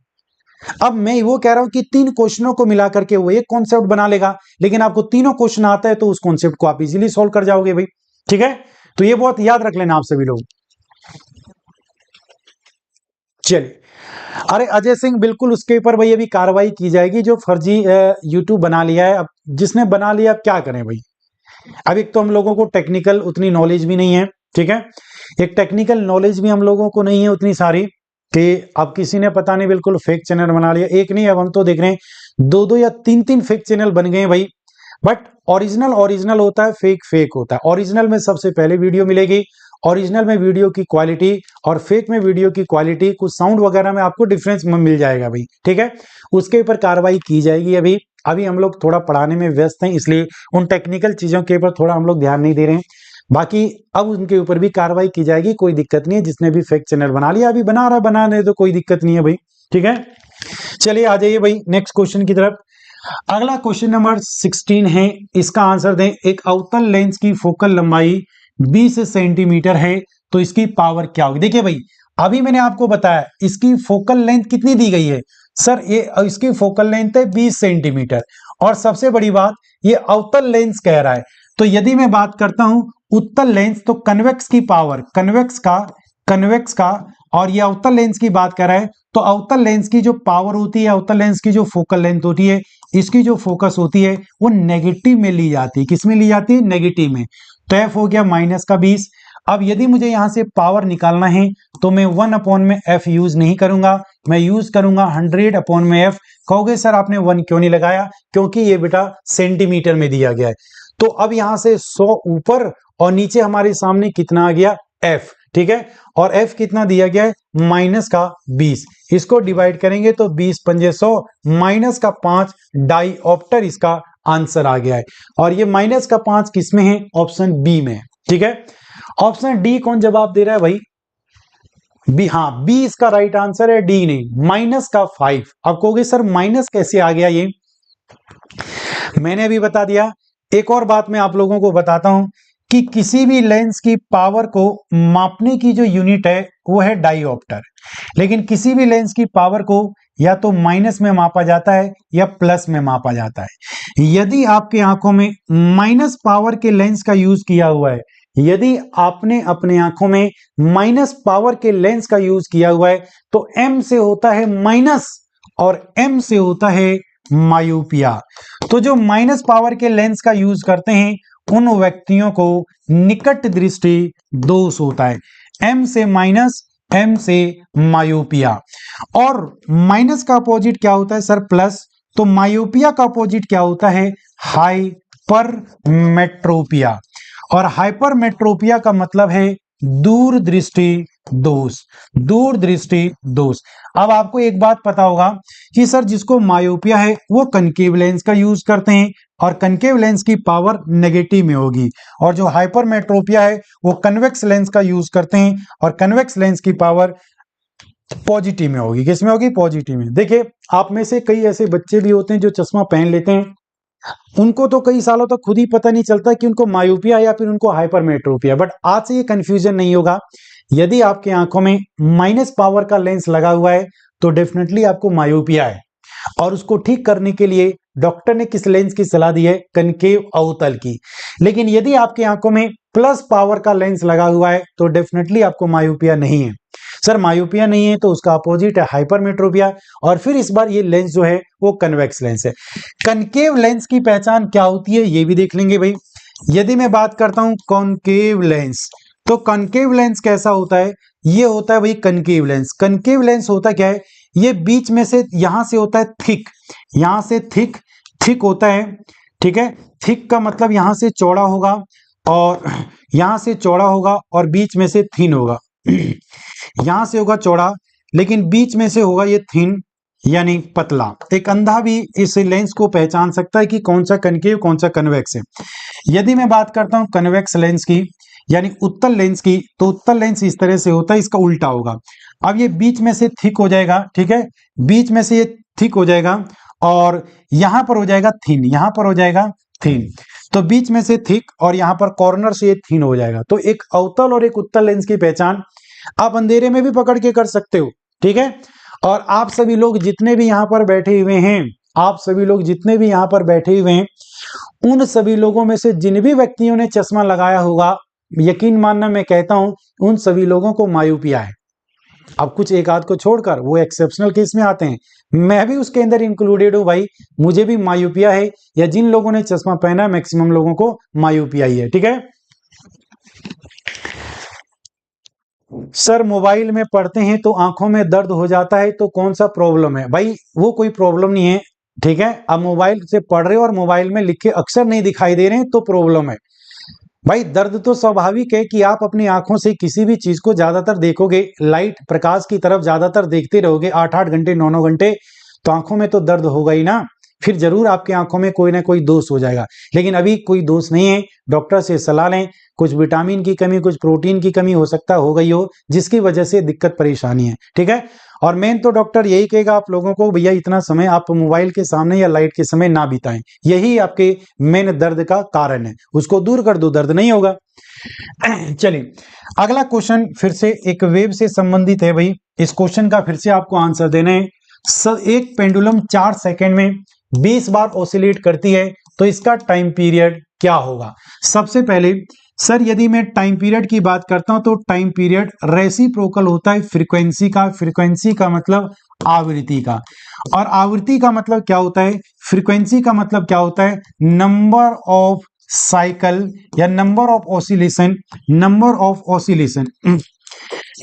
अब मैं वो कह रहा हूं कि 3 क्वेश्चनों को मिला करके वो एक कॉन्सेप्ट बना लेगा, लेकिन आपको तीनों क्वेश्चन आता है तो उस कॉन्सेप्ट को आप इजीली सॉल्व कर जाओगे भाई। ठीक है, तो ये बहुत याद रख लेना आप सभी लोग। चलिए, अरे अजय सिंह, बिल्कुल उसके ऊपर भाई अभी कार्रवाई की जाएगी, जो फर्जी यूट्यूब बना लिया है। अब जिसने बना लिया, अब क्या करें भाई? अब एक तो हम लोगों को टेक्निकल उतनी नॉलेज भी नहीं है। ठीक है, एक टेक्निकल नॉलेज भी हम लोगों को नहीं है उतनी सारी, कि अब किसी ने पता नहीं बिल्कुल फेक चैनल बना लिया। एक नहीं, अब हम तो देख रहे हैं 2-2 या 3-3 फेक चैनल बन गए भाई। बट ओरिजिनल ओरिजिनल होता है, फेक फेक होता है। ओरिजिनल में सबसे पहले वीडियो मिलेगी, ओरिजिनल में वीडियो की क्वालिटी, और फेक में वीडियो की क्वालिटी, कुछ साउंड वगैरह में आपको डिफरेंस मिल जाएगा भाई। ठीक है, उसके ऊपर कार्रवाई की जाएगी। अभी अभी हम लोग थोड़ा पढ़ाने में व्यस्त हैं, इसलिए उन टेक्निकल चीजों के ऊपर थोड़ा हम लोग ध्यान नहीं दे रहे हैं। बाकी अब उनके ऊपर भी कार्रवाई की जाएगी, कोई दिक्कत नहीं है। जिसने भी फेक चैनल बना लिया, अभी बना रहा, बनाने तो कोई दिक्कत नहीं है भाई। ठीक है, चलिए आ जाइए भाई नेक्स्ट क्वेश्चन की तरफ। अगला क्वेश्चन नंबर 16 है, इसका आंसर दें। एक अवतल लेंस की फोकल लंबाई 20 सेंटीमीटर है, तो इसकी पावर क्या होगी? देखिए भाई, अभी मैंने आपको बताया इसकी फोकल लेंथ कितनी दी गई है सर, ये इसकी फोकल लेंथ है 20 सेंटीमीटर। और सबसे बड़ी बात, ये अवतल लेंस कह रहा है। तो यदि मैं बात करता हूं उत्तल लेंस, तो कन्वेक्स की पावर, कन्वेक्स का, और ये अवतल लेंस की बात कर रहा है, तो अवतल लेंस की जो पावर होती है, अवतल लेंस की जो फोकल लेंथ होती है, इसकी जो फोकस होती है वो नेगेटिव में ली जाती है। किस में ली जाती है? नेगेटिव में। तो एफ हो गया -20। अब यदि मुझे यहां से पावर निकालना है तो मैं 1 अपॉन में एफ यूज नहीं करूंगा, मैं यूज करूंगा 100 अपॉन में एफ। कहोगे सर आपने 1 क्यों नहीं लगाया, क्योंकि ये बेटा सेंटीमीटर में दिया गया है। तो अब यहां से 100 ऊपर और नीचे हमारे सामने कितना आ गया f, ठीक है, और f कितना दिया गया है माइनस का 20, इसको डिवाइड करेंगे तो 20 पंजे 100 माइनस का 5 डाईऑप्टर इसका आंसर आ गया है। और ये माइनस का 5 किसमें है, ऑप्शन बी में, ठीक है। ऑप्शन डी कौन जवाब दे रहा है भाई, बी, हाँ बी इसका राइट आंसर है, डी नहीं, माइनस का 5। अब कहोगे सर माइनस कैसे आ गया, ये मैंने अभी बता दिया। एक और बात मैं आप लोगों को बताता हूं कि किसी भी लेंस की पावर को मापने की जो यूनिट है वो है डाईऑप्टर, लेकिन किसी भी लेंस की पावर को या तो माइनस में मापा जाता है या प्लस में मापा जाता है। यदि आपकी आंखों में माइनस पावर के लेंस का यूज किया हुआ है, यदि आपने अपने आंखों में माइनस पावर के लेंस का यूज किया हुआ है तो m से होता है माइनस और m से होता है मायोपिया। तो जो माइनस पावर के लेंस का यूज करते हैं उन व्यक्तियों को निकट दृष्टि दोष होता है, m से माइनस, m से मायोपिया। और माइनस का अपोजिट क्या होता है सर, प्लस, तो मायोपिया का अपोजिट क्या होता है, हाइपरमेट्रोपिया। और हाइपरमेट्रोपिया का मतलब है दूरदृष्टि दोष, दूरदृष्टि दोष। अब आपको एक बात पता होगा कि सर जिसको मायोपिया है वो कनकेव लेंस का यूज करते हैं और कनकेव लेंस की पावर नेगेटिव में होगी, और जो हाइपरमेट्रोपिया है वो कन्वेक्स लेंस का यूज करते हैं और कन्वेक्स लेंस की पावर पॉजिटिव में होगी। किस में होगी, पॉजिटिव में। देखिए आप में से कई ऐसे बच्चे भी होते हैं जो चश्मा पहन लेते हैं, उनको तो कई सालों तक खुद ही पता नहीं चलता कि उनको मायोपिया या फिर उनको हाइपरमेट्रोपिया। बट आज से ये कंफ्यूजन नहीं होगा, यदि आपके आंखों में माइनस पावर का लेंस लगा हुआ है तो डेफिनेटली आपको मायोपिया है, और उसको ठीक करने के लिए डॉक्टर ने किस लेंस की सलाह दी है, कनकेव अवतल की। लेकिन यदि आपकी आंखों में प्लस पावर का लेंस लगा हुआ है तो डेफिनेटली आपको मायोपिया नहीं है। सर मायोपिया नहीं है तो उसका अपोजिट है हाइपरमेट्रोपिया, और फिर इस बार ये लेंस जो है वो कन्वेक्स लेंस है। कनकेव लेंस की पहचान क्या होती है ये भी देख लेंगे भाई। यदि मैं बात करता हूं कॉनकेव लेंस, तो कनकेव लेंस कैसा होता है, ये होता है भाई कनकेव लेंस। कनकेव लेंस होता क्या है, ये बीच में से यहां से होता है थिक, यहां से थिक, थिक होता है, ठीक है। थिक का मतलब यहां से चौड़ा होगा और यहां से चौड़ा होगा और बीच में से थिन होगा। यहां से होगा चौड़ा लेकिन बीच में से होगा ये थिन यानी पतला। एक अंधा भी इस लेंस को पहचान सकता है कि कौन सा कनकेव कौन सा कन्वेक्स है। यदि मैं बात करता हूं कन्वेक्स लेंस की यानी उत्तल लेंस की, तो उत्तल लेंस इस तरह से होता है, इसका उल्टा होगा। अब ये बीच में से थिक हो जाएगा, ठीक है, बीच में से ये थिक हो जाएगा और यहां पर हो जाएगा थिन, यहां पर हो जाएगा थिन। तो बीच में से थिक और यहां पर कॉर्नर से ये थिन हो जाएगा। तो एक अवतल और एक उत्तल लेंस की पहचान आप अंधेरे में भी पकड़ के कर सकते हो, ठीक है। और आप सभी लोग जितने भी यहां पर बैठे हुए हैं, आप सभी लोग जितने भी यहां पर बैठे हुए हैं, उन सभी लोगों में से जिन भी व्यक्तियों ने चश्मा लगाया होगा, यकीन मानना मैं कहता हूं उन सभी लोगों को मायोपिया है। अब कुछ एक आध को छोड़कर वो एक्सेप्शनल केस में आते हैं, मैं भी उसके अंदर इंक्लूडेड हूं भाई, मुझे भी मायोपिया है, या जिन लोगों ने चश्मा पहना है मैक्सिमम लोगों को मायोपिया ही है, ठीक है। सर मोबाइल में पढ़ते हैं तो आंखों में दर्द हो जाता है तो कौन सा प्रॉब्लम है, भाई वो कोई प्रॉब्लम नहीं है, ठीक है। अब मोबाइल से पढ़ रहे हो और मोबाइल में लिखे अक्षर नहीं दिखाई दे रहे हैं तो प्रॉब्लम है। भाई दर्द तो स्वाभाविक है कि आप अपनी आंखों से किसी भी चीज को ज्यादातर देखोगे, लाइट प्रकाश की तरफ ज्यादातर देखते रहोगे 8-8 घंटे 9-9 घंटे, तो आंखों में तो दर्द होगा ही ना, फिर जरूर आपकी आंखों में कोई ना कोई दोष हो जाएगा। लेकिन अभी कोई दोष नहीं है, डॉक्टर से सलाह लें, कुछ विटामिन की कमी, कुछ प्रोटीन की कमी हो सकता हो गई हो जिसकी वजह से दिक्कत परेशानी है, ठीक है। और मेन तो डॉक्टर यही कहेगा आप लोगों को, भैया इतना समय आप मोबाइल के सामने या लाइट के समय ना बिताएं, यही आपके मेन दर्द का कारण है, उसको दूर कर दो, दर्द नहीं होगा। चलिए अगला क्वेश्चन फिर से एक वेव से संबंधित है भाई, इस क्वेश्चन का फिर से आपको आंसर देना है। एक पेंडुलम 4 सेकंड में 20 बार ऑसिलेट करती है तो इसका टाइम पीरियड क्या होगा। सबसे पहले सर यदि मैं टाइम पीरियड की बात करता हूं तो टाइम पीरियड रेसिप्रोकल होता है फ्रीक्वेंसी का, फ्रीक्वेंसी का मतलब आवृत्ति का, और आवृत्ति का मतलब क्या होता है, फ्रीक्वेंसी का मतलब क्या होता है, नंबर ऑफ साइकिल या number of oscillation, number of oscillation,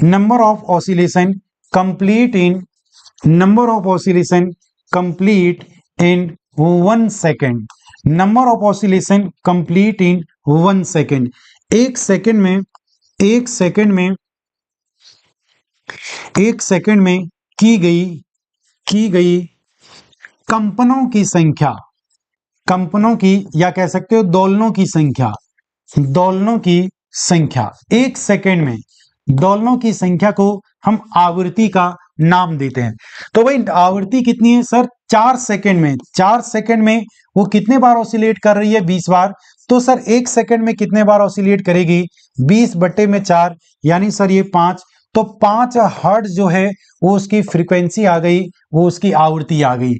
number of oscillation complete in, number of oscillation complete in 1 second. Number of oscillation complete in 1 second. एक सेकेंड में की गई कंपनों की संख्या, कंपनों की या कह सकते हो दोलनों की संख्या, एक सेकेंड में दोलनों की संख्या को हम आवृत्ति का नाम देते हैं। तो भाई आवृत्ति कितनी है सर? 4 सेकेंड में, 4 सेकेंड में वो कितने बार ऑसिलेट कर रही है? 20 बार। तो सर एक सेकेंड में कितने बार ऑसिलेट करेगी? 20/4, यानी सर ये 5। तो 5 हर्ट्ज जो है वो उसकी फ्रीक्वेंसी आ गई, वो उसकी आवृत्ति आ गई।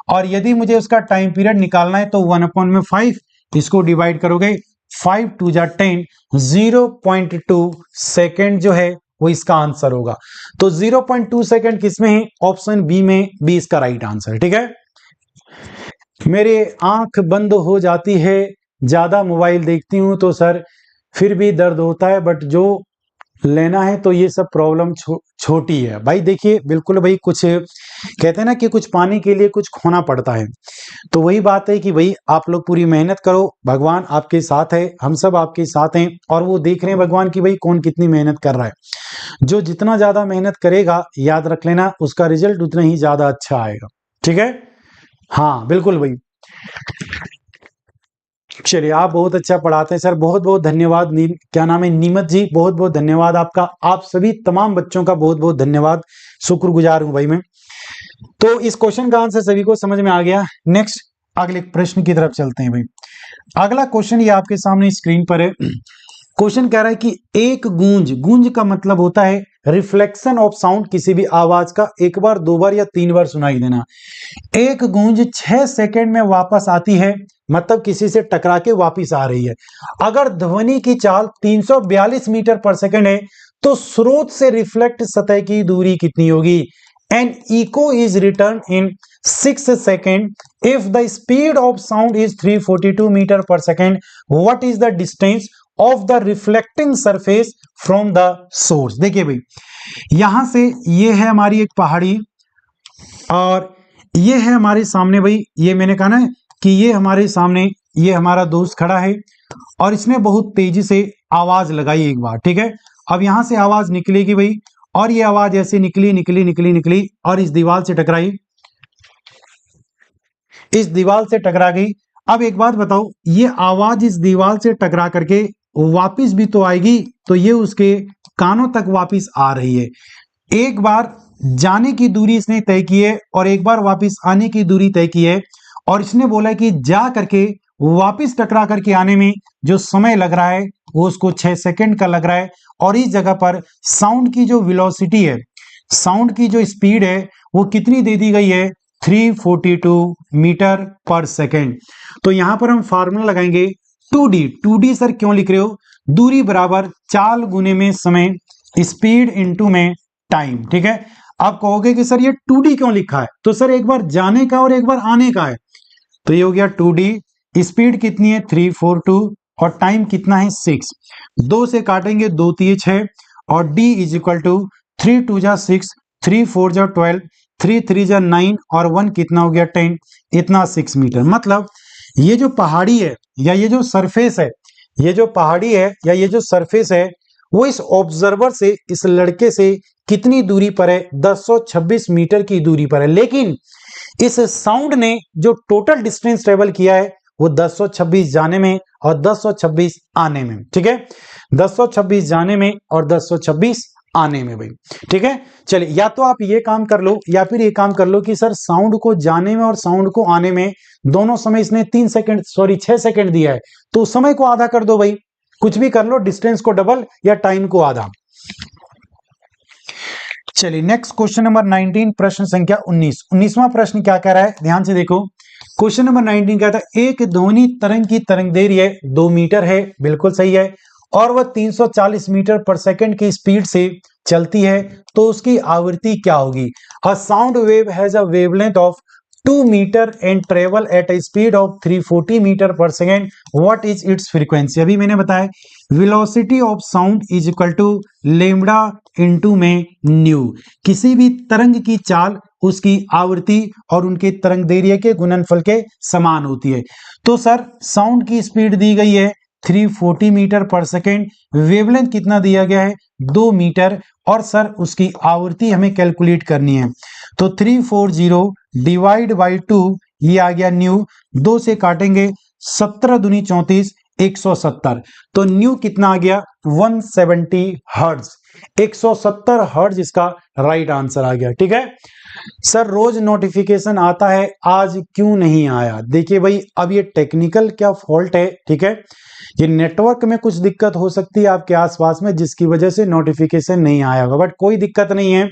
और यदि मुझे उसका टाइम पीरियड निकालना है तो 1/5, इसको डिवाइड करोगे 5 2 जा 10, 0.2 सेकेंड जो है वो इसका आंसर होगा। तो 0.2 सेकेंड किसमें है? ऑप्शन बी में, बी इसका राइट आंसर। ठीक है, मेरे आंख बंद हो जाती है, ज्यादा मोबाइल देखती हूं तो सर फिर भी दर्द होता है, बट जो लेना है तो ये सब प्रॉब्लम छोटी है। भाई देखिए बिल्कुल भाई, कुछ कहते हैं ना कि कुछ पाने के लिए कुछ खोना पड़ता है। तो वही बात है कि भाई आप लोग पूरी मेहनत करो, भगवान आपके साथ है, हम सब आपके साथ हैं, और वो देख रहे हैं भगवान की भाई कौन कितनी मेहनत कर रहा है। जो जितना ज्यादा मेहनत करेगा, याद रख लेना, उसका रिजल्ट उतना ही ज्यादा अच्छा आएगा। ठीक है, हाँ बिल्कुल भाई। चलिए, आप बहुत अच्छा पढ़ाते हैं सर, बहुत बहुत धन्यवाद। क्या नाम है? नीमत जी, बहुत बहुत धन्यवाद आपका। आप सभी तमाम बच्चों का बहुत बहुत धन्यवाद, शुक्रगुजार हूं भाई मैं। तो इस क्वेश्चन का आंसर सभी को समझ में आ गया। नेक्स्ट अगले प्रश्न की तरफ चलते हैं भाई। अगला क्वेश्चन ये आपके सामने स्क्रीन पर है। क्वेश्चन कह रहा है कि एक गूंज का मतलब होता है रिफ्लेक्शन ऑफ साउंड, किसी भी आवाज का एक बार, 2 बार या 3 बार सुनाई देना। एक गूंज 6 सेकेंड में वापस आती है, मतलब किसी से टकरा के वापस आ रही है। अगर ध्वनि की चाल 342 मीटर पर सेकेंड है तो स्रोत से रिफ्लेक्ट सतह की दूरी कितनी होगी? An echo is return in 6 second if the speed of sound is 342 metre per second, what is the distance of the reflecting surface from the source? देखिए भाई, यहां से ये है हमारी एक पहाड़ी, और ये है हमारे सामने भाई, ये मैंने कहा ना कि ये हमारे सामने ये हमारा दोस्त खड़ा है, और इसने बहुत तेजी से आवाज लगाई एक बार। ठीक है, अब यहां से आवाज निकलेगी भाई, और ये आवाज ऐसे निकली और इस दीवार से टकराई, इस दीवार से टकरा गई। अब एक बात बताओ, ये आवाज इस दीवार से टकरा करके वापिस भी तो आएगी, तो ये उसके कानों तक वापिस आ रही है। एक बार जाने की दूरी इसने तय की है और एक बार वापिस आने की दूरी तय की है, और इसने बोला कि जा करके वापिस टकरा करके आने में जो समय लग रहा है वो उसको 6 सेकंड का लग रहा है। और इस जगह पर साउंड की जो वेलोसिटी है, साउंड की जो स्पीड है वो कितनी दे दी गई है? 342 मीटर पर सेकेंड। तो यहां पर हम फार्मूला लगाएंगे 2D। 2D सर क्यों लिख रहे हो? दूरी बराबर चाल गुने में समय, स्पीड इनटू में टाइम। ठीक है, आप कहोगे कि सर ये 2D क्यों लिखा है? तो सर एक बार जाने का और एक बार आने का है, तो ये हो गया 2D। स्पीड कितनी है? 342, और टाइम कितना है? 6। 2 से काटेंगे, 2 3 6, और D इज इक्वल टू 3 2 जा 6, 3 4 जा 12, 3 3 जा 9, और 1 कितना हो गया? 10। इतना 6 मीटर। मतलब ये जो पहाड़ी है या ये जो सरफेस है, ये जो पहाड़ी है या ये जो सरफेस है, वो इस ऑब्जर्वर से, इस लड़के से कितनी दूरी पर है? 1026 मीटर की दूरी पर है। लेकिन इस साउंड ने जो टोटल डिस्टेंस ट्रेवल किया है वो 1026 जाने में और 1026 आने में। ठीक है, 1026 जाने में और 1026 आने में भाई। ठीक है, चलिए, या तो आप ये काम कर लो या फिर ये काम कर लो कि सर साउंड को जाने में और साउंड को आने में दोनों समय इसने 6 सेकंड दिया है, तो उस समय को आधा कर दो भाई। कुछ भी कर लो, डिस्टेंस को डबल या टाइम को आधा। चलिए नेक्स्ट क्वेश्चन नंबर 19, प्रश्न संख्या 19। 19वां प्रश्न क्या कह रहा है, ध्यान से देखो। क्वेश्चन नंबर 19 कहता है एक ध्वनि तरंग की तरंग दैर्घ्य 2 मीटर है, बिल्कुल सही है, और वह 340 मीटर पर सेकंड की स्पीड से चलती है, तो उसकी आवृत्ति क्या होगी? A sound wave has a wavelength of 2 metre and travel at a speed of 340 metre per second, what is its frequency? अभी मैंने बताया velocity of sound is equal to lambda into में न्यू। किसी भी तरंग की चाल उसकी आवृत्ति और उनके तरंग दैर्घ्य के गुणनफल के समान होती है। तो सर साउंड की स्पीड दी गई है 340 मीटर पर सेकेंड, वेवलेंथ कितना दिया गया है 2 मीटर, और सर उसकी आवृत्ति हमें कैलकुलेट करनी है। तो 340 डिवाइड बाई 2, ये आ गया न्यू, 2 से काटेंगे 17 दूनी 34, 170। तो न्यू कितना आ गया 170 हर्ट्ज, 170 हर्ट्ज इसका राइट आंसर आ गया। ठीक है सर, रोज नोटिफिकेशन आता है, आज क्यों नहीं आया? देखिए भाई, अब ये टेक्निकल क्या फॉल्ट है, ठीक है, ये नेटवर्क में कुछ दिक्कत हो सकती है आपके आसपास में, जिसकी वजह से नोटिफिकेशन नहीं आया होगा, बट कोई दिक्कत नहीं है।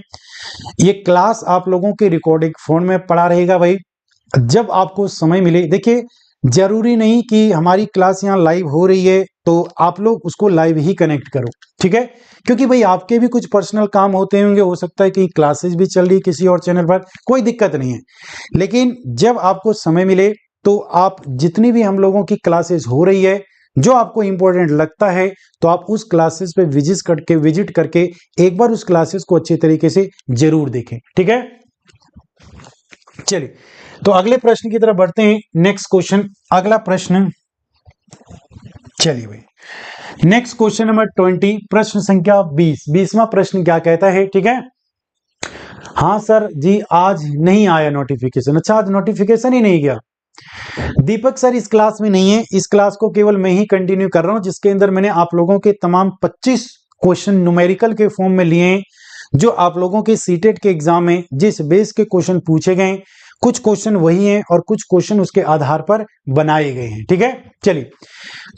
ये क्लास आप लोगों की रिकॉर्डिंग फोन में पड़ा रहेगा भाई, जब आपको समय मिले। देखिए, जरूरी नहीं कि हमारी क्लास यहाँ लाइव हो रही है तो आप लोग उसको लाइव ही कनेक्ट करो, ठीक है, क्योंकि भाई आपके भी कुछ पर्सनल काम होते होंगे, हो सकता है कि क्लासेस भी चल रही किसी और चैनल पर, कोई दिक्कत नहीं है। लेकिन जब आपको समय मिले तो आप जितनी भी हम लोगों की क्लासेस हो रही है, जो आपको इंपॉर्टेंट लगता है, तो आप उस क्लासेस पे विजिट करके एक बार उस क्लासेस को अच्छे तरीके से जरूर देखें। ठीक है, चलिए तो अगले प्रश्न की तरफ बढ़ते हैं। नेक्स्ट क्वेश्चन, अगला प्रश्न, चलिए भाई नेक्स्ट क्वेश्चन नंबर 20, प्रश्न संख्या 20, 20वां प्रश्न क्या कहता है? ठीक है, हाँ सर जी, आज नहीं आया नोटिफिकेशन। अच्छा, आज नोटिफिकेशन ही नहीं गया। दीपक सर इस क्लास में नहीं है, इस क्लास को केवल मैं ही कंटिन्यू कर रहा हूं, जिसके अंदर मैंने आप लोगों के तमाम 25 क्वेश्चन न्यूमेरिकल के फॉर्म में लिए हैं, जो आप लोगों के सीटेट के एग्जाम में जिस बेस के क्वेश्चन पूछे गए, कुछ क्वेश्चन वही हैं और कुछ क्वेश्चन उसके आधार पर बनाए गए हैं। ठीक है, चलिए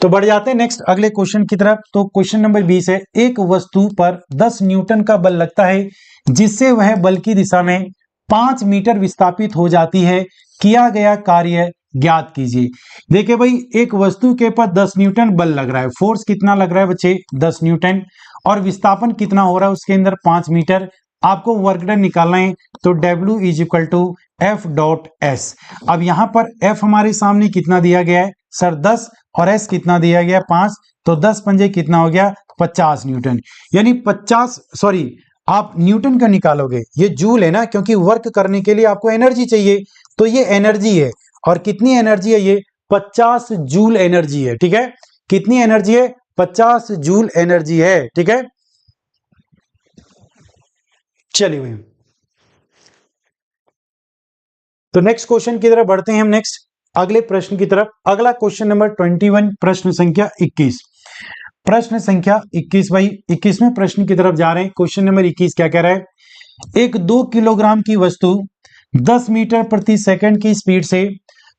तो बढ़ जाते हैं नेक्स्ट अगले क्वेश्चन की तरफ। तो क्वेश्चन नंबर 20 है, एक वस्तु पर 10 न्यूटन का बल लगता है, जिससे वह बल की दिशा में 5 मीटर विस्थापित हो जाती है, किया गया कार्य ज्ञात कीजिए। देखिए भाई, एक वस्तु के ऊपर 10 न्यूटन बल लग रहा है, फोर्स कितना लग रहा है बच्चे 10 न्यूटन, और विस्थापन कितना हो रहा है उसके अंदर 5 मीटर। आपको वर्क डन निकालना है, तो W is equal to F dot S। अब यहां पर F हमारे सामने कितना दिया गया है सर 10, और S कितना दिया गया 5, तो 10 पंजे कितना हो गया 50 न्यूटन, यानी 50, सॉरी आप न्यूटन का निकालोगे, ये जूल है ना, क्योंकि वर्क करने के लिए आपको एनर्जी चाहिए, तो ये एनर्जी है, और कितनी एनर्जी है ये 50 जूल एनर्जी है। ठीक है, कितनी एनर्जी है 50 जूल एनर्जी है। ठीक है, चलिए भाई तो नेक्स्ट क्वेश्चन की तरफ बढ़ते हैं हम, नेक्स्ट अगले प्रश्न की तरफ। अगला क्वेश्चन नंबर 21, प्रश्न संख्या 21, प्रश्न संख्या 21 भाई 21वें प्रश्न की तरफ जा रहे हैं। क्वेश्चन नंबर 21 क्या कह रहा है, एक 2 किलोग्राम की वस्तु 10 मीटर प्रति सेकंड की स्पीड से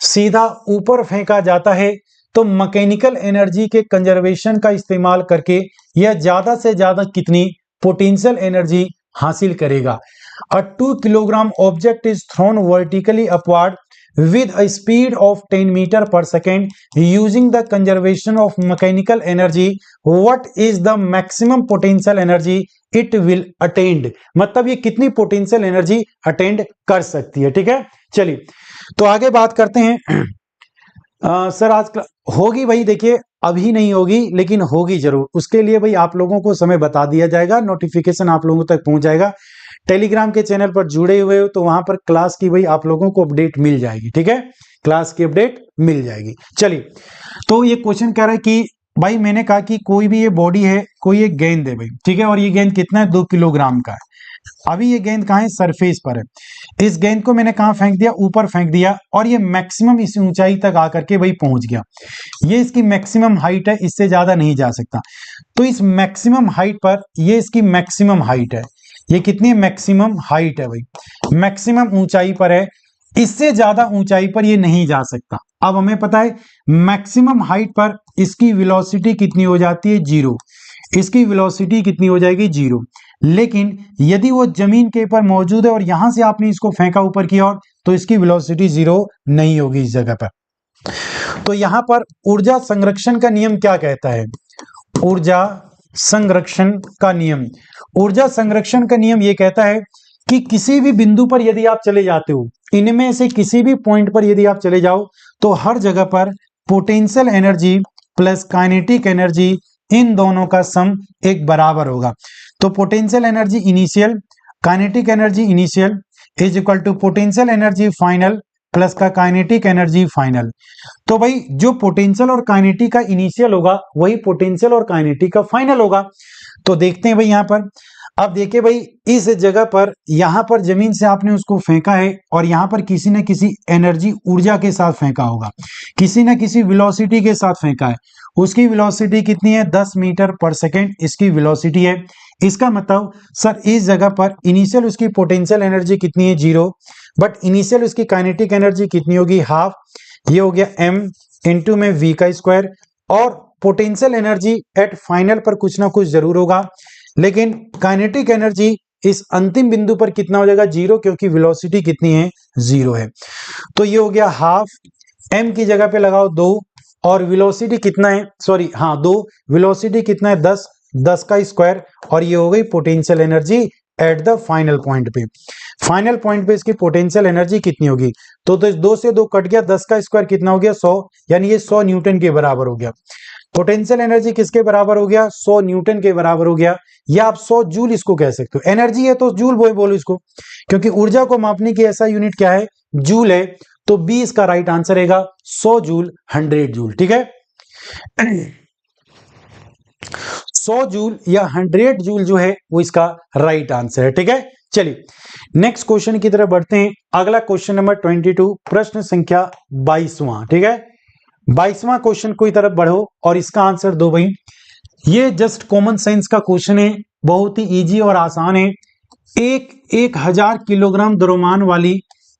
सीधा ऊपर फेंका जाता है, तो मैकेनिकल एनर्जी के कंजर्वेशन का इस्तेमाल करके यह ज्यादा से ज्यादा कितनी पोटेंशियल एनर्जी हासिल करेगा? A 2 kilogram object is thrown vertically upward with a speed of 10 meter per second using the conservation of mechanical energy. What is the maximum potential energy it will attain? मतलब ये कितनी potential energy attend कर सकती है। ठीक है, चलिए तो आगे बात करते हैं। सर आज होगी भाई, देखिए अभी नहीं होगी लेकिन होगी जरूर, उसके लिए भाई आप लोगों को समय बता दिया जाएगा, नोटिफिकेशन आप लोगों तक पहुंच जाएगा। टेलीग्राम के चैनल पर जुड़े हुए हो तो वहां पर क्लास की भाई आप लोगों को अपडेट मिल जाएगी। ठीक है, क्लास की अपडेट मिल जाएगी। चलिए तो ये क्वेश्चन कह रहा है कि भाई मैंने कहा कि कोई भी ये बॉडी है, कोई एक गेंद है भाई, ठीक है, और ये गेंद कितना है 2 किलोग्राम का है। अभी ये गेंद कहाँ है सरफेस पर है, इस गेंद को मैंने कहाँ फेंक दिया, ऊपर फेंक दिया, और ये मैक्सिमम इस ऊंचाई तक आकर के भाई पहुंच गया। ये इसकी मैक्सिमम हाइट है, इससे ज्यादा नहीं जा सकता। तो इस मैक्सिमम हाइट पर, ये इसकी मैक्सिमम हाइट है, ये कितनी मैक्सिमम हाइट है भाई, मैक्सिमम ऊंचाई पर है, इससे ज्यादा ऊंचाई पर ये नहीं जा सकता। अब हमें पता है मैक्सिमम हाइट पर इसकी वेलोसिटी कितनी हो जाती है 0, इसकी वेलोसिटी कितनी हो जाएगी 0। लेकिन यदि वो जमीन के ऊपर मौजूद है और यहां से आपने इसको फेंका ऊपर की ओर, तो इसकी वेलोसिटी 0 नहीं होगी इस जगह पर। तो यहां पर ऊर्जा संरक्षण का नियम क्या कहता है, ऊर्जा संरक्षण का नियम, ऊर्जा संरक्षण का नियम ये कहता है कि किसी भी बिंदु पर यदि आप चले जाते हो, इनमें से किसी भी पॉइंट पर यदि आप चले जाओ, तो हर जगह पर potential energy plus kinetic energy, इन दोनों का सम एक बराबर होगा। तो potential energy initial, kinetic energy initial, is equal to potential energy final plus का काइनेटिक एनर्जी फाइनल। तो भाई जो पोटेंशियल और काइनेटिक का इनिशियल होगा वही पोटेंशियल और काइनेटिक का फाइनल होगा। तो देखते हैं भाई यहां पर, अब देखिए भाई इस जगह पर यहां पर जमीन से आपने उसको फेंका है और यहां पर किसी न किसी एनर्जी ऊर्जा के साथ फेंका होगा, किसी न किसी वेलोसिटी के साथ फेंका है। उसकी वेलोसिटी कितनी है? 10 मीटर पर सेकेंड इसकी वेलोसिटी है। इसका मतलब सर इस जगह पर इनिशियल उसकी पोटेंशियल एनर्जी कितनी है? 0, बट इनिशियल उसकी काइनेटिक एनर्जी कितनी होगी? हाफ। ये हो गया m इंटू में v का स्क्वायर, और पोटेंशियल एनर्जी एट फाइनल पर कुछ ना कुछ जरूर होगा, लेकिन काइनेटिक एनर्जी इस अंतिम बिंदु पर कितना हो जाएगा? 0, क्योंकि वेलोसिटी कितनी है? 0 है। तो ये हो गया हाफ, m की जगह पे लगाओ 2, और वेलोसिटी कितना है? सॉरी हाँ 2, वेलोसिटी कितना है? 10, 10 का स्क्वायर, और ये हो गई potential energy at the final point पे। फाइनल पॉइंट पे इसकी पोटेंशियल एनर्जी कितनी होगी? तो 2 से 2 कट गया, 10 का स्क्वायर कितना हो गया? 100, यानी ये 100 न्यूटन के बराबर हो गया। पोटेंशियल एनर्जी किसके बराबर हो गया? 100 न्यूटन के बराबर हो गया, या आप 100 जूल इसको कह सकते हो। एनर्जी है तो जूल बोलो इसको, क्योंकि ऊर्जा को मापने की ऐसा यूनिट क्या है? जूल है। तो बी इसका राइट आंसर रहेगा 100 जूल, 100 जूल। ठीक है 100 जूल या 100 जूल जो है वो इसका राइट आंसर है। ठीक है, चलिए नेक्स्ट क्वेश्चन की तरफ बढ़ते हैं। अगला क्वेश्चन नंबर 22, प्रश्न संख्या 22वां। ठीक है 22वां क्वेश्चन की तरफ बढ़ो और इसका आंसर दो भाई। ये जस्ट कॉमन सेंस का क्वेश्चन है, बहुत ही इजी और आसान है। 1000 किलोग्राम द्रव्यमान वाली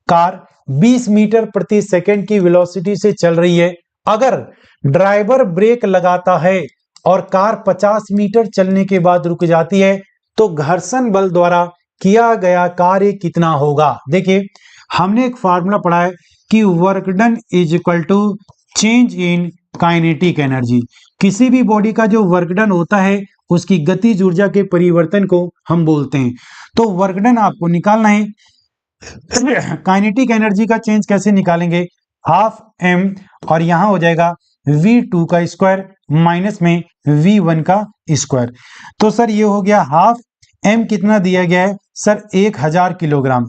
कार 20 मीटर प्रति सेकंड की वेलोसिटी से चल रही है। अगर ड्राइवर ब्रेक लगाता है और कार 50 मीटर चलने के बाद रुक जाती है, तो घर्षण बल द्वारा किया गया कार्य कितना होगा? देखिए हमने एक फार्मूला पढ़ा है कि work done is equal to change in kinetic energy. किसी भी बॉडी का जो वर्क डन होता है उसकी गतिज ऊर्जा के परिवर्तन को हम बोलते हैं। तो वर्क डन आपको निकालना है। काइनेटिक एनर्जी का चेंज कैसे निकालेंगे? हाफ m, और यहां हो जाएगा v2 का स्क्वायर माइनस में v1 का स्क्वायर। तो सर ये हो गया हाफ, m कितना दिया गया है? Sir 1000 kilogram.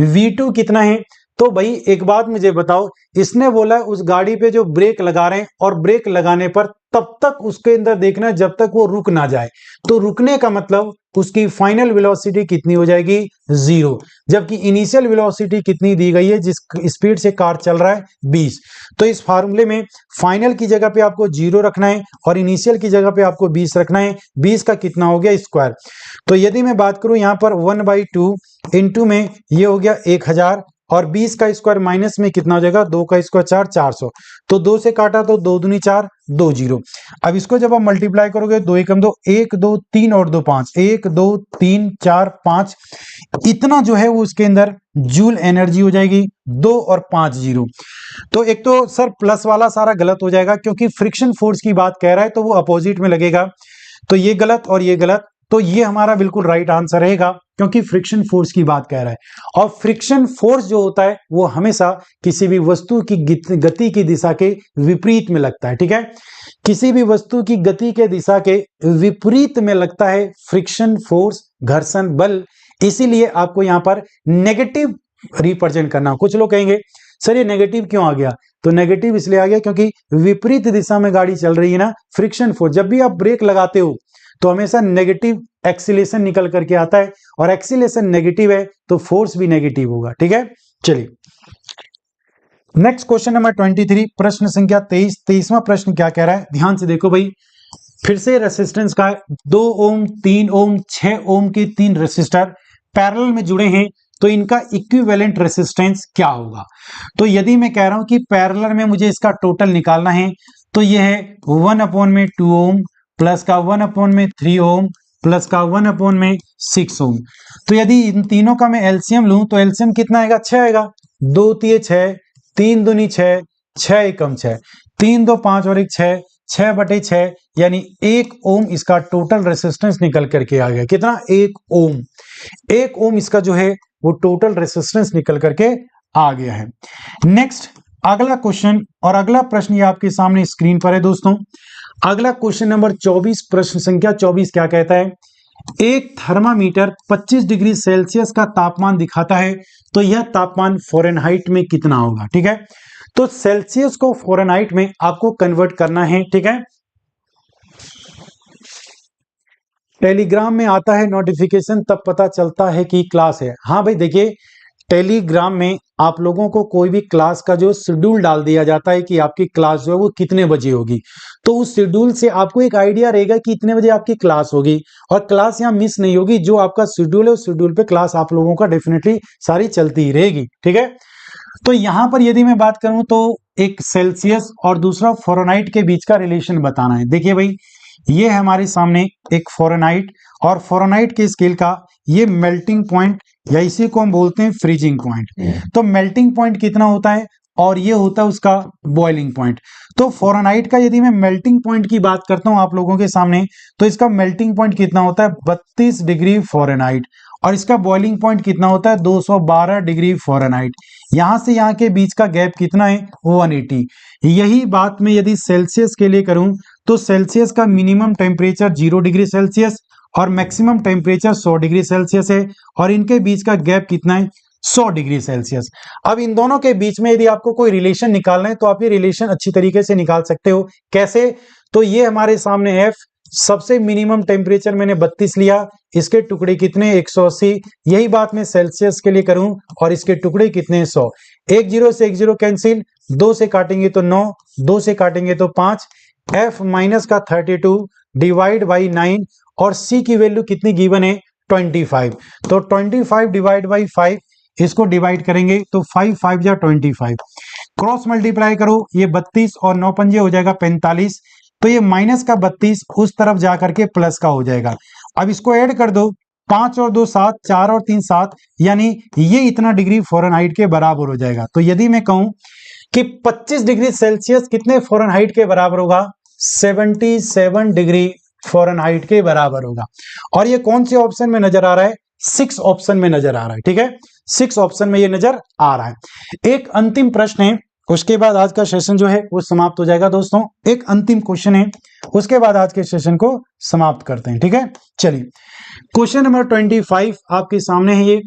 v2 कितना है? तो भाई एक बात मुझे बताओ, इसने बोला उस गाड़ी पे जो ब्रेक लगा रहे हैं, और ब्रेक लगाने पर तब तक उसके अंदर देखना जब तक वो रुक ना जाए। तो रुकने का मतलब उसकी फाइनल वेलोसिटी कितनी हो जाएगी? 0, जबकि इनिशियल वेलोसिटी कितनी दी गई है जिस स्पीड से कार चल रहा है? 20। तो इस फार्मूले में फाइनल की जगह पे आपको 0 रखना है और इनिशियल की जगह पे आपको 20 रखना है। 20 का कितना हो गया? स्क्वायर। तो यदि मैं बात करूं यहाँ पर 1/2 इंटू में ये हो गया 1000, और 20 का स्क्वायर माइनस में कितना हो जाएगा? 2 का स्क्वायर 4, 400। तो 2 से काटा तो 2 दूनी 4, 2 0। अब इसको जब आप मल्टीप्लाई करोगे 2 एकम 2, 1 2 3 और 2 5, 1 2 3 4 5, इतना जो है वो उसके अंदर जूल एनर्जी हो जाएगी। 2 और 5 0। तो एक तो सर प्लस वाला सारा गलत हो जाएगा, क्योंकि फ्रिक्शन फोर्स की बात कह रहा है तो वो अपोजिट में लगेगा। तो ये गलत और ये गलत, तो ये हमारा बिल्कुल राइट आंसर रहेगा, क्योंकि फ्रिक्शन फोर्स की बात कह रहा है। और फ्रिक्शन फोर्स जो होता है वो हमेशा किसी भी वस्तु की गति की दिशा के विपरीत में लगता है। ठीक है, किसी भी वस्तु की गति के दिशा के विपरीत में लगता है फ्रिक्शन फोर्स, घर्षण बल। इसीलिए आपको यहां पर नेगेटिव रिप्रेजेंट करना। कुछ लोग कहेंगे सर ये नेगेटिव क्यों आ गया? तो नेगेटिव इसलिए आ गया क्योंकि विपरीत दिशा में गाड़ी चल रही है ना। फ्रिक्शन फोर्स, जब भी आप ब्रेक लगाते हो तो हमेशा नेगेटिव एक्सीलेशन निकल करके आता है, और एक्सीलेशन नेगेटिव है तो फोर्स भी नेगेटिव होगा। ठीक है, चलिए नेक्स्ट क्वेश्चन नंबर 23, प्रश्न संख्या 23। 23वां प्रश्न क्या कह रहा है? ध्यान से देखो भाई, फिर से रेसिस्टेंस का 2 ओम 3 ओम 6 ओम के 3 रेसिस्टर पैरेलल में जुड़े हैं, तो इनका इक्विवेलेंट रेसिस्टेंस क्या होगा? तो यदि मैं कह रहा हूं कि पैरेलल में मुझे इसका टोटल निकालना है, तो यह है 1/2 ओम प्लस का 1/3 ओम प्लस का 1/6 ओम। तो यदि इन तीनों का मैं एलसीएम लूं तो एलसीएम कितना आएगा? 6 आएगा। 2 3 6, 3 दूनी 6, 6 एकम 6, 3 2 5 और 1 6, 6/6, यानी 1 ओम इसका टोटल रेसिस्टेंस निकल करके आ गया। कितना? 1 ओम। 1 ओम इसका जो है वो टोटल रेसिस्टेंस निकल करके आ गया है। नेक्स्ट अगला क्वेश्चन, और अगला प्रश्न ये आपके सामने स्क्रीन पर है दोस्तों। अगला क्वेश्चन नंबर 24, प्रश्न संख्या 24 क्या कहता है? एक थर्मामीटर 25 डिग्री सेल्सियस का तापमान दिखाता है, तो यह तापमान फ़ारेनहाइट में कितना होगा। ठीक है, तो सेल्सियस को फ़ारेनहाइट में आपको कन्वर्ट करना है। ठीक है, टेलीग्राम में आता है नोटिफिकेशन, तब पता चलता है कि क्लास है। हाँ भाई देखिए, टेलीग्राम में आप लोगों को कोई भी क्लास का जो शेड्यूल डाल दिया जाता है कि आपकी क्लास जो है वो कितने बजे होगी, तो उस शेड्यूल से आपको एक आइडिया रहेगा कि इतने बजे आपकी क्लास होगी, और क्लास यहाँ मिस नहीं होगी। जो आपका शेड्यूल है उस शेड्यूल पे क्लास आप लोगों का डेफिनेटली सारी चलती ही रहेगी। ठीक है, तो यहां पर यदि मैं बात करूं तो एक सेल्सियस और दूसरा फ़ारेनहाइट के बीच का रिलेशन बताना है। देखिए भाई, ये है हमारे सामने एक फ़ारेनहाइट, और फ़ारेनहाइट के स्केल का ये मेल्टिंग पॉइंट, या इसी को हम बोलते हैं फ्रीजिंग पॉइंट। तो मेल्टिंग पॉइंट कितना होता है और ये होता है उसका बॉइलिंग पॉइंट। तो फ़ारेनहाइट का यदि मैं मेल्टिंग पॉइंट की बात करता हूं आप लोगों के सामने, तो इसका मेल्टिंग पॉइंट कितना होता है 32 डिग्री फ़ारेनहाइट, और इसका बॉइलिंग पॉइंट कितना होता है 212 डिग्री फ़ारेनहाइट। यहां से यहां के बीच का गैप कितना है 180। यही बात मैं यदि सेल्सियस के लिए करूं तो सेल्सियस का मिनिमम टेम्परेचर 0 डिग्री सेल्सियस और मैक्सिमम टेम्परेचर 100 डिग्री सेल्सियस है, और इनके बीच का गैप कितना है 100 डिग्री सेल्सियस। अब इन दोनों के बीच में यदि आपको कोई रिलेशन निकालना है तो आप ये रिलेशन अच्छी तरीके से निकाल सकते हो। कैसे? तो ये हमारे सामने एफ, सबसे मिनिमम टेम्परेचर मैंने 32 लिया, इसके टुकड़े कितने 180। यही बात मैं सेल्सियस के लिए करूं और इसके टुकड़े कितने 100। एक जीरो से एक जीरो कैंसिल, 2 से काटेंगे तो 9, 2 से काटेंगे तो 5, एफ माइनस का 32 डिवाइड बाई 9, और सी की वैल्यू कितनी गिवन है 25। तो 25 डिवाइड बाई 5, इसको डिवाइड करेंगे तो 5 5 जा 25, क्रॉस मल्टीप्लाई करो, ये 32 और 9 पंजे हो जाएगा 45। तो ये माइनस का 32 उस तरफ जाकर के प्लस का हो जाएगा। अब इसको ऐड कर दो, 5 और 2 7, 4 और 3 7, यानी ये इतना डिग्री फ़ारेनहाइट के बराबर हो जाएगा। तो यदि मैं कहूं कि 25 डिग्री सेल्सियस कितने फ़ारेनहाइट के बराबर होगा 77 डिग्री फ़ारेनहाइट के बराबर होगा। और ये कौन से ऑप्शन में नजर आ रहा है 6 ऑप्शन में नजर आ रहा है। ठीक है, 6 ऑप्शन में ये नजर आ रहा है। एक अंतिम प्रश्न है, उसके बाद आज का सेशन जो है वो समाप्त हो जाएगा। दोस्तों एक अंतिम क्वेश्चन है, उसके बाद आज के सेशन को समाप्त करते हैं। ठीक है, चलिए क्वेश्चन नंबर 25 आपके सामने है। ये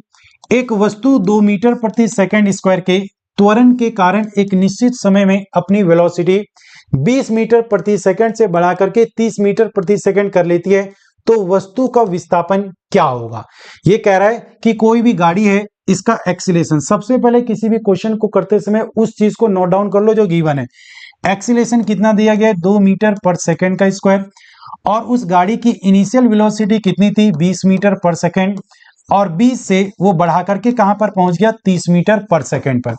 एक वस्तु 2 मीटर प्रति सेकंड स्क्वायर के त्वरण के कारण एक निश्चित समय में अपनी वेलोसिटी 20 मीटर प्रति सेकंड से बढ़ा करके 30 मीटर प्रति सेकंड कर लेती है, तो वस्तु का विस्थापन क्या होगा। ये कह रहा है कि कोई भी गाड़ी है, इसका एक्सीलेशन, सबसे पहले किसी भी क्वेश्चन को करते समय उस चीज को नोट डाउन कर लो जो गिवन है। एक्सीलेशन कितना दिया गया है 2 मीटर पर सेकंड का स्क्वायर, और उस गाड़ी की इनिशियल वेलोसिटी कितनी थी 20 मीटर पर सेकंड, और 20 से वो बढ़ा करके कहां पर पहुंच गया 30 मीटर पर सेकंड पर।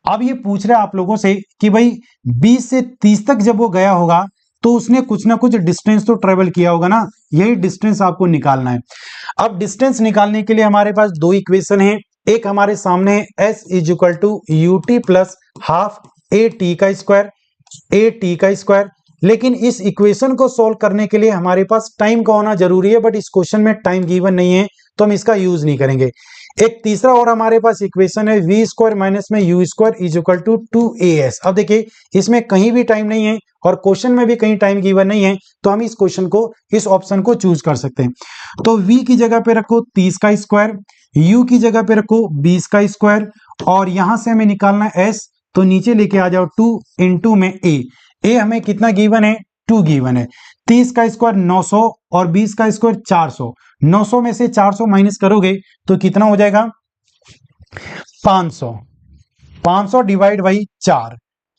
अब ये पूछ रहा है आप लोगों से कि भाई 20 से 30 तक जब वो गया होगा तो उसने कुछ ना कुछ डिस्टेंस तो ट्रेवल किया होगा ना, यही डिस्टेंस आपको निकालना है। अब डिस्टेंस निकालने के लिए हमारे पास दो इक्वेशन है। एक हमारे सामने है s is equal to u t plus half a t का स्क्वायर, लेकिन इस इक्वेशन को सॉल्व करने के लिए हमारे पास टाइम का होना जरूरी है, बट इस क्वेश्चन में टाइम गिवन नहीं है तो हम इसका यूज नहीं करेंगे। एक तीसरा और हमारे पास इक्वेशन है वी स्क्वायर माइनस में u square is equal to 2as। अब देखिए इसमें कहीं भी टाइम नहीं है और क्वेश्चन में भी कहीं टाइम गिवन नहीं है, तो हम इस क्वेश्चन को, इस ऑप्शन को चूज कर सकते हैं। तो v की जगह पे रखो 30 का स्क्वायर, u की जगह पे रखो 20 का स्क्वायर, और यहां से हमें निकालना है s, तो नीचे लेके आ जाओ 2 इंटू में a हमें कितना गिवन है 2 गिवन है। 30 का स्क्वायर 900 और 20 का स्क्वायर 400, 900 में से 400 माइनस करोगे तो कितना हो जाएगा 500, 500 डिवाइड बाई 4।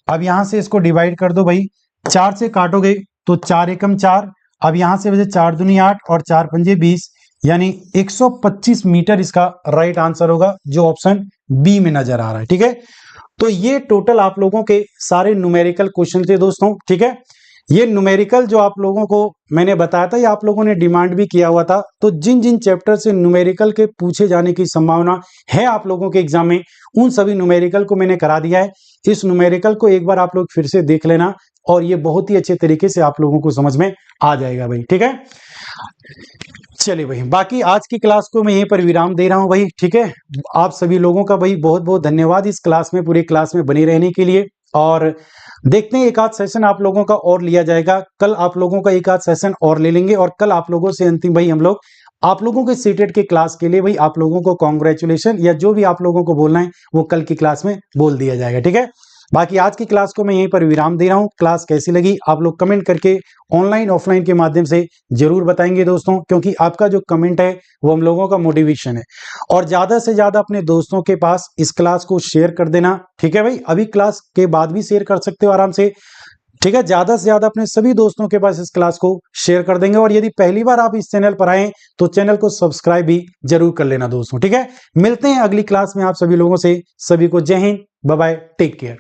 अब यहां से इसको डिवाइड कर दो भाई, 4 से काटोगे तो 4 एकम 4, अब यहां से वजह 4 दूनी 8 और 4 पंजे 20, यानी 125 मीटर इसका राइट आंसर होगा, जो ऑप्शन बी में नजर आ रहा है। ठीक है, तो ये टोटल आप लोगों के सारे न्यूमेरिकल क्वेश्चन थे दोस्तों। ठीक है, ये न्यूमेरिकल जो आप लोगों को मैंने बताया था, ये आप लोगों ने डिमांड भी किया हुआ था। तो जिन जिन चैप्टर से न्यूमेरिकल के पूछे जाने की संभावना है आप लोगों के एग्जाम में, उन सभी न्यूमेरिकल को मैंने करा दिया है। इस न्यूमेरिकल को एक बार आप लोग फिर से देख लेना, और ये बहुत ही अच्छे तरीके से आप लोगों को समझ में आ जाएगा भाई। ठीक है, चलिए भाई, बाकी आज की क्लास को मैं यहीं पर विराम दे रहा हूं भाई। ठीक है, आप सभी लोगों का भाई बहुत बहुत धन्यवाद इस क्लास में, पूरी क्लास में बने रहने के लिए। और देखते हैं एक आध सेशन आप लोगों का और लिया जाएगा, कल आप लोगों का एक आध सेशन और ले लेंगे, और कल आप लोगों से अंतिम भाई हम लोग आप लोगों के सीटेट के क्लास के लिए भाई आप लोगों को कॉन्ग्रेचुलेशन, या जो भी आप लोगों को बोलना है वो कल की क्लास में बोल दिया जाएगा, ठीक है। बाकी आज की क्लास को मैं यहीं पर विराम दे रहा हूं। क्लास कैसी लगी आप लोग कमेंट करके ऑनलाइन ऑफलाइन के माध्यम से जरूर बताएंगे दोस्तों, क्योंकि आपका जो कमेंट है वो हम लोगों का मोटिवेशन है। और ज्यादा से ज्यादा अपने दोस्तों के पास इस क्लास को शेयर कर देना, ठीक है भाई। अभी क्लास के बाद भी शेयर कर सकते हो आराम से, ठीक है। ज्यादा से ज्यादा अपने सभी दोस्तों के पास इस क्लास को शेयर कर देंगे। और यदि पहली बार आप इस चैनल पर आए तो चैनल को सब्सक्राइब भी जरूर कर लेना दोस्तों, ठीक है। मिलते हैं अगली क्लास में आप सभी लोगों से। सभी को Jai Hind, bye bye, take care.